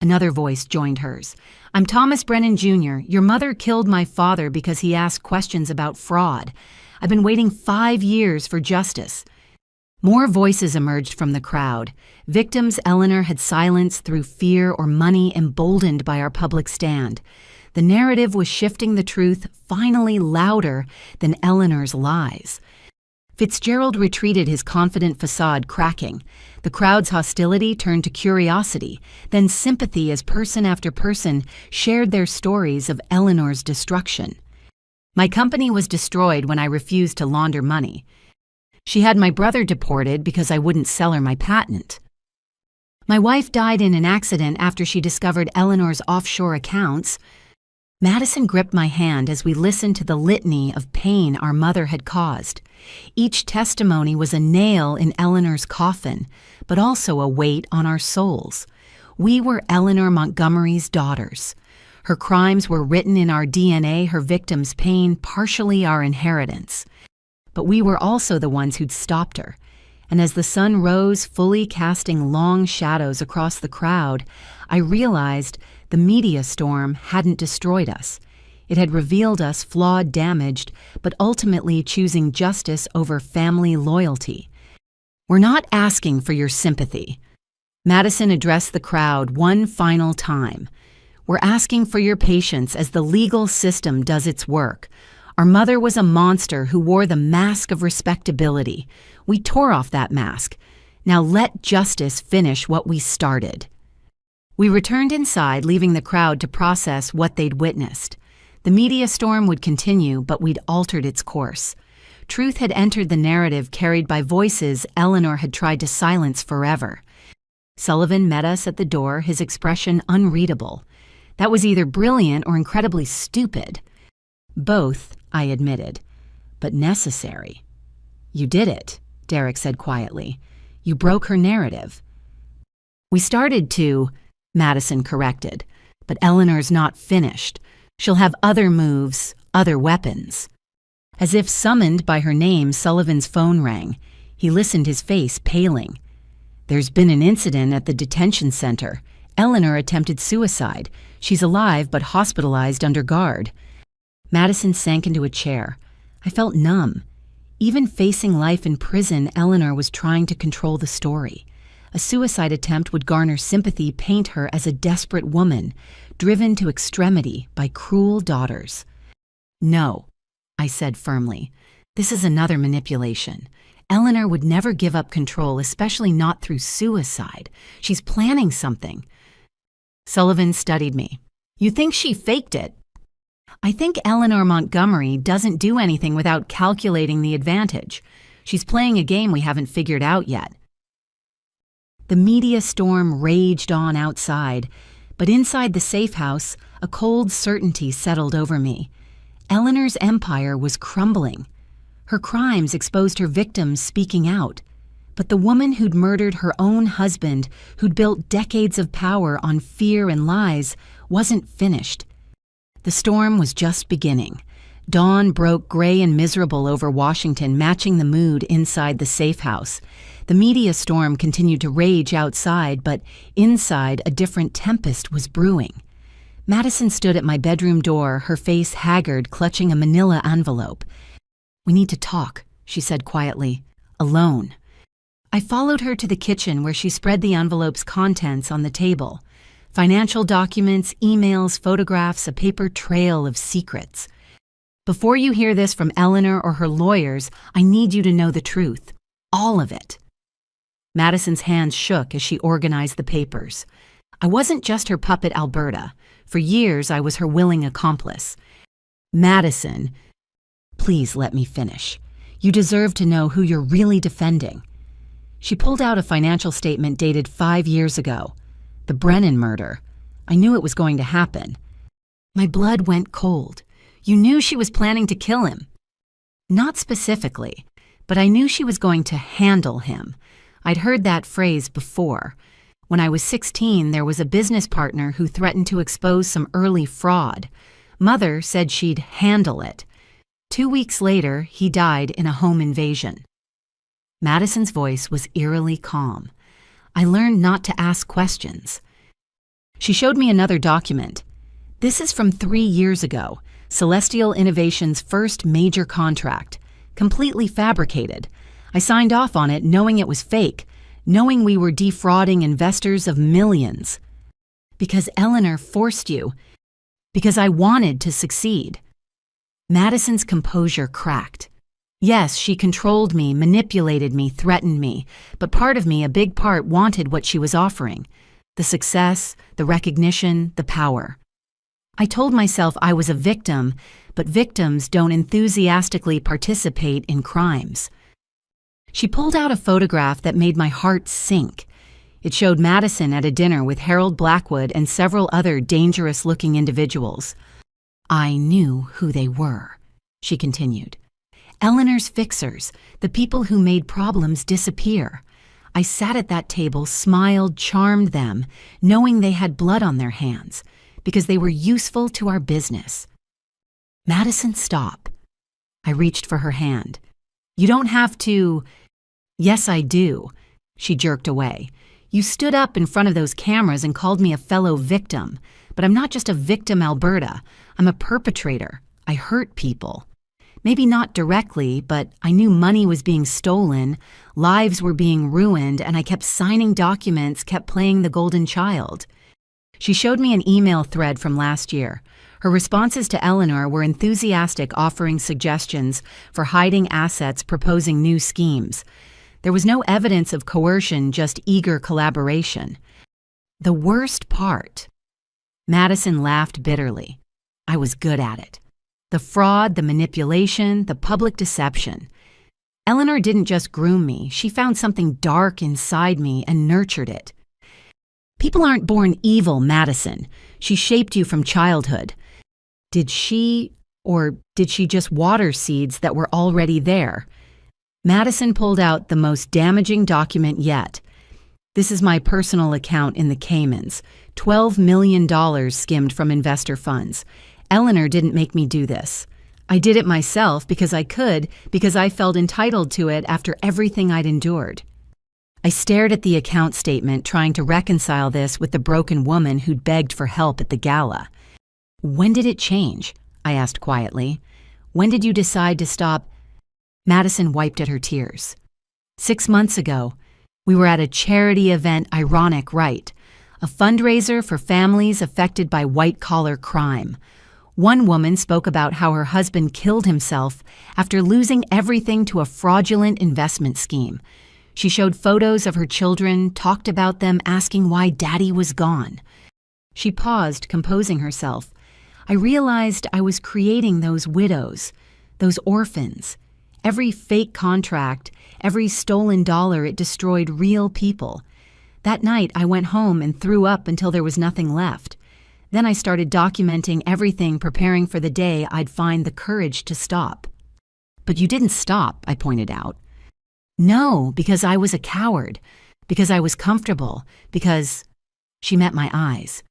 Another voice joined hers. "I'm Thomas Brennan Jr. Your mother killed my father because he asked questions about fraud. I've been waiting 5 years for justice." More voices emerged from the crowd. Victims Eleanor had silenced through fear or money, emboldened by our public stand. The narrative was shifting the truth, finally louder than Eleanor's lies. Fitzgerald retreated, his confident facade cracking. The crowd's hostility turned to curiosity, then sympathy as person after person shared their stories of Eleanor's destruction. "My company was destroyed when I refused to launder money. She had my brother deported because I wouldn't sell her my patent. My wife died in an accident after she discovered Eleanor's offshore accounts." Madison gripped my hand as we listened to the litany of pain our mother had caused. Each testimony was a nail in Eleanor's coffin, but also a weight on our souls. We were Eleanor Montgomery's daughters. Her crimes were written in our DNA, her victims' pain, partially our inheritance. But we were also the ones who'd stopped her. And as the sun rose, fully casting long shadows across the crowd, I realized the media storm hadn't destroyed us. It had revealed us flawed, damaged, but ultimately choosing justice over family loyalty. "We're not asking for your sympathy." Madison addressed the crowd one final time. "We're asking for your patience as the legal system does its work. Our mother was a monster who wore the mask of respectability. We tore off that mask. Now let justice finish what we started." We returned inside, leaving the crowd to process what they'd witnessed. The media storm would continue, but we'd altered its course. Truth had entered the narrative carried by voices Eleanor had tried to silence forever. Sullivan met us at the door, his expression unreadable. That was either brilliant or incredibly stupid. "Both," I admitted, "but necessary." "You did it," Derek said quietly. "You broke her narrative." "We started to," Madison corrected, "but Eleanor's not finished. She'll have other moves, other weapons." As if summoned by her name, Sullivan's phone rang. He listened, his face paling. "There's been an incident at the detention center. Eleanor attempted suicide. She's alive but hospitalized under guard." Madison sank into a chair. I felt numb. Even facing life in prison, Eleanor was trying to control the story. A suicide attempt would garner sympathy, paint her as a desperate woman, driven to extremity by cruel daughters. "No," I said firmly. "This is another manipulation. Eleanor would never give up control, especially not through suicide. She's planning something." Sullivan studied me. "You think she faked it?" "I think Eleanor Montgomery doesn't do anything without calculating the advantage. She's playing a game we haven't figured out yet." The media storm raged on outside, but inside the safe house, a cold certainty settled over me. Eleanor's empire was crumbling. Her crimes exposed her victims speaking out. But the woman who'd murdered her own husband, who'd built decades of power on fear and lies, wasn't finished. The storm was just beginning. Dawn broke gray and miserable over Washington, matching the mood inside the safe house. The media storm continued to rage outside, but inside a different tempest was brewing. Madison stood at my bedroom door, her face haggard, clutching a manila envelope. "We need to talk," she said quietly. "Alone." I followed her to the kitchen where she spread the envelope's contents on the table. Financial documents, emails, photographs, a paper trail of secrets. "Before you hear this from Eleanor or her lawyers, I need you to know the truth. All of it." Madison's hands shook as she organized the papers. I wasn't just her puppet Alberta. For years, I was her willing accomplice. "Madison, please let me finish. You deserve to know who you're really defending." She pulled out a financial statement dated 5 years ago. The Brennan murder. I knew it was going to happen. My blood went cold. "You knew she was planning to kill him." "Not specifically, but I knew she was going to handle him." I'd heard that phrase before. When I was 16, there was a business partner who threatened to expose some early fraud. Mother said she'd handle it. 2 weeks later, he died in a home invasion. Madison's voice was eerily calm. I learned not to ask questions. She showed me another document. "This is from 3 years ago, Celestial Innovations' first major contract, completely fabricated. I signed off on it knowing it was fake, knowing we were defrauding investors of millions. Because Eleanor forced you. Because I wanted to succeed." Madison's composure cracked. Yes, she controlled me, manipulated me, threatened me, but part of me, a big part, wanted what she was offering. The success, the recognition, the power. I told myself I was a victim, but victims don't enthusiastically participate in crimes. She pulled out a photograph that made my heart sink. It showed Madison at a dinner with Harold Blackwood and several other dangerous-looking individuals. "I knew who they were," she continued. "Eleanor's fixers, the people who made problems disappear. I sat at that table, smiled, charmed them, knowing they had blood on their hands, because they were useful to our business." "Madison, stop." I reached for her hand. "You don't have to—" "Yes, I do." She jerked away. "You stood up in front of those cameras and called me a fellow victim. But I'm not just a victim, Alberta. I'm a perpetrator. I hurt people. Maybe not directly, but I knew money was being stolen, lives were being ruined, and I kept signing documents, kept playing the golden child." She showed me an email thread from last year. Her responses to Eleanor were enthusiastic, offering suggestions for hiding assets, proposing new schemes. There was no evidence of coercion, just eager collaboration. The worst part. Madison laughed bitterly. I was good at it. The fraud, the manipulation, the public deception. Eleanor didn't just groom me. She found something dark inside me and nurtured it. People aren't born evil, Madison. She shaped you from childhood. Did she just water seeds that were already there? Madison pulled out the most damaging document yet. This is my personal account in the Caymans. $12 million skimmed from investor funds. Eleanor didn't make me do this. I did it myself because I could, because I felt entitled to it after everything I'd endured. I stared at the account statement, trying to reconcile this with the broken woman who'd begged for help at the gala. "When did it change?" I asked quietly. "When did you decide to stop?" Madison wiped at her tears. 6 months ago, we were at a charity event, ironic, right? A fundraiser for families affected by white-collar crime. One woman spoke about how her husband killed himself after losing everything to a fraudulent investment scheme. She showed photos of her children, talked about them, asking why Daddy was gone. She paused, composing herself. I realized I was creating those widows, those orphans. Every fake contract, every stolen dollar, it destroyed real people. That night, I went home and threw up until there was nothing left. Then I started documenting everything, preparing for the day I'd find the courage to stop. "But you didn't stop," I pointed out. "No, because I was a coward, because I was comfortable, because—" She met my eyes.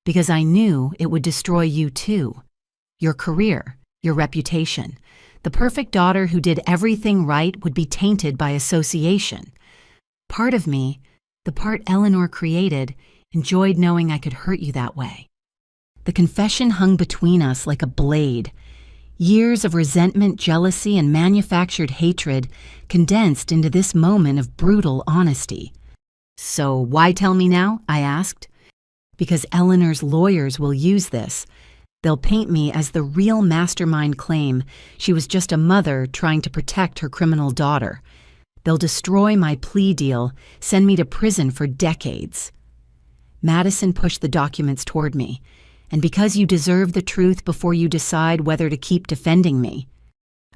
"Because I knew it would destroy you too. Your career, your reputation. The perfect daughter who did everything right would be tainted by association. Part of me, the part Eleanor created, enjoyed knowing I could hurt you that way." The confession hung between us like a blade. Years of resentment, jealousy, and manufactured hatred condensed into this moment of brutal honesty. "So why tell me now?" I asked. "Because Eleanor's lawyers will use this. They'll paint me as the real mastermind, claim she was just a mother trying to protect her criminal daughter. They'll destroy my plea deal, send me to prison for decades." Madison pushed the documents toward me. "And because you deserve the truth before you decide whether to keep defending me."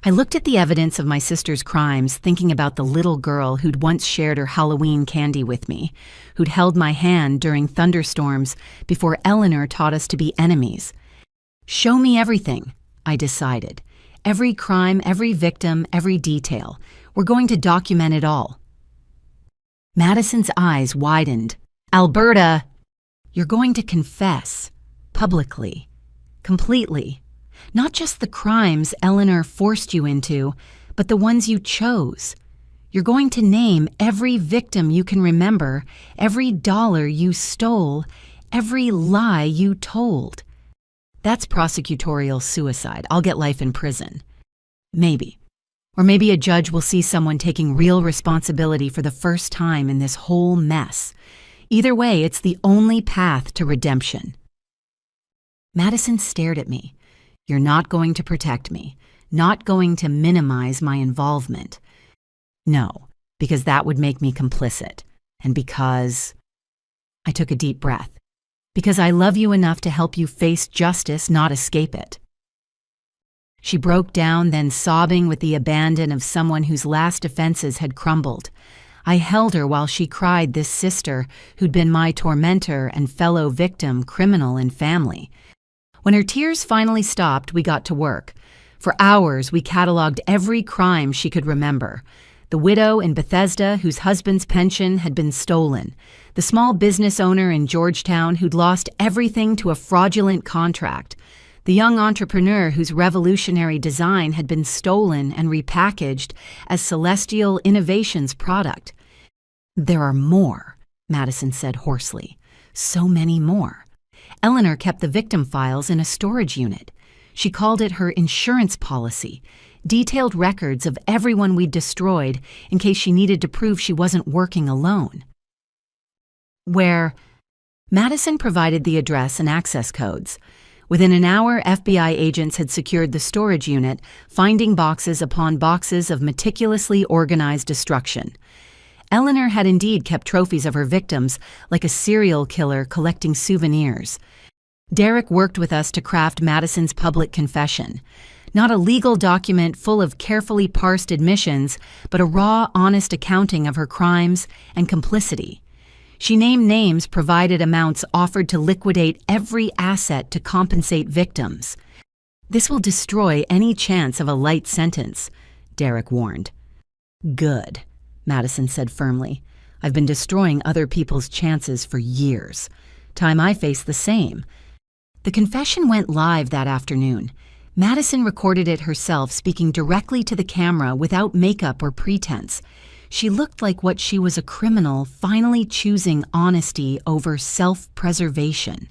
I looked at the evidence of my sister's crimes, thinking about the little girl who'd once shared her Halloween candy with me, who'd held my hand during thunderstorms before Eleanor taught us to be enemies. "Show me everything," I decided. "Every crime, every victim, every detail. We're going to document it all." Madison's eyes widened. "Alberta, you're going to confess. Publicly. Completely. Not just the crimes Eleanor forced you into, but the ones you chose. You're going to name every victim you can remember, every dollar you stole, every lie you told." That's prosecutorial suicide. I'll get life in prison. Maybe. Or maybe a judge will see someone taking real responsibility for the first time in this whole mess. Either way, it's the only path to redemption. Madison stared at me. "You're not going to protect me, not going to minimize my involvement." "No, because that would make me complicit. And because—" I took a deep breath. "Because I love you enough to help you face justice, not escape it." She broke down, then sobbing with the abandon of someone whose last defenses had crumbled. I held her while she cried, this sister who'd been my tormentor and fellow victim, criminal, and family. When her tears finally stopped, we got to work. For hours, we cataloged every crime she could remember. The widow in Bethesda whose husband's pension had been stolen. The small business owner in Georgetown who'd lost everything to a fraudulent contract. The young entrepreneur whose revolutionary design had been stolen and repackaged as Celestial Innovations product. "There are more," Madison said hoarsely. "So many more." Eleanor kept the victim files in a storage unit. She called it her insurance policy, detailed records of everyone we'd destroyed in case she needed to prove she wasn't working alone. Where? Madison provided the address and access codes. Within an hour, FBI agents had secured the storage unit, finding boxes upon boxes of meticulously organized destruction. Eleanor had indeed kept trophies of her victims, like a serial killer collecting souvenirs. Derek worked with us to craft Madison's public confession. Not a legal document full of carefully parsed admissions, but a raw, honest accounting of her crimes and complicity. She named names, provided amounts, offered to liquidate every asset to compensate victims. "This will destroy any chance of a light sentence," Derek warned. "Good," Madison said firmly. "I've been destroying other people's chances for years. Time I face the same." The confession went live that afternoon. Madison recorded it herself, speaking directly to the camera without makeup or pretense. She looked like what she was, a criminal finally choosing honesty over self-preservation.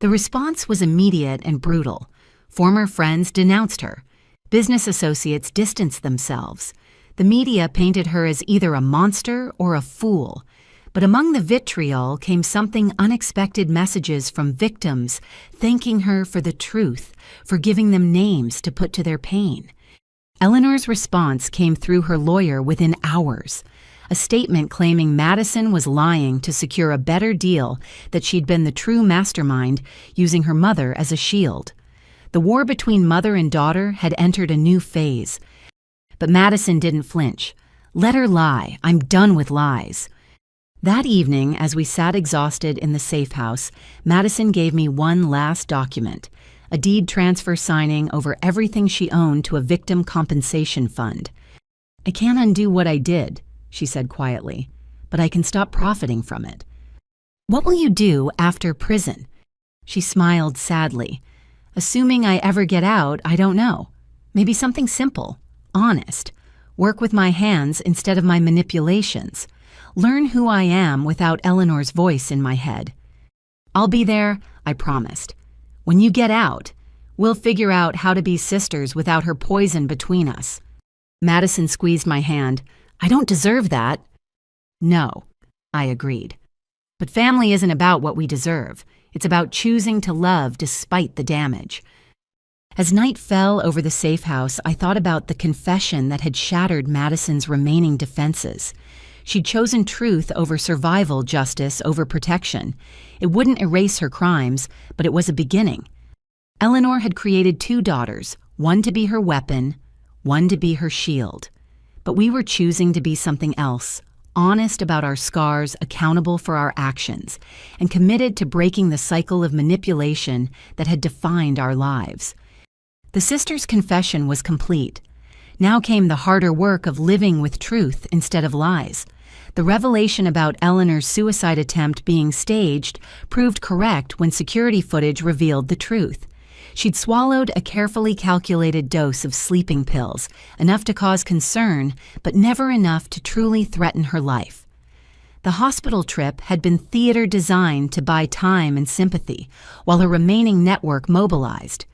The response was immediate and brutal. Former friends denounced her. Business associates distanced themselves. The media painted her as either a monster or a fool. But among the vitriol came something unexpected: messages from victims thanking her for the truth, for giving them names to put to their pain. Eleanor's response came through her lawyer within hours. A statement claiming Madison was lying to secure a better deal, that she'd been the true mastermind, using her mother as a shield. The war between mother and daughter had entered a new phase. But Madison didn't flinch. Let her lie. I'm done with lies. That evening, as we sat exhausted in the safe house, Madison gave me one last document, a deed transfer signing over everything she owned to a victim compensation fund. "I can't undo what I did," she said quietly, "but I can stop profiting from it." "What will you do after prison?" She smiled sadly. "Assuming I ever get out, I don't know. Maybe something simple, honest. Work with my hands instead of my manipulations. Learn who I am without Eleanor's voice in my head. I'll be there," I promised. "When you get out, we'll figure out how to be sisters without her poison between us." Madison squeezed my hand. "I don't deserve that." "No," I agreed. "But family isn't about what we deserve. It's about choosing to love despite the damage." As night fell over the safe house, I thought about the confession that had shattered Madison's remaining defenses. She'd chosen truth over survival, justice over protection. It wouldn't erase her crimes, but it was a beginning. Eleanor had created 2 daughters, one to be her weapon, one to be her shield. But we were choosing to be something else, honest about our scars, accountable for our actions, and committed to breaking the cycle of manipulation that had defined our lives. The sisters' confession was complete. Now came the harder work of living with truth instead of lies. The revelation about Eleanor's suicide attempt being staged proved correct when security footage revealed the truth. She'd swallowed a carefully calculated dose of sleeping pills, enough to cause concern, but never enough to truly threaten her life. The hospital trip had been theater designed to buy time and sympathy, while her remaining network mobilized.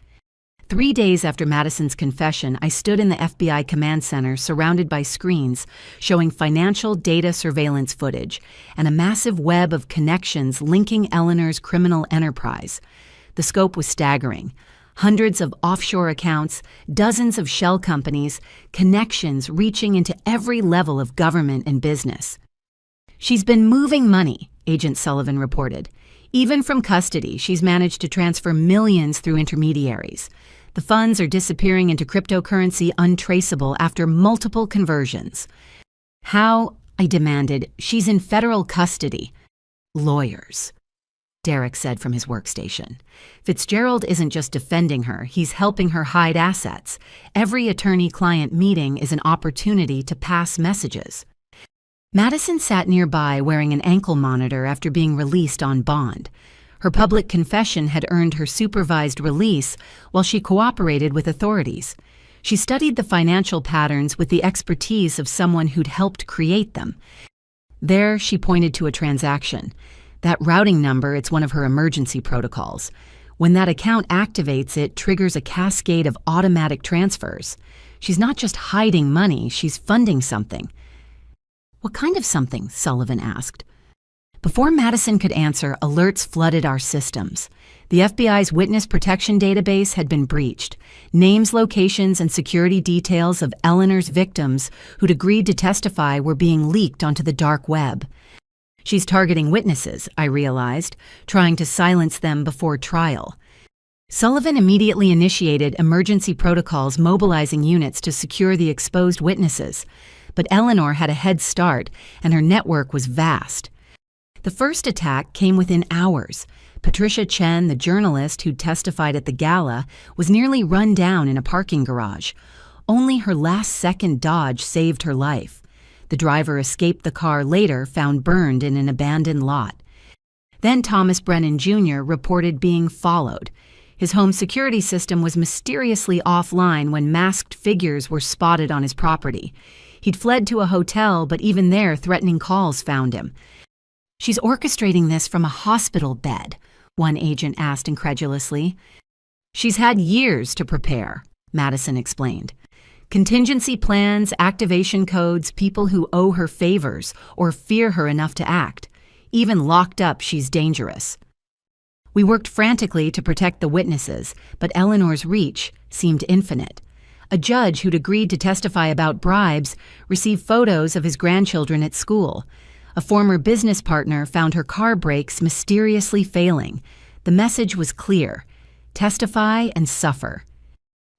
3 days after Madison's confession, I stood in the FBI command center surrounded by screens showing financial data surveillance footage and a massive web of connections linking Eleanor's criminal enterprise. The scope was staggering. Hundreds of offshore accounts, dozens of shell companies, connections reaching into every level of government and business. "She's been moving money," Agent Sullivan reported. "Even from custody, she's managed to transfer millions through intermediaries. The funds are disappearing into cryptocurrency untraceable after multiple conversions." "How?" I demanded. "She's in federal custody." "Lawyers," Derek said from his workstation. "Fitzgerald isn't just defending her, he's helping her hide assets. Every attorney-client meeting is an opportunity to pass messages." Madison sat nearby wearing an ankle monitor after being released on bond. Her public confession had earned her supervised release while she cooperated with authorities. She studied the financial patterns with the expertise of someone who'd helped create them. There, she pointed to a transaction. That routing number, it's one of her emergency protocols. When that account activates, it triggers a cascade of automatic transfers. She's not just hiding money, she's funding something. "What kind of something?" Sullivan asked. Before Madison could answer, alerts flooded our systems. The FBI's witness protection database had been breached. Names, locations, and security details of Eleanor's victims who'd agreed to testify were being leaked onto the dark web. "She's targeting witnesses," I realized, trying to silence them before trial. Sullivan immediately initiated emergency protocols, mobilizing units to secure the exposed witnesses. But Eleanor had a head start, and her network was vast. The first attack came within hours. Patricia Chen, the journalist who'd testified at the gala, was nearly run down in a parking garage. Only her last-second dodge saved her life. The driver escaped the car later, found burned in an abandoned lot. Then Thomas Brennan Jr. reported being followed. His home security system was mysteriously offline when masked figures were spotted on his property. He'd fled to a hotel, but even there, threatening calls found him. "She's orchestrating this from a hospital bed," one agent asked incredulously. "She's had years to prepare," Madison explained. "Contingency plans, activation codes, people who owe her favors or fear her enough to act. Even locked up, she's dangerous." We worked frantically to protect the witnesses, but Eleanor's reach seemed infinite. A judge who'd agreed to testify about bribes received photos of his grandchildren at school. A former business partner found her car brakes mysteriously failing. The message was clear: testify and suffer.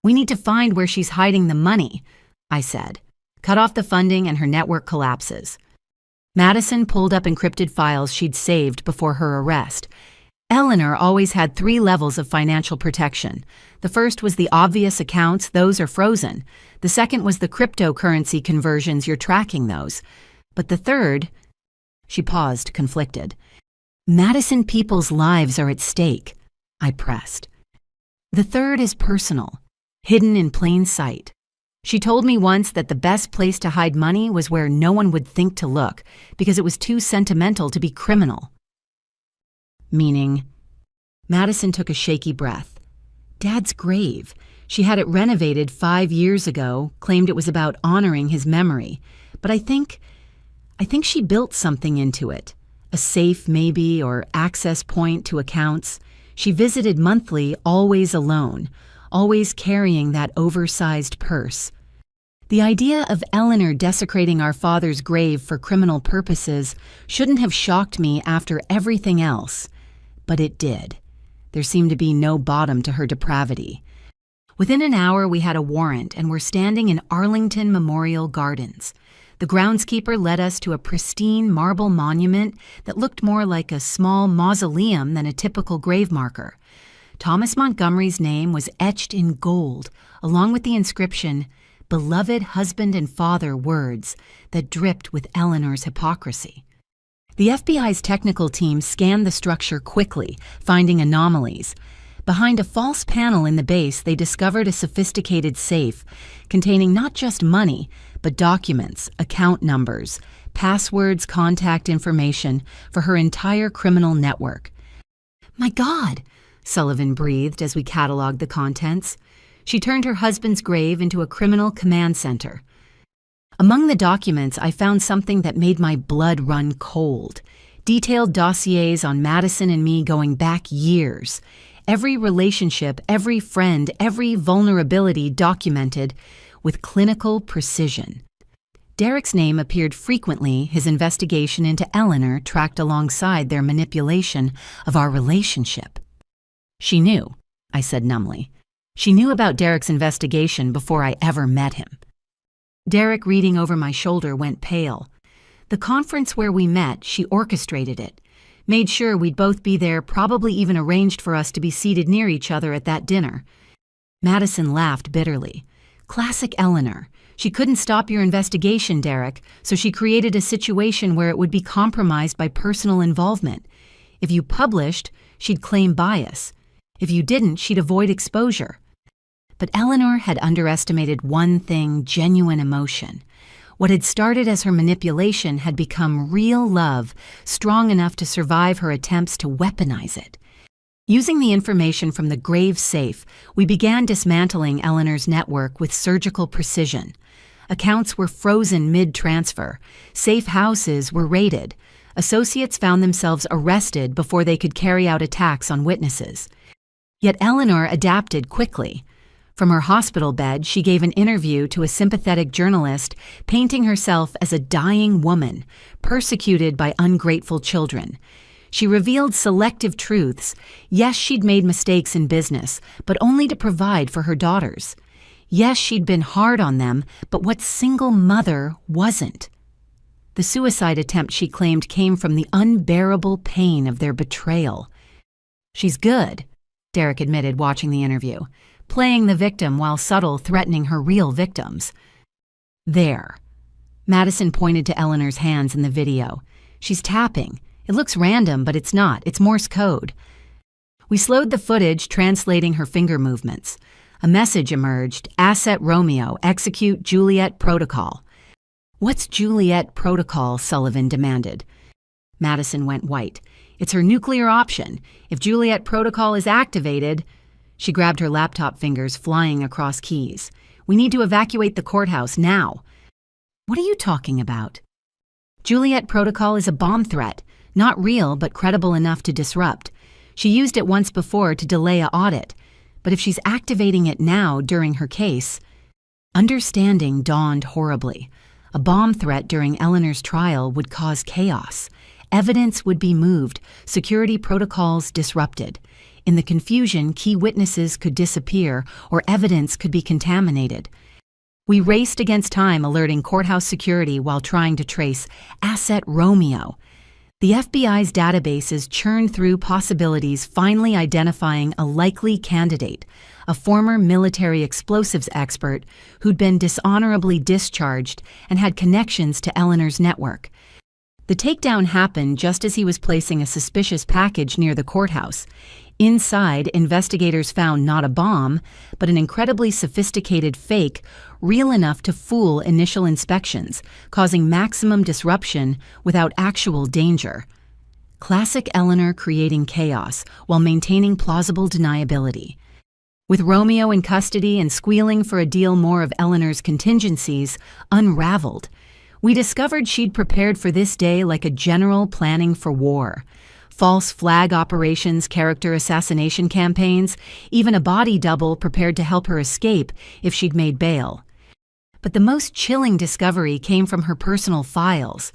"We need to find where she's hiding the money," I said. "Cut off the funding and her network collapses." Madison pulled up encrypted files she'd saved before her arrest. Eleanor always had 3 levels of financial protection. The first was the obvious accounts; those are frozen. The second was the cryptocurrency conversions; you're tracking those. But the third... She paused, conflicted. "Madison people's lives are at stake," I pressed. "The third is personal, hidden in plain sight. She told me once that the best place to hide money was where no one would think to look, because it was too sentimental to be criminal." "Meaning?" Madison took a shaky breath. "Dad's grave. She had it renovated 5 years ago, claimed it was about honoring his memory. But I think she built something into it. A safe, maybe, or access point to accounts. She visited monthly, always alone, always carrying that oversized purse. The idea of Eleanor desecrating our father's grave for criminal purposes shouldn't have shocked me after everything else. But it did. There seemed to be no bottom to her depravity. Within an hour, we had a warrant and were standing in Arlington Memorial Gardens. The groundskeeper led us to a pristine marble monument that looked more like a small mausoleum than a typical grave marker. Thomas Montgomery's name was etched in gold, along with the inscription, "Beloved husband and father," words that dripped with Eleanor's hypocrisy. The FBI's technical team scanned the structure quickly, finding anomalies. Behind a false panel in the base, they discovered a sophisticated safe containing not just money, but documents, account numbers, passwords, contact information for her entire criminal network. "My God," Sullivan breathed as we cataloged the contents. She turned her husband's grave into a criminal command center. Among the documents, I found something that made my blood run cold. Detailed dossiers on Madison and me going back years. Every relationship, every friend, every vulnerability documented with clinical precision. Derek's name appeared frequently, his investigation into Eleanor tracked alongside their manipulation of our relationship. "She knew," I said numbly. "She knew about Derek's investigation before I ever met him." Derek, reading over my shoulder, went pale. "The conference where we met, she orchestrated it. Made sure we'd both be there, probably even arranged for us to be seated near each other at that dinner." Madison laughed bitterly. "Classic Eleanor. She couldn't stop your investigation, Derek, so she created a situation where it would be compromised by personal involvement. If you published, she'd claim bias. If you didn't, she'd avoid exposure." But Eleanor had underestimated one thing: genuine emotion. What had started as her manipulation had become real love, strong enough to survive her attempts to weaponize it. Using the information from the grave safe, we began dismantling Eleanor's network with surgical precision. Accounts were frozen mid-transfer. Safe houses were raided. Associates found themselves arrested before they could carry out attacks on witnesses. Yet Eleanor adapted quickly. From her hospital bed, she gave an interview to a sympathetic journalist, painting herself as a dying woman, persecuted by ungrateful children. She revealed selective truths. Yes, she'd made mistakes in business, but only to provide for her daughters. Yes, she'd been hard on them, but what single mother wasn't? The suicide attempt, she claimed, came from the unbearable pain of their betrayal. "She's good," Derek admitted, watching the interview, playing the victim while subtle, threatening her real victims. "There." Madison pointed to Eleanor's hands in the video. "She's tapping. It looks random, but it's not. It's Morse code." We slowed the footage, translating her finger movements. A message emerged: Asset Romeo, execute Juliet Protocol. What's Juliet Protocol? Sullivan demanded. Madison went white. It's her nuclear option. If Juliet Protocol is activated... She grabbed her laptop fingers, flying across keys. We need to evacuate the courthouse now. What are you talking about? Juliet Protocol is a bomb threat. Not real, but credible enough to disrupt. She used it once before to delay an audit. But if she's activating it now during her case... Understanding dawned horribly. A bomb threat during Eleanor's trial would cause chaos. Evidence would be moved, security protocols disrupted. In the confusion, key witnesses could disappear or evidence could be contaminated. We raced against time, alerting courthouse security while trying to trace Asset Romeo. The FBI's databases churned through possibilities, finally identifying a likely candidate, a former military explosives expert who'd been dishonorably discharged and had connections to Eleanor's network. The takedown happened just as he was placing a suspicious package near the courthouse. Inside, investigators found not a bomb, but an incredibly sophisticated fake, real enough to fool initial inspections, causing maximum disruption without actual danger. Classic Eleanor creating chaos while maintaining plausible deniability. With Romeo in custody and squealing for a deal more of Eleanor's contingencies unraveled, we discovered she'd prepared for this day like a general planning for war. False flag operations, character assassination campaigns, even a body double prepared to help her escape if she'd made bail. But the most chilling discovery came from her personal files.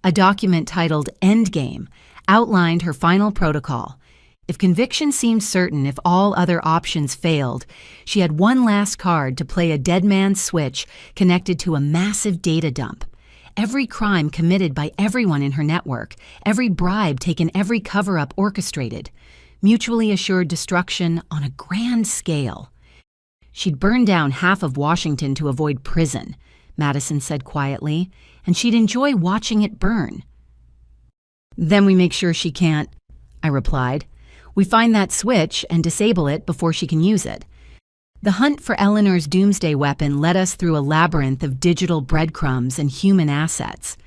A document titled Endgame outlined her final protocol. If conviction seemed certain, if all other options failed, she had one last card to play a dead man's switch connected to a massive data dump. Every crime committed by everyone in her network, every bribe taken, every cover-up orchestrated, mutually assured destruction on a grand scale. She'd burn down half of Washington to avoid prison, Madison said quietly, and she'd enjoy watching it burn. Then we make sure she can't, I replied. We find that switch and disable it before she can use it. The hunt for Eleanor's doomsday weapon led us through a labyrinth of digital breadcrumbs and human assets.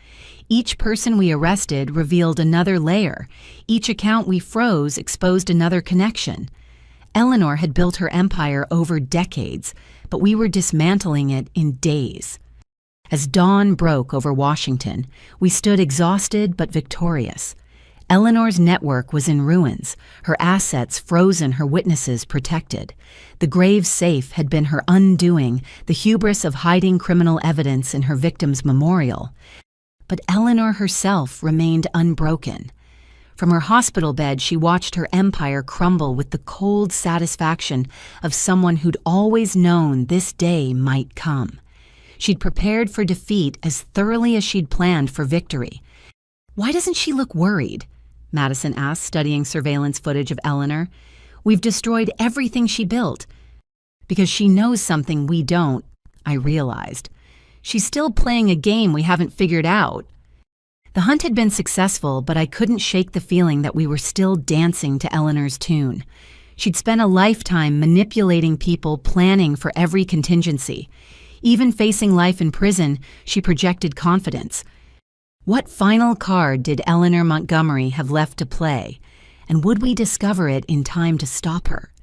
Each person we arrested revealed another layer. Each account we froze exposed another connection. Eleanor had built her empire over decades, but we were dismantling it in days. As dawn broke over Washington, we stood exhausted but victorious. Eleanor's network was in ruins, her assets frozen, her witnesses protected. The grave safe had been her undoing, the hubris of hiding criminal evidence in her victim's memorial. But Eleanor herself remained unbroken. From her hospital bed, she watched her empire crumble with the cold satisfaction of someone who'd always known this day might come. She'd prepared for defeat as thoroughly as she'd planned for victory. Why doesn't she look worried? Madison asked, studying surveillance footage of Eleanor. We've destroyed everything she built. Because she knows something we don't, I realized. She's still playing a game we haven't figured out. The hunt had been successful, but I couldn't shake the feeling that we were still dancing to Eleanor's tune. She'd spent a lifetime manipulating people, planning for every contingency. Even facing life in prison, she projected confidence. What final card did Eleanor Montgomery have left to play, and would we discover it in time to stop her?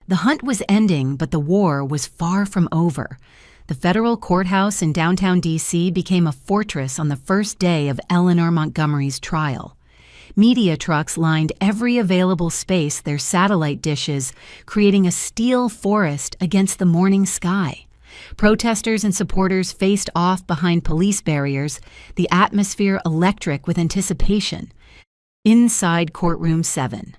The hunt was ending, but the war was far from over. The federal courthouse in downtown D.C. became a fortress on the first day of Eleanor Montgomery's trial. Media trucks lined every available space, their satellite dishes, creating a steel forest against the morning sky. Protesters and supporters faced off behind police barriers, the atmosphere electric with anticipation. Inside courtroom 7.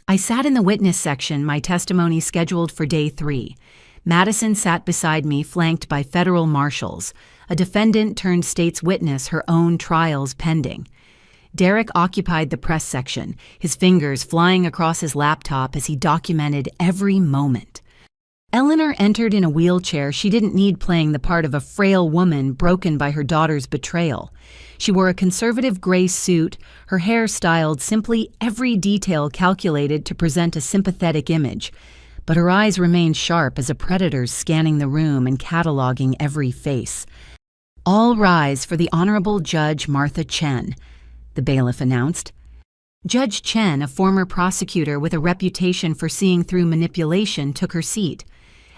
I sat in the witness section, my testimony scheduled for day 3. Madison sat beside me, flanked by federal marshals, a defendant turned state's witness, her own trials pending. Derek occupied the press section, his fingers flying across his laptop as he documented every moment. Eleanor entered in a wheelchair she didn't need, playing the part of a frail woman broken by her daughter's betrayal. She wore a conservative gray suit, her hair styled simply, every detail calculated to present a sympathetic image. But her eyes remained sharp as a predator's, scanning the room and cataloging every face. "All rise for the Honorable Judge Martha Chen," the bailiff announced. Judge Chen, a former prosecutor with a reputation for seeing through manipulation, took her seat.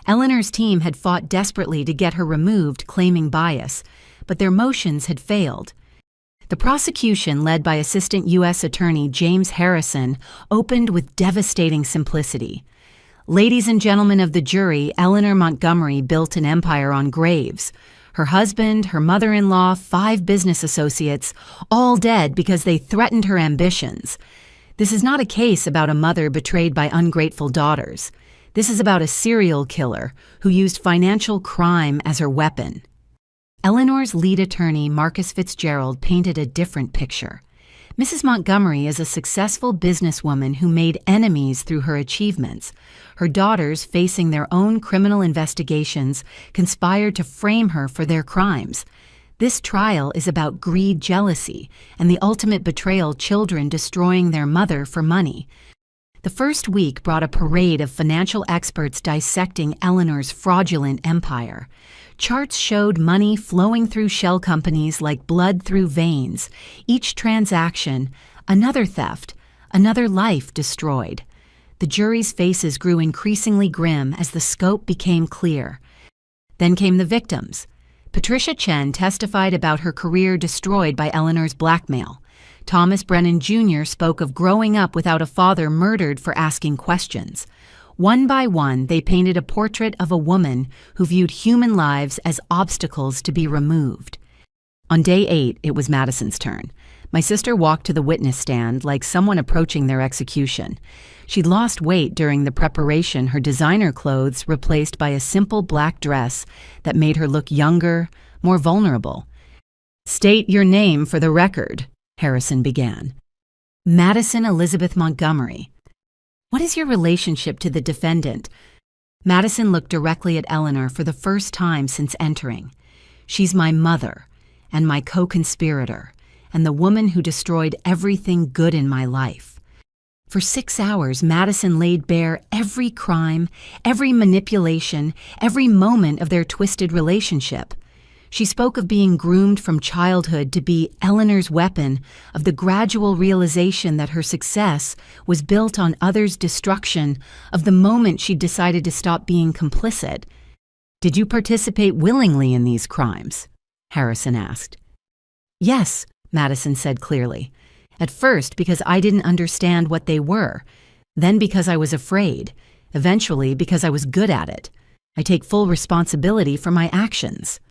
Eleanor's team had fought desperately to get her removed, claiming bias, but their motions had failed. The prosecution, led by Assistant U.S. Attorney James Harrison, opened with devastating simplicity. "Ladies and gentlemen of the jury, Eleanor Montgomery built an empire on graves. Her husband, her mother-in-law, 5 business associates, all dead because they threatened her ambitions. This is not a case about a mother betrayed by ungrateful daughters. This is about a serial killer who used financial crime as her weapon." Eleanor's lead attorney, Marcus Fitzgerald, painted a different picture. Mrs. Montgomery is a successful businesswoman who made enemies through her achievements. Her daughters, facing their own criminal investigations, conspired to frame her for their crimes. This trial is about greed, jealousy, and the ultimate betrayal: children destroying their mother for money. The first week brought a parade of financial experts dissecting Eleanor's fraudulent empire. Charts showed money flowing through shell companies like blood through veins. Each transaction, another theft, another life destroyed. The jury's faces grew increasingly grim as the scope became clear. Then came the victims. Patricia Chen testified about her career destroyed by Eleanor's blackmail. Thomas Brennan Jr. spoke of growing up without a father, murdered for asking questions. One by one, they painted a portrait of a woman who viewed human lives as obstacles to be removed. On day 8, it was Madison's turn. My sister walked to the witness stand like someone approaching their execution. She'd lost weight during the preparation, her designer clothes replaced by a simple black dress that made her look younger, more vulnerable. "State your name for the record," Harrison began. "Madison Elizabeth Montgomery." "What is your relationship to the defendant?" Madison looked directly at Eleanor for the first time since entering. "She's my mother and my co-conspirator, and the woman who destroyed everything good in my life." For 6 hours, Madison laid bare every crime, every manipulation, every moment of their twisted relationship. She spoke of being groomed from childhood to be Eleanor's weapon, of the gradual realization that her success was built on others' destruction, of the moment she decided to stop being complicit. "Did you participate willingly in these crimes?" Harrison asked. "Yes," Madison said clearly. "At first because I didn't understand what they were, then because I was afraid, eventually because I was good at it. I take full responsibility for my actions."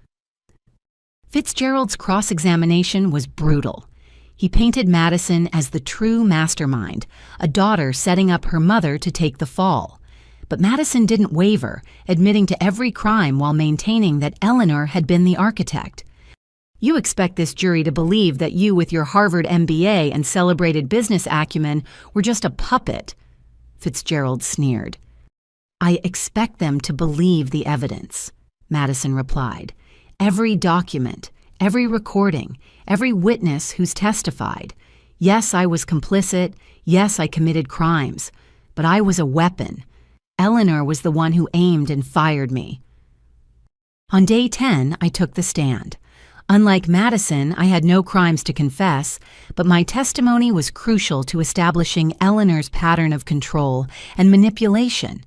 Fitzgerald's cross-examination was brutal. He painted Madison as the true mastermind, a daughter setting up her mother to take the fall. But Madison didn't waver, admitting to every crime while maintaining that Eleanor had been the architect. "You expect this jury to believe that you, with your Harvard MBA and celebrated business acumen, were just a puppet," Fitzgerald sneered. "I expect them to believe the evidence," Madison replied. "Every document, every recording, every witness who's testified. Yes, I was complicit. Yes, I committed crimes. But I was a weapon. Eleanor was the one who aimed and fired me." On day 10, I took the stand. Unlike Madison, I had no crimes to confess, but my testimony was crucial to establishing Eleanor's pattern of control and manipulation.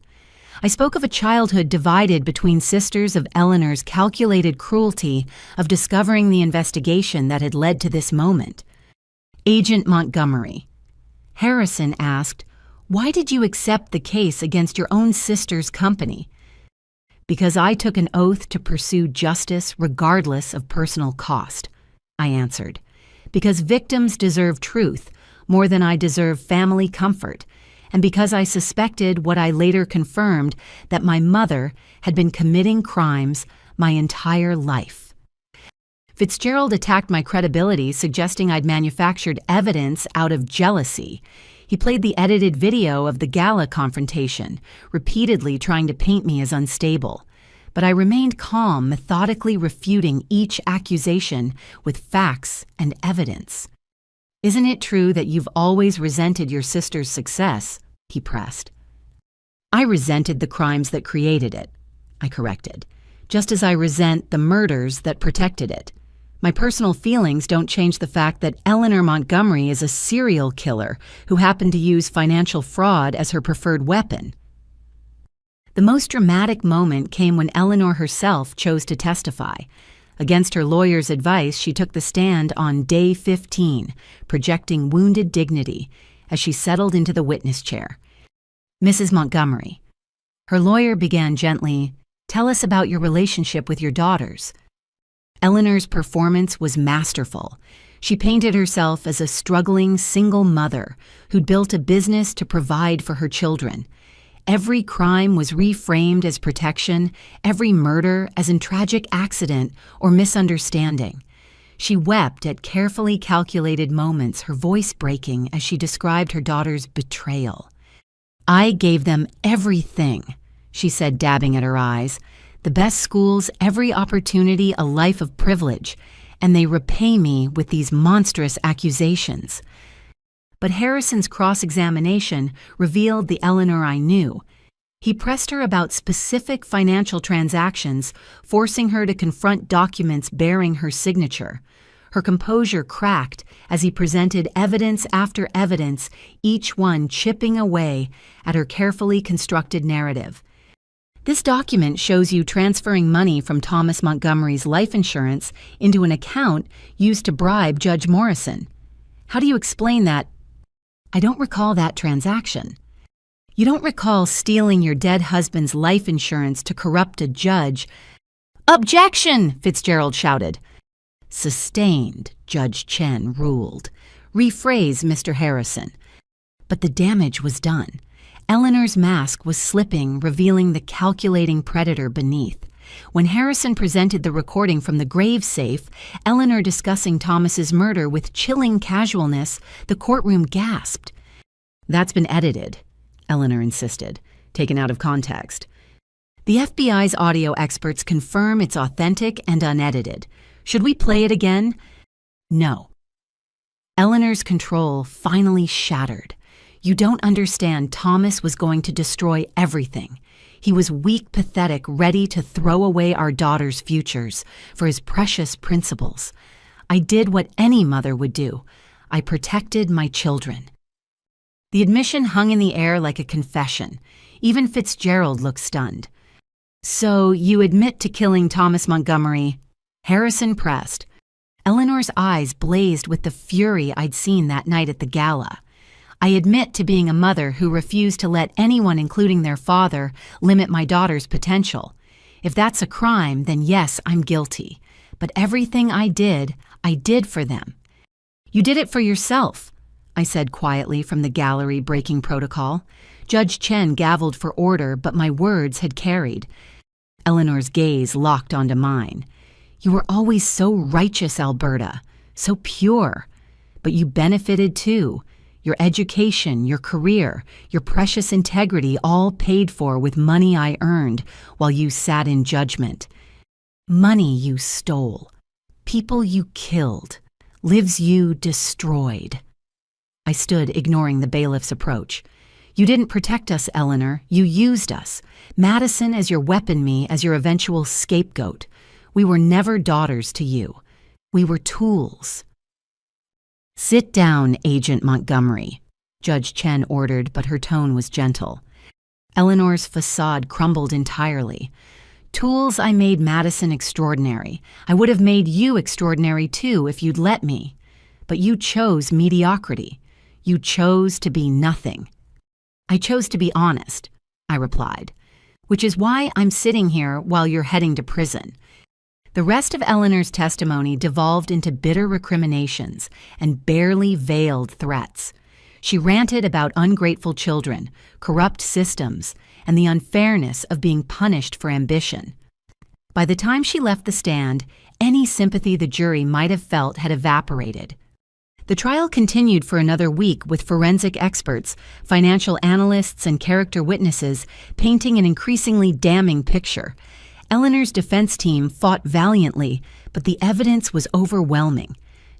I spoke of a childhood divided between sisters, of Eleanor's calculated cruelty, of discovering the investigation that had led to this moment. "Agent Montgomery," Harrison asked, "why did you accept the case against your own sister's company?" "Because I took an oath to pursue justice regardless of personal cost," I answered. "Because victims deserve truth more than I deserve family comfort, and because I suspected what I later confirmed, that my mother had been committing crimes my entire life." Fitzgerald attacked my credibility, suggesting I'd manufactured evidence out of jealousy. He played the edited video of the gala confrontation, repeatedly trying to paint me as unstable. But I remained calm, methodically refuting each accusation with facts and evidence. "Isn't it true that you've always resented your sister's success?" he pressed. "I resented the crimes that created it," I corrected, "just as I resent the murders that protected it. My personal feelings don't change the fact that Eleanor Montgomery is a serial killer who happened to use financial fraud as her preferred weapon." The most dramatic moment came when Eleanor herself chose to testify. Against her lawyer's advice, she took the stand on day 15, projecting wounded dignity as she settled into the witness chair. "Mrs. Montgomery," her lawyer began gently, "tell us about your relationship with your daughters." Eleanor's performance was masterful. She painted herself as a struggling single mother who'd built a business to provide for her children. Every crime was reframed as protection, every murder as a tragic accident or misunderstanding. She wept at carefully calculated moments, her voice breaking as she described her daughter's betrayal. "I gave them everything," she said, dabbing at her eyes. "The best schools, every opportunity, a life of privilege, and they repay me with these monstrous accusations." But Harrison's cross-examination revealed the Eleanor I knew. He pressed her about specific financial transactions, forcing her to confront documents bearing her signature. Her composure cracked as he presented evidence after evidence, each one chipping away at her carefully constructed narrative. "This document shows you transferring money from Thomas Montgomery's life insurance into an account used to bribe Judge Morrison. How do you explain that?" "I don't recall that transaction." "You don't recall stealing your dead husband's life insurance to corrupt a judge?" "Objection!" Fitzgerald shouted. "Sustained," Judge Chen ruled. "Rephrase, Mr. Harrison." But the damage was done. Eleanor's mask was slipping, revealing the calculating predator beneath. When Harrison presented the recording from the grave safe, Eleanor discussing Thomas's murder with chilling casualness, the courtroom gasped. "That's been edited," Eleanor insisted, taken out of context. "The FBI's audio experts confirm it's authentic and unedited. Should we play it again?" "No." Eleanor's control finally shattered. "You don't understand. Thomas was going to destroy everything. He was weak, pathetic, ready to throw away our daughters' futures for his precious principles. I did what any mother would do. I protected my children." The admission hung in the air like a confession. Even Fitzgerald looked stunned. "So you admit to killing Thomas Montgomery?" Harrison pressed. Eleanor's eyes blazed with the fury I'd seen that night at the gala. "I admit to being a mother who refused to let anyone, including their father, limit my daughter's potential. If that's a crime, then yes, I'm guilty. But everything I did for them." "You did it for yourself," I said quietly from the gallery, breaking protocol. Judge Chen gavelled for order, but my words had carried. Eleanor's gaze locked onto mine. "You were always so righteous, Alberta, so pure. But you benefited too. Your education, your career, your precious integrity, all paid for with money I earned while you sat in judgment. Money you stole, people you killed, lives you destroyed." I stood, ignoring the bailiff's approach. "You didn't protect us, Eleanor. You used us. Madison as your weapon, me as your eventual scapegoat. We were never daughters to you. We were tools." "Sit down, Agent Montgomery," Judge Chen ordered, but her tone was gentle. Eleanor's facade crumbled entirely. "Tools, I made Madison extraordinary. I would have made you extraordinary too if you'd let me. But you chose mediocrity. You chose to be nothing." "I chose to be honest," I replied, "which is why I'm sitting here while you're heading to prison." The rest of Eleanor's testimony devolved into bitter recriminations and barely veiled threats. She ranted about ungrateful children, corrupt systems, and the unfairness of being punished for ambition. By the time she left the stand, any sympathy the jury might have felt had evaporated. The trial continued for another week with forensic experts, financial analysts, and character witnesses painting an increasingly damning picture. Eleanor's defense team fought valiantly, but the evidence was overwhelming.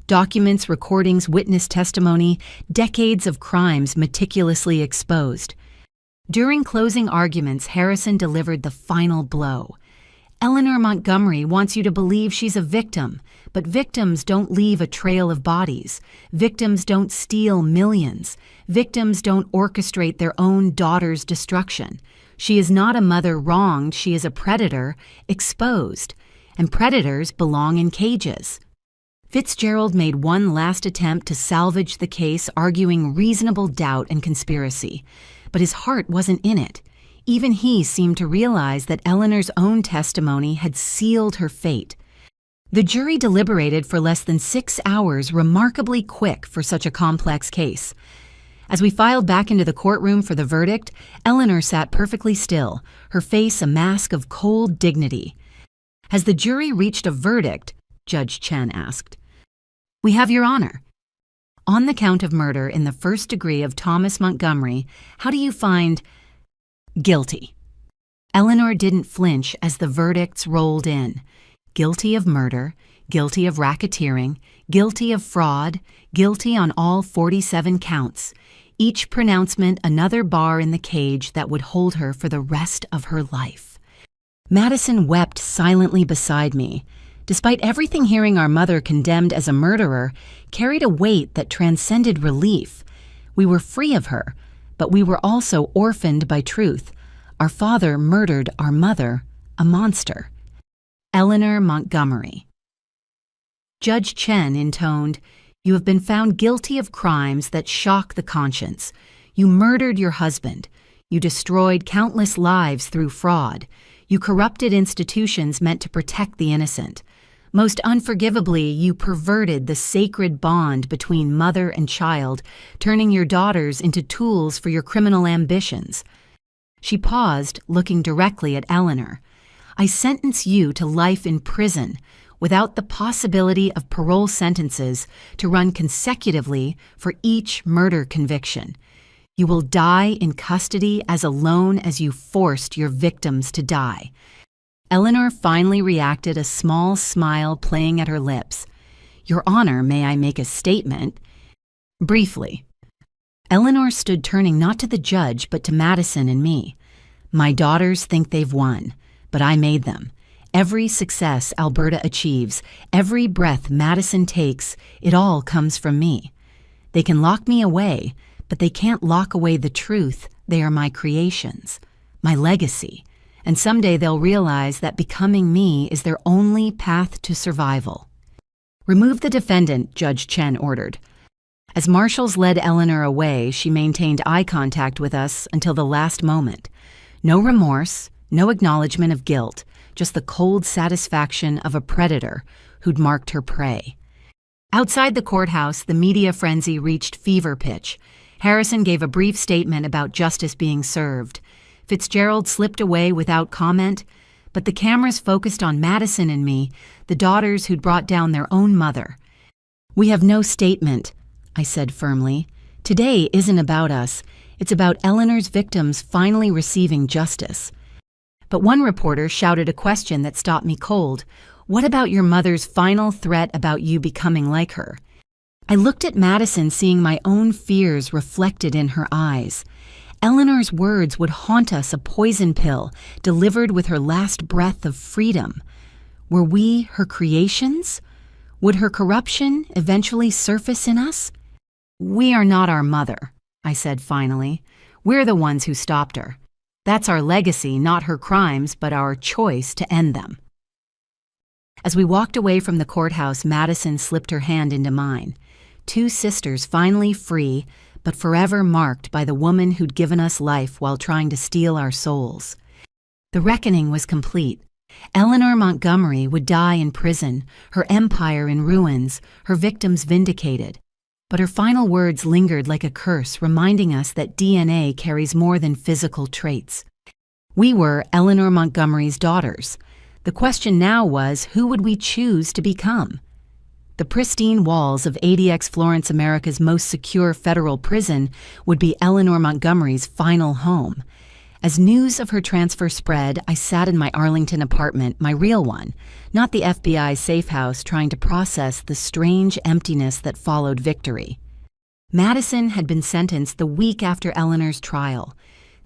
Documents, recordings, witness testimony, decades of crimes meticulously exposed. During closing arguments, Harrison delivered the final blow. Eleanor Montgomery wants you to believe she's a victim, but victims don't leave a trail of bodies. Victims don't steal millions. Victims don't orchestrate their own daughter's destruction. She is not a mother wronged, she is a predator exposed, and predators belong in cages. Fitzgerald made one last attempt to salvage the case, arguing reasonable doubt and conspiracy, but his heart wasn't in it. Even he seemed to realize that Eleanor's own testimony had sealed her fate. The jury deliberated for less than 6 hours, remarkably quick for such a complex case. As we filed back into the courtroom for the verdict, Eleanor sat perfectly still, her face a mask of cold dignity. "Has the jury reached a verdict?" Judge Chen asked. "We have, Your Honor." "On the count of murder in the first degree of Thomas Montgomery, how do you find guilty?" Eleanor didn't flinch as the verdicts rolled in. Guilty of murder, guilty of racketeering, guilty of fraud, guilty on all 47 counts. Each pronouncement another bar in the cage that would hold her for the rest of her life. Madison wept silently beside me. Despite everything, hearing our mother condemned as a murderer carried a weight that transcended relief. We were free of her, but we were also orphaned by truth. Our father murdered our mother, a monster. Eleanor Montgomery. Judge Chen intoned, "You have been found guilty of crimes that shock the conscience. You murdered your husband. You destroyed countless lives through fraud. You corrupted institutions meant to protect the innocent. Most unforgivably, you perverted the sacred bond between mother and child, turning your daughters into tools for your criminal ambitions." She paused, looking directly at Eleanor. "I sentence you to life in prison, without the possibility of parole sentences to run consecutively for each murder conviction. You will die in custody as alone as you forced your victims to die." Eleanor finally reacted, a small smile playing at her lips. "Your Honor, may I make a statement?" "Briefly." Eleanor stood, turning not to the judge but to Madison and me. "My daughters think they've won, but I made them. Every success Alberta achieves, every breath Madison takes, it all comes from me. They can lock me away, but they can't lock away the truth. They are my creations, my legacy. And someday they'll realize that becoming me is their only path to survival." "Remove the defendant," Judge Chen ordered. As marshals led Eleanor away, she maintained eye contact with us until the last moment. No remorse, no acknowledgement of guilt, just the cold satisfaction of a predator who'd marked her prey. Outside the courthouse, the media frenzy reached fever pitch. Harrison gave a brief statement about justice being served. Fitzgerald slipped away without comment, but the cameras focused on Madison and me, the daughters who'd brought down their own mother. "We have no statement," I said firmly. "Today isn't about us. It's about Eleanor's victims finally receiving justice." But one reporter shouted a question that stopped me cold. "What about your mother's final threat about you becoming like her?" I looked at Madison, seeing my own fears reflected in her eyes. Eleanor's words would haunt us, a poison pill delivered with her last breath of freedom. Were we her creations? Would her corruption eventually surface in us? "We are not our mother," I said finally. "We're the ones who stopped her. That's our legacy, not her crimes, but our choice to end them." As we walked away from the courthouse, Madison slipped her hand into mine. Two sisters finally free, but forever marked by the woman who'd given us life while trying to steal our souls. The reckoning was complete. Eleanor Montgomery would die in prison, her empire in ruins, her victims vindicated. But her final words lingered like a curse, reminding us that DNA carries more than physical traits. We were Eleanor Montgomery's daughters. The question now was, who would we choose to become? The pristine walls of ADX Florence, America's most secure federal prison, would be Eleanor Montgomery's final home. As news of her transfer spread, I sat in my Arlington apartment, my real one, not the FBI safe house, trying to process the strange emptiness that followed victory. Madison had been sentenced the week after Eleanor's trial.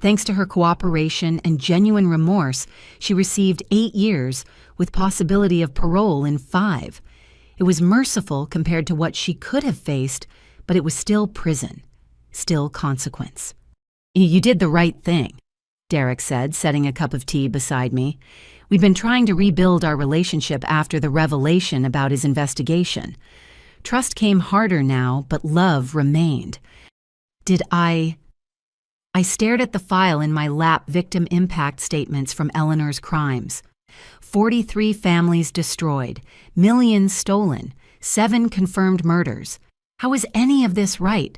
Thanks to her cooperation and genuine remorse, she received 8 years, with possibility of parole in 5. It was merciful compared to what she could have faced, but it was still prison, still consequence. "You did the right thing," Derek said, setting a cup of tea beside me. We'd been trying to rebuild our relationship after the revelation about his investigation. Trust came harder now, but love remained. I stared at the file in my lap, victim impact statements from Eleanor's crimes. 43 families destroyed, millions stolen, 7 confirmed murders. How is any of this right?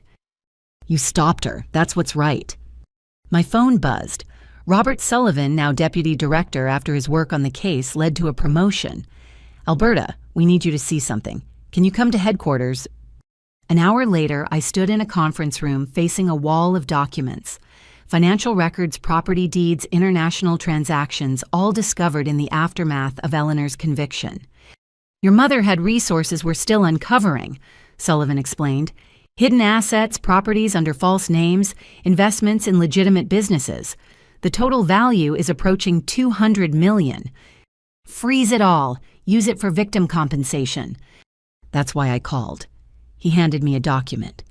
"You stopped her. That's what's right." My phone buzzed. Robert Sullivan, now deputy director after his work on the case, led to a promotion. "Alberta, we need you to see something. Can you come to headquarters?" An hour later, I stood in a conference room facing a wall of documents. Financial records, property deeds, international transactions, all discovered in the aftermath of Eleanor's conviction. "Your mother had resources we're still uncovering," Sullivan explained. "Hidden assets, properties under false names, investments in legitimate businesses. The total value is approaching $200 million. Freeze it all. Use it for victim compensation." That's why I called. He handed me a document.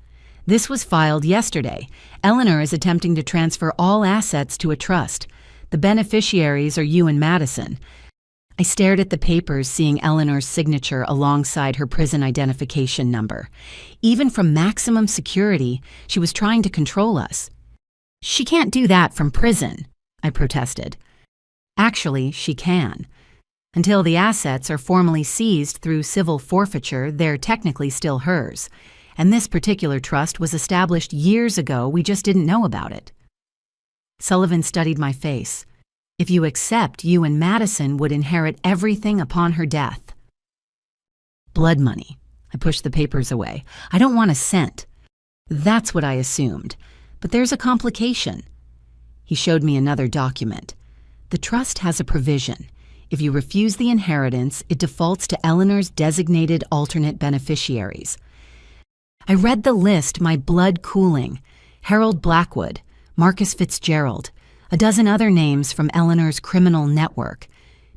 "This was filed yesterday. Eleanor is attempting to transfer all assets to a trust. The beneficiaries are you and Madison." I stared at the papers, seeing Eleanor's signature alongside her prison identification number. Even from maximum security, she was trying to control us. "She can't do that from prison," I protested. "Actually, she can. Until the assets are formally seized through civil forfeiture, they're technically still hers. And this particular trust was established years ago, we just didn't know about it." Sullivan studied my face. "If you accept, you and Madison would inherit everything upon her death." "Blood money." I pushed the papers away. "I don't want a cent." "That's what I assumed. But there's a complication." He showed me another document. "The trust has a provision. If you refuse the inheritance, it defaults to Eleanor's designated alternate beneficiaries." I read the list, my blood cooling. Harold Blackwood, Marcus Fitzgerald, a dozen other names from Eleanor's criminal network,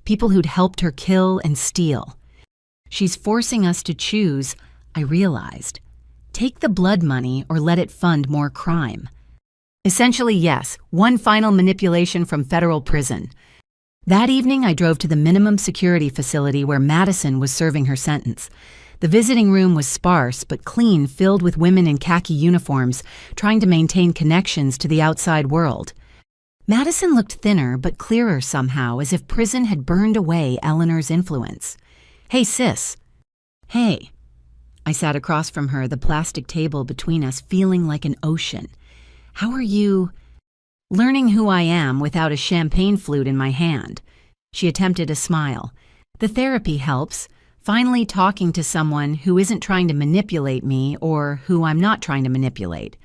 people who'd helped her kill and steal. She's forcing us to choose, I realized. Take the blood money or let it fund more crime. Essentially, yes, one final manipulation from federal prison. That evening, I drove to the minimum security facility where Madison was serving her sentence. The visiting room was sparse but clean, filled with women in khaki uniforms, trying to maintain connections to the outside world. Madison looked thinner but clearer somehow, as if prison had burned away Eleanor's influence. "Hey, sis." "Hey." I sat across from her, the plastic table between us feeling like an ocean. "How are you?" "Learning who I am without a champagne flute in my hand." She attempted a smile. "The therapy helps. Finally talking to someone who isn't trying to manipulate me or who I'm not trying to manipulate."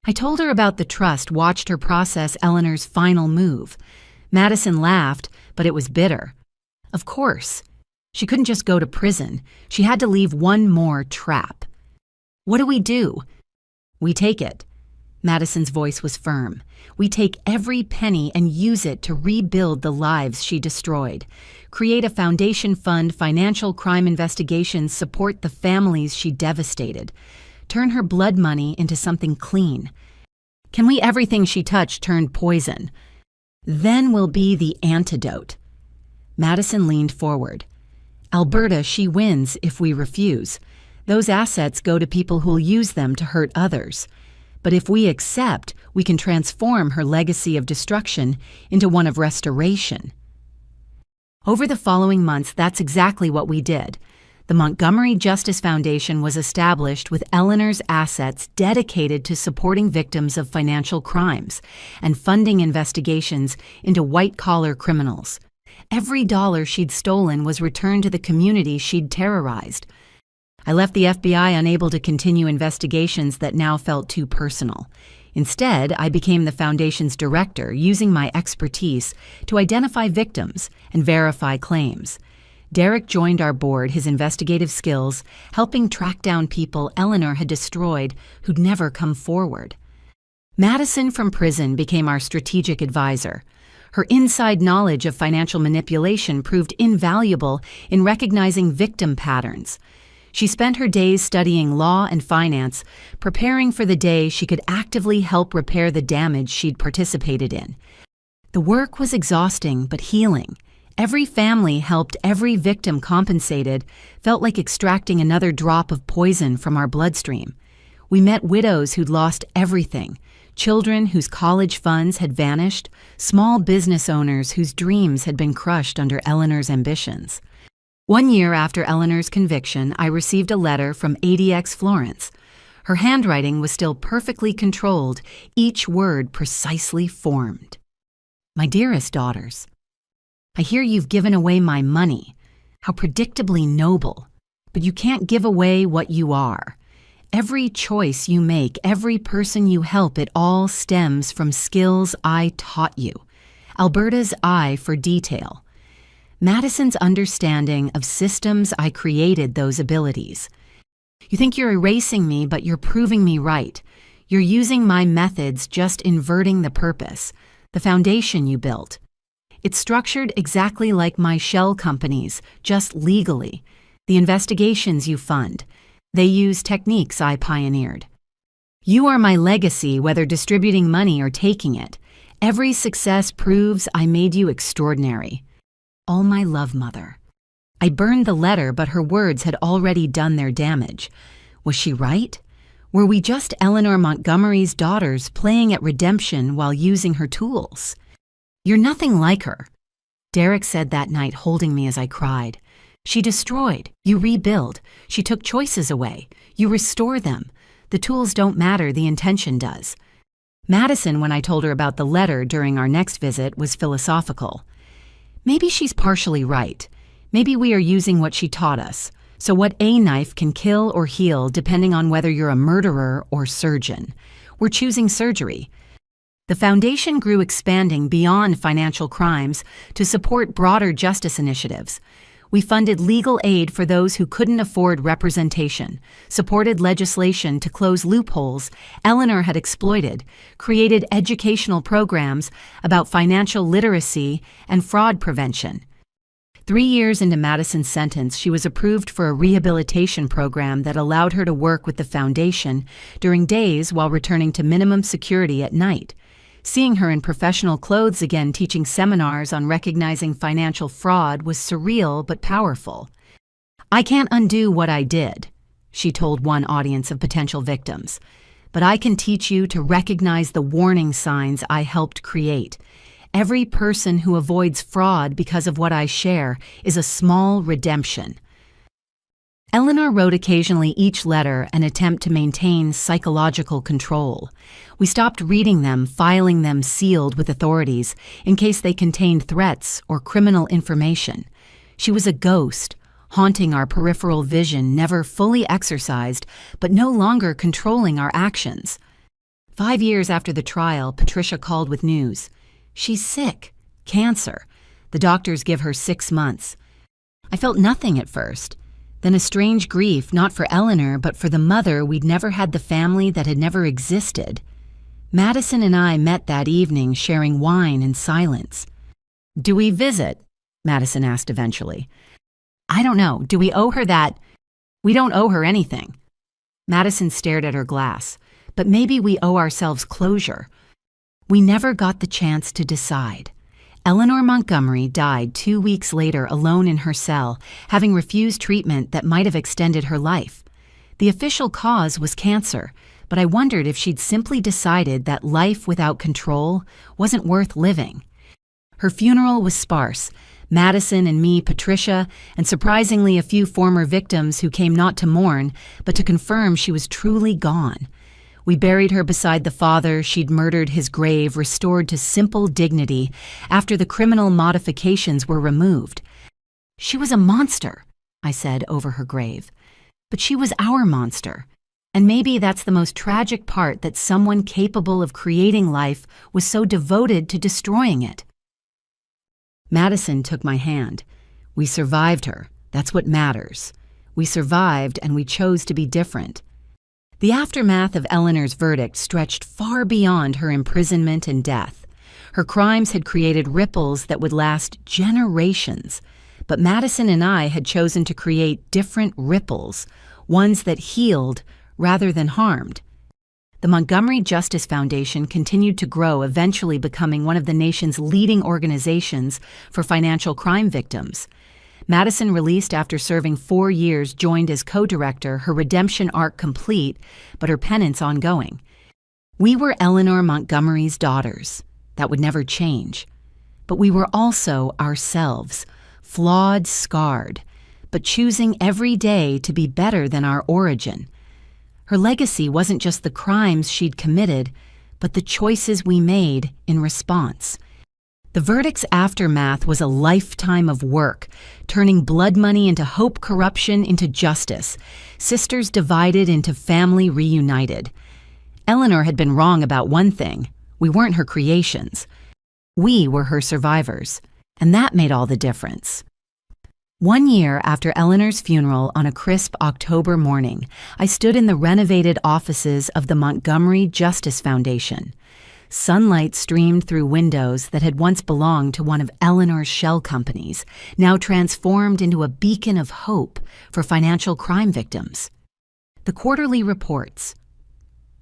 I told her about the trust, watched her process Eleanor's final move. Madison laughed, but it was bitter. Of course. She couldn't just go to prison. She had to leave one more trap. "What do we do?" "We take it." Madison's voice was firm. "We take every penny and use it to rebuild the lives she destroyed. Create a foundation fund, financial crime investigations, support the families she devastated. Turn her blood money into something clean. Can we everything she touched turned poison? Then will be the antidote." Madison leaned forward. "Alberta, she wins if we refuse. Those assets go to people who'll use them to hurt others. But if we accept, we can transform her legacy of destruction into one of restoration." Over the following months, that's exactly what we did. The Montgomery Justice Foundation was established with Eleanor's assets dedicated to supporting victims of financial crimes and funding investigations into white-collar criminals. Every dollar she'd stolen was returned to the community she'd terrorized. I left the FBI unable to continue investigations that now felt too personal. Instead, I became the Foundation's director, using my expertise to identify victims and verify claims. Derek joined our board, his investigative skills helping track down people Eleanor had destroyed who'd never come forward. Madison from prison became our strategic advisor. Her inside knowledge of financial manipulation proved invaluable in recognizing victim patterns. She spent her days studying law and finance, preparing for the day she could actively help repair the damage she'd participated in. The work was exhausting but healing. Every family helped, every victim compensated, felt like extracting another drop of poison from our bloodstream. We met widows who'd lost everything, children whose college funds had vanished, small business owners whose dreams had been crushed under Eleanor's ambitions. 1 year after Eleanor's conviction, I received a letter from ADX Florence. Her handwriting was still perfectly controlled, each word precisely formed. My dearest daughters, I hear you've given away my money. How predictably noble. But you can't give away what you are. Every choice you make, every person you help, it all stems from skills I taught you. Alberta's eye for detail. Madison's understanding of systems I created those abilities. You think you're erasing me, but you're proving me right. You're using my methods, just inverting the purpose, the foundation you built. It's structured exactly like my shell companies, just legally. The investigations you fund. They use techniques I pioneered. You are my legacy, whether distributing money or taking it. Every success proves I made you extraordinary. All my love, Mother. I burned the letter, but her words had already done their damage. Was she right? Were we just Eleanor Montgomery's daughters playing at redemption while using her tools? You're nothing like her, Derek said that night, holding me as I cried. She destroyed, you rebuild. She took choices away. You restore them. The tools don't matter, the intention does. Madison, when I told her about the letter during our next visit, was philosophical. Maybe she's partially right. Maybe we are using what she taught us. So what a knife can kill or heal depending on whether you're a murderer or surgeon. We're choosing surgery. The foundation grew, expanding beyond financial crimes to support broader justice initiatives. We funded legal aid for those who couldn't afford representation, supported legislation to close loopholes Eleanor had exploited, created educational programs about financial literacy and fraud prevention. 3 years into Madison's sentence, she was approved for a rehabilitation program that allowed her to work with the foundation during days while returning to minimum security at night. Seeing her in professional clothes again teaching seminars on recognizing financial fraud was surreal but powerful. I can't undo what I did, she told one audience of potential victims, but I can teach you to recognize the warning signs I helped create. Every person who avoids fraud because of what I share is a small redemption. Eleanor wrote occasionally, each letter an attempt to maintain psychological control. We stopped reading them, filing them sealed with authorities in case they contained threats or criminal information. She was a ghost, haunting our peripheral vision, never fully exercised, but no longer controlling our actions. 5 years after the trial, Patricia called with news. She's sick, cancer. The doctors give her 6 months. I felt nothing at first. Then a strange grief, not for Eleanor, but for the mother we'd never had, the family that had never existed. Madison and I met that evening, sharing wine and silence. Do we visit? Madison asked eventually. I don't know. Do we owe her that? We don't owe her anything. Madison stared at her glass. But maybe we owe ourselves closure. We never got the chance to decide. Eleanor Montgomery died 2 weeks later alone in her cell, having refused treatment that might have extended her life. The official cause was cancer, but I wondered if she'd simply decided that life without control wasn't worth living. Her funeral was sparse. Madison and me, Patricia, and surprisingly a few former victims who came not to mourn, but to confirm she was truly gone. We buried her beside the father she'd murdered, his grave restored to simple dignity after the criminal modifications were removed. She was a monster, I said over her grave. But she was our monster. And maybe that's the most tragic part, that someone capable of creating life was so devoted to destroying it. Madison took my hand. We survived her. That's what matters. We survived, and we chose to be different. The aftermath of Eleanor's verdict stretched far beyond her imprisonment and death. Her crimes had created ripples that would last generations. But Madison and I had chosen to create different ripples, ones that healed rather than harmed. The Montgomery Justice Foundation continued to grow, eventually becoming one of the nation's leading organizations for financial crime victims. Madison, released after serving 4 years, joined as co-director, her redemption arc complete, but her penance ongoing. We were Eleanor Montgomery's daughters. That would never change. But we were also ourselves, flawed, scarred, but choosing every day to be better than our origin. Her legacy wasn't just the crimes she'd committed, but the choices we made in response. The verdict's aftermath was a lifetime of work, turning blood money into hope, corruption into justice, sisters divided into family reunited. Eleanor had been wrong about one thing: we weren't her creations. We were her survivors, and that made all the difference. 1 year after Eleanor's funeral, on a crisp October morning, I stood in the renovated offices of the Montgomery Justice Foundation. Sunlight streamed through windows that had once belonged to one of Eleanor's shell companies, now transformed into a beacon of hope for financial crime victims. The quarterly reports.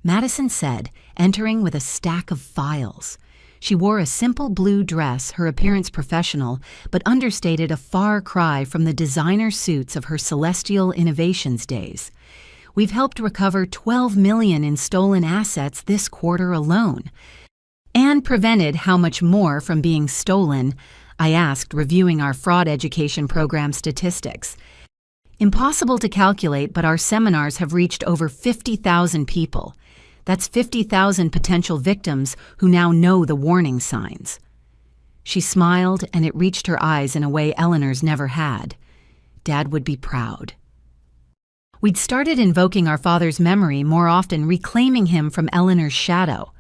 Madison said, entering with a stack of files. She wore a simple blue dress, her appearance professional, but understated a far cry from the designer suits of her Celestial Innovations days. We've helped recover $12 million in stolen assets this quarter alone. And prevented how much more from being stolen? I asked, reviewing our fraud education program statistics. Impossible to calculate, but our seminars have reached over 50,000 people. That's 50,000 potential victims who now know the warning signs. She smiled, and it reached her eyes in a way Eleanor's never had. Dad would be proud. We'd started invoking our father's memory more often, reclaiming him from Eleanor's shadow.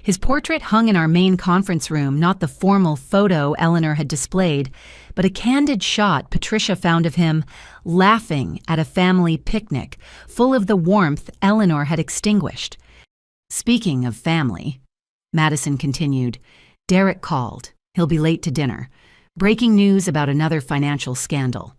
His portrait hung in our main conference room, not the formal photo Eleanor had displayed, but a candid shot Patricia found of him laughing at a family picnic, full of the warmth Eleanor had extinguished. Speaking of family, Madison continued, Derek called. He'll be late to dinner. Breaking news about another financial scandal.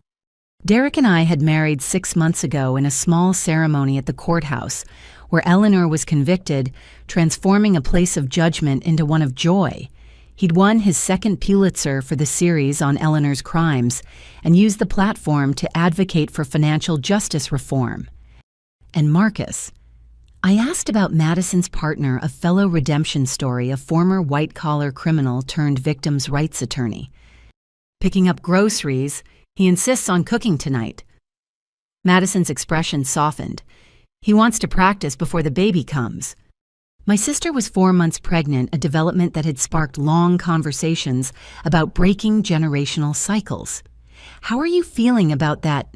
Derek and I had married 6 months ago in a small ceremony at the courthouse, where Eleanor was convicted, transforming a place of judgment into one of joy. He'd won his second Pulitzer for the series on Eleanor's crimes, and used the platform to advocate for financial justice reform. And Marcus. I asked about Madison's partner, a fellow redemption story, a former white-collar criminal turned victims' rights attorney. Picking up groceries, he insists on cooking tonight. Madison's expression softened. He wants to practice before the baby comes. My sister was 4 months pregnant, a development that had sparked long conversations about breaking generational cycles. How are you feeling about that?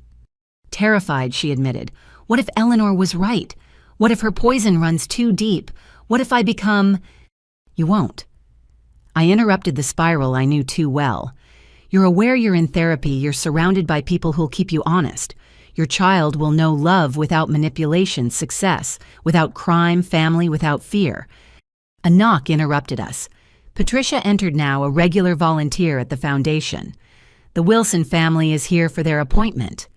Terrified, she admitted. What if Eleanor was right? What if her poison runs too deep? What if I become... You won't. I interrupted the spiral I knew too well. You're aware you're in therapy, you're surrounded by people who'll keep you honest. Your child will know love without manipulation, success, without crime, family without fear. A knock interrupted us. Patricia entered now, a regular volunteer at the foundation. The Wilson family is here for their appointment.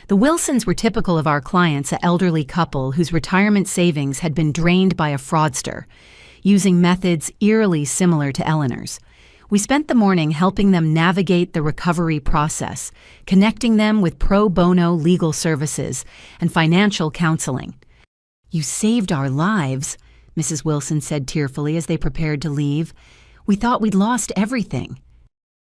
The Wilsons were typical of our clients, an elderly couple whose retirement savings had been drained by a fraudster, using methods eerily similar to Eleanor's. We spent the morning helping them navigate the recovery process, connecting them with pro bono legal services and financial counseling. You saved our lives, Mrs. Wilson said tearfully as they prepared to leave. We thought we'd lost everything.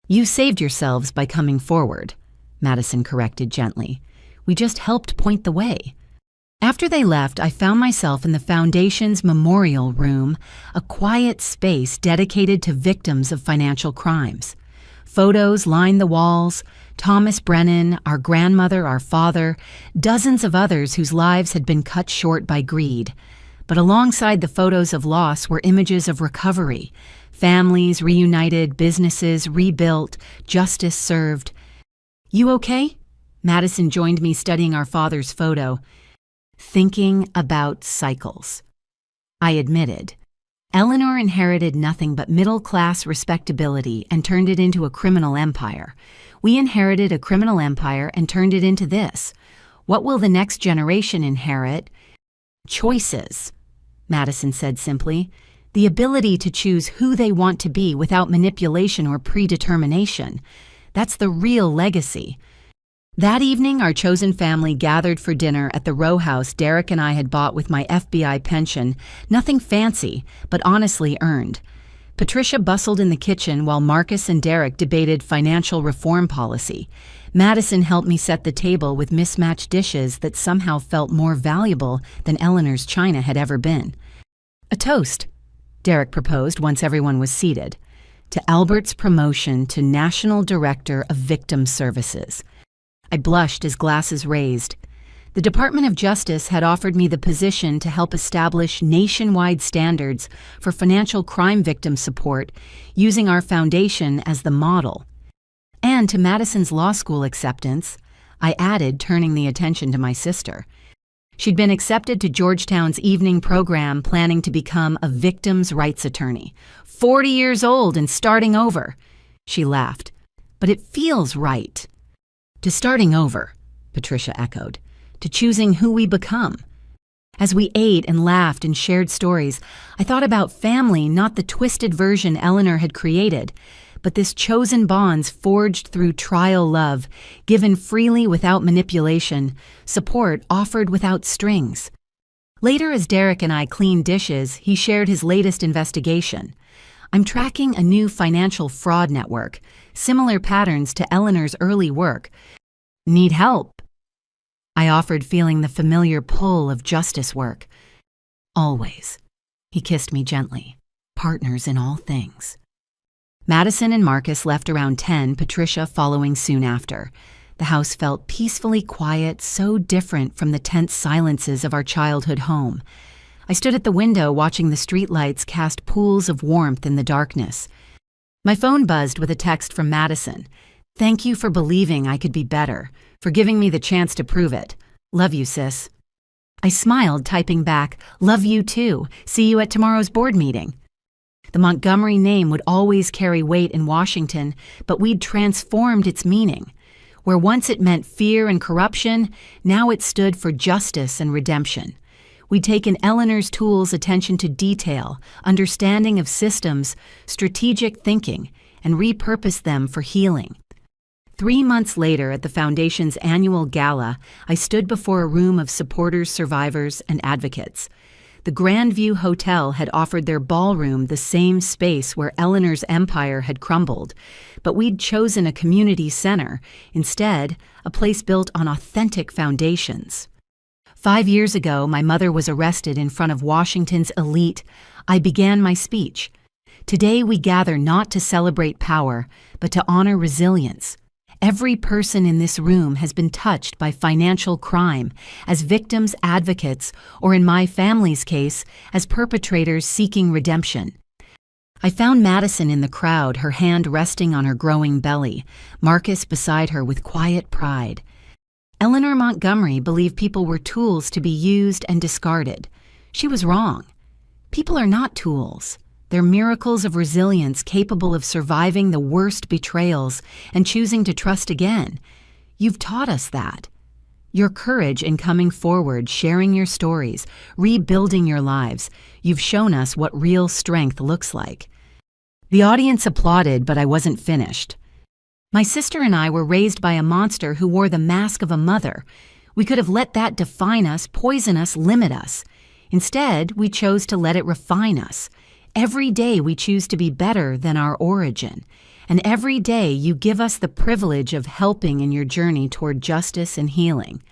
You saved yourselves by coming forward, Madison corrected gently. We just helped point the way. After they left, I found myself in the Foundation's memorial room, a quiet space dedicated to victims of financial crimes. Photos lined the walls, Thomas Brennan, our grandmother, our father, dozens of others whose lives had been cut short by greed. But alongside the photos of loss were images of recovery. Families reunited, businesses rebuilt, justice served. "You okay?" Madison joined me studying our father's photo. "Thinking about cycles," I admitted. Eleanor inherited nothing but middle-class respectability and turned it into a criminal empire. We inherited a criminal empire and turned it into this. What will the next generation inherit? Choices, Madison said simply. The ability to choose who they want to be without manipulation or predetermination. That's the real legacy. That evening, our chosen family gathered for dinner at the row house Derek and I had bought with my FBI pension. Nothing fancy, but honestly earned. Patricia bustled in the kitchen while Marcus and Derek debated financial reform policy. Madison helped me set the table with mismatched dishes that somehow felt more valuable than Eleanor's china had ever been. "A toast," Derek proposed once everyone was seated, "to Albert's promotion to National Director of Victim Services." I blushed as glasses raised. The Department of Justice had offered me the position to help establish nationwide standards for financial crime victim support, using our foundation as the model. And to Madison's law school acceptance, I added, turning the attention to my sister. She'd been accepted to Georgetown's evening program, planning to become a victims' rights attorney. 40 years old and starting over. She laughed. "But it feels right." "To starting over," Patricia echoed, "to choosing who we become." As we ate and laughed and shared stories, I thought about family, not the twisted version Eleanor had created, but this chosen bonds forged through trial love, given freely without manipulation, support offered without strings. Later, as Derek and I cleaned dishes, he shared his latest investigation. "I'm tracking a new financial fraud network, similar patterns to Eleanor's early work. Need help?" I offered, feeling the familiar pull of justice work. "Always." He kissed me gently. "Partners in all things." Madison and Marcus left around 10, Patricia following soon after. The house felt peacefully quiet, so different from the tense silences of our childhood home. I stood at the window watching the streetlights cast pools of warmth in the darkness. My phone buzzed with a text from Madison. "Thank you for believing I could be better, for giving me the chance to prove it. Love you, sis." I smiled, typing back, "Love you too. See you at tomorrow's board meeting." The Montgomery name would always carry weight in Washington, but we'd transformed its meaning. Where once it meant fear and corruption, now it stood for justice and redemption. We'd taken Eleanor's tools, attention to detail, understanding of systems, strategic thinking, and repurposed them for healing. 3 months later, at the Foundation's annual gala, I stood before a room of supporters, survivors, and advocates. The Grandview Hotel had offered their ballroom the same space where Eleanor's empire had crumbled, but we'd chosen a community center, instead, a place built on authentic foundations. 5 years ago, my mother was arrested in front of Washington's elite. I began my speech. Today, we gather not to celebrate power, but to honor resilience. Every person in this room has been touched by financial crime, as victims, advocates, or in my family's case, as perpetrators seeking redemption. I found Madison in the crowd, her hand resting on her growing belly, Marcus beside her with quiet pride. Eleanor Montgomery believed people were tools to be used and discarded. She was wrong. People are not tools. They're miracles of resilience capable of surviving the worst betrayals and choosing to trust again. You've taught us that. Your courage in coming forward, sharing your stories, rebuilding your lives, you've shown us what real strength looks like. The audience applauded, but I wasn't finished. My sister and I were raised by a monster who wore the mask of a mother. We could have let that define us, poison us, limit us. Instead, we chose to let it refine us. Every day we choose to be better than our origin, and every day you give us the privilege of helping in your journey toward justice and healing.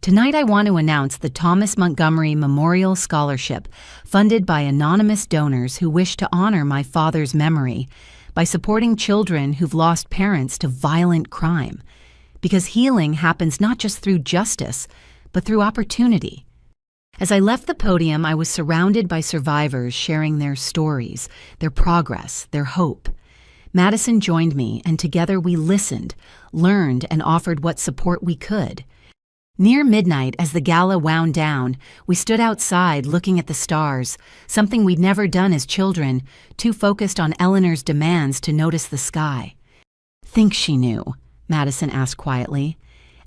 Tonight I want to announce the Thomas Montgomery Memorial Scholarship, funded by anonymous donors who wish to honor my father's memory. by supporting children who've lost parents to violent crime. Because healing happens not just through justice, but through opportunity. As I left the podium, I was surrounded by survivors sharing their stories, their progress, their hope. Madison joined me, and together we listened, learned, and offered what support we could. Near midnight, as the gala wound down, we stood outside looking at the stars, something we'd never done as children, too focused on Eleanor's demands to notice the sky. "Think she knew?" Madison asked quietly.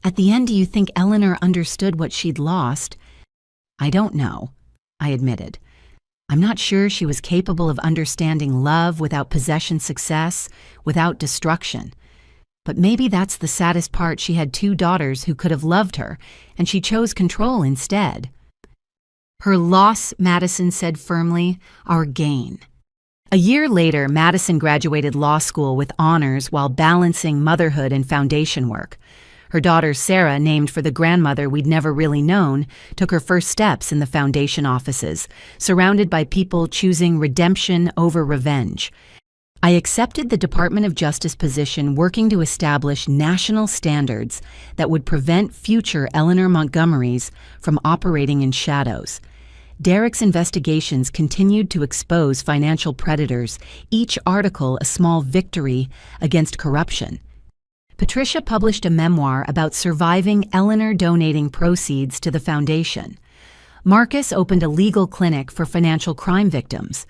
"At the end, do you think Eleanor understood what she'd lost?" "I don't know," I admitted. "I'm not sure she was capable of understanding love without possession success, without destruction. But maybe that's the saddest part. She had 2 daughters who could have loved her, and she chose control instead." "Her loss," Madison said firmly, "our gain." A year later, Madison graduated law school with honors while balancing motherhood and foundation work. Her daughter, Sarah, named for the grandmother we'd never really known, took her first steps in the foundation offices, surrounded by people choosing redemption over revenge. I accepted the Department of Justice position working to establish national standards that would prevent future Eleanor Montgomerys from operating in shadows. Derek's investigations continued to expose financial predators, each article a small victory against corruption. Patricia published a memoir about surviving Eleanor donating proceeds to the foundation. Marcus opened a legal clinic for financial crime victims.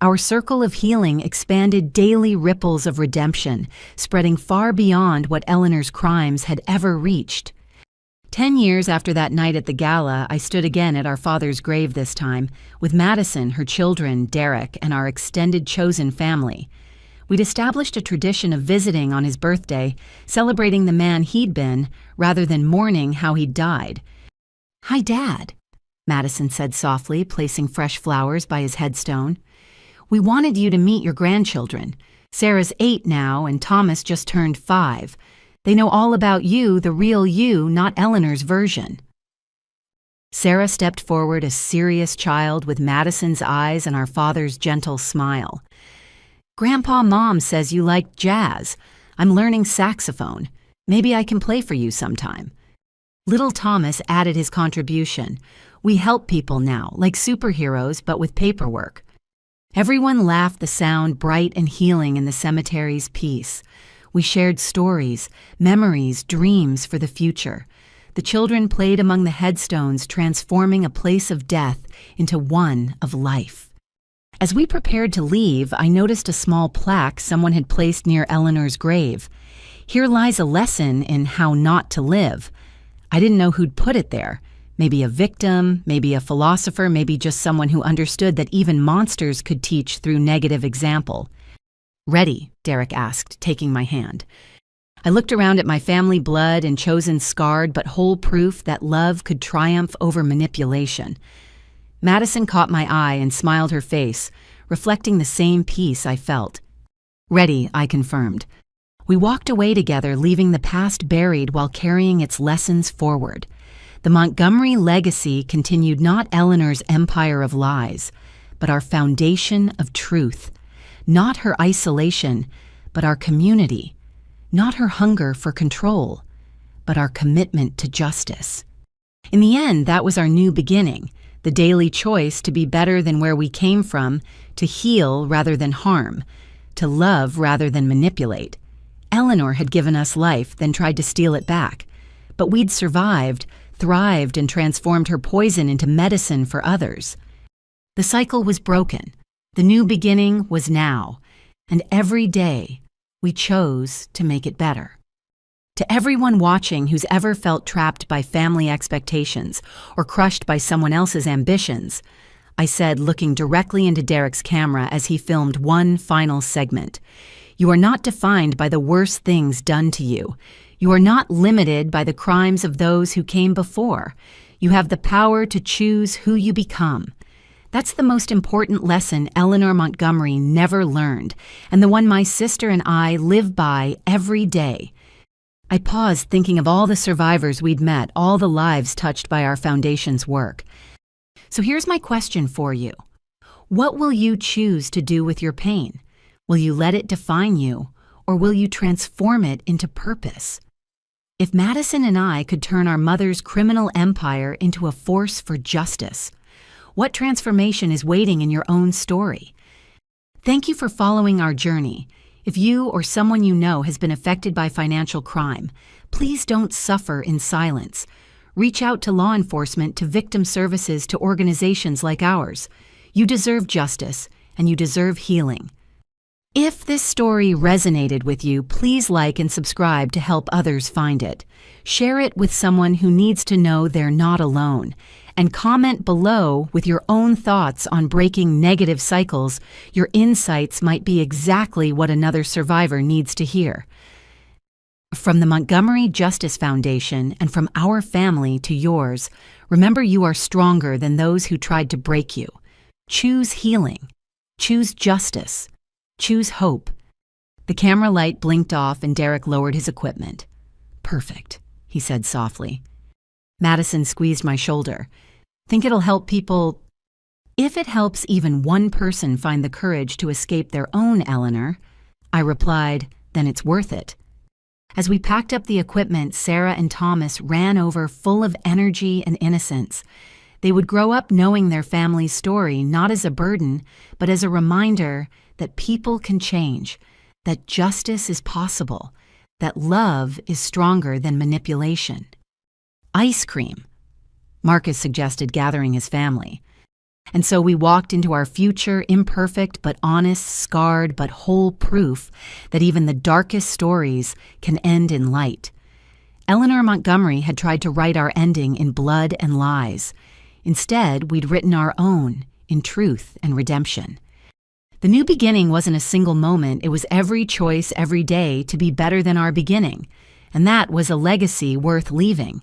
Our circle of healing expanded daily ripples of redemption, spreading far beyond what Eleanor's crimes had ever reached. 10 years after that night at the gala, I stood again at our father's grave this time, with Madison, her children, Derek, and our extended chosen family. We'd established a tradition of visiting on his birthday, celebrating the man he'd been, rather than mourning how he'd died. "Hi, Dad," Madison said softly, placing fresh flowers by his headstone. "We wanted you to meet your grandchildren. Sarah's 8 now, and Thomas just turned 5. They know all about you, the real you, not Eleanor's version." Sarah stepped forward, a serious child with Madison's eyes and our father's gentle smile. "Grandpa, Mom says you like jazz. I'm learning saxophone. Maybe I can play for you sometime." Little Thomas added his contribution. "We help people now, like superheroes, but with paperwork." Everyone laughed, the sound bright and healing in the cemetery's peace. We shared stories, memories, dreams for the future. The children played among the headstones, transforming a place of death into one of life. As we prepared to leave, I noticed a small plaque someone had placed near Eleanor's grave. "Here lies a lesson in how not to live." I didn't know who'd put it there. Maybe a victim, maybe a philosopher, maybe just someone who understood that even monsters could teach through negative example. "Ready?" Derek asked, taking my hand. I looked around at my family blood and chosen scarred but whole proof that love could triumph over manipulation. Madison caught my eye and smiled her face, reflecting the same peace I felt. "Ready," I confirmed. We walked away together, leaving the past buried while carrying its lessons forward. The Montgomery legacy continued not Eleanor's empire of lies, but our foundation of truth. Not her isolation, but our community. Not her hunger for control, but our commitment to justice. In the end, that was our new beginning, the daily choice to be better than where we came from, to heal rather than harm, to love rather than manipulate. Eleanor had given us life, then tried to steal it back. But we'd survived, thrived, and transformed her poison into medicine for others. The cycle was broken. The new beginning was now. And every day, we chose to make it better. To everyone watching who's ever felt trapped by family expectations or crushed by someone else's ambitions, I said, looking directly into Derek's camera as he filmed one final segment, "You are not defined by the worst things done to you. You are not limited by the crimes of those who came before. You have the power to choose who you become." That's the most important lesson Eleanor Montgomery never learned, and the one my sister and I live by every day. I paused, thinking of all the survivors we'd met, all the lives touched by our foundation's work. So here's my question for you. What will you choose to do with your pain? Will you let it define you, or will you transform it into purpose? If Madison and I could turn our mother's criminal empire into a force for justice, what transformation is waiting in your own story? Thank you for following our journey. If you or someone you know has been affected by financial crime, please don't suffer in silence. Reach out to law enforcement, to victim services, to organizations like ours. You deserve justice, and you deserve healing. If this story resonated with you, please like and subscribe to help others find it. Share it with someone who needs to know they're not alone. And comment below with your own thoughts on breaking negative cycles. Your insights might be exactly what another survivor needs to hear. From the Montgomery Justice Foundation and from our family to yours, remember you are stronger than those who tried to break you. Choose healing. Choose justice. Choose hope. The camera light blinked off and Derek lowered his equipment. "Perfect," he said softly. Madison squeezed my shoulder. "Think it'll help people?" "If it helps even one person find the courage to escape their own, Eleanor," I replied, "then it's worth it." As we packed up the equipment, Sarah and Thomas ran over full of energy and innocence. They would grow up knowing their family's story not as a burden, but as a reminder that people can change, that justice is possible, that love is stronger than manipulation. "Ice cream," Marcus suggested, gathering his family. And so we walked into our future, imperfect but honest, scarred but whole proof that even the darkest stories can end in light. Eleanor Montgomery had tried to write our ending in blood and lies. Instead, we'd written our own, in truth and redemption. The new beginning wasn't a single moment, it was every choice every day to be better than our beginning. And that was a legacy worth leaving.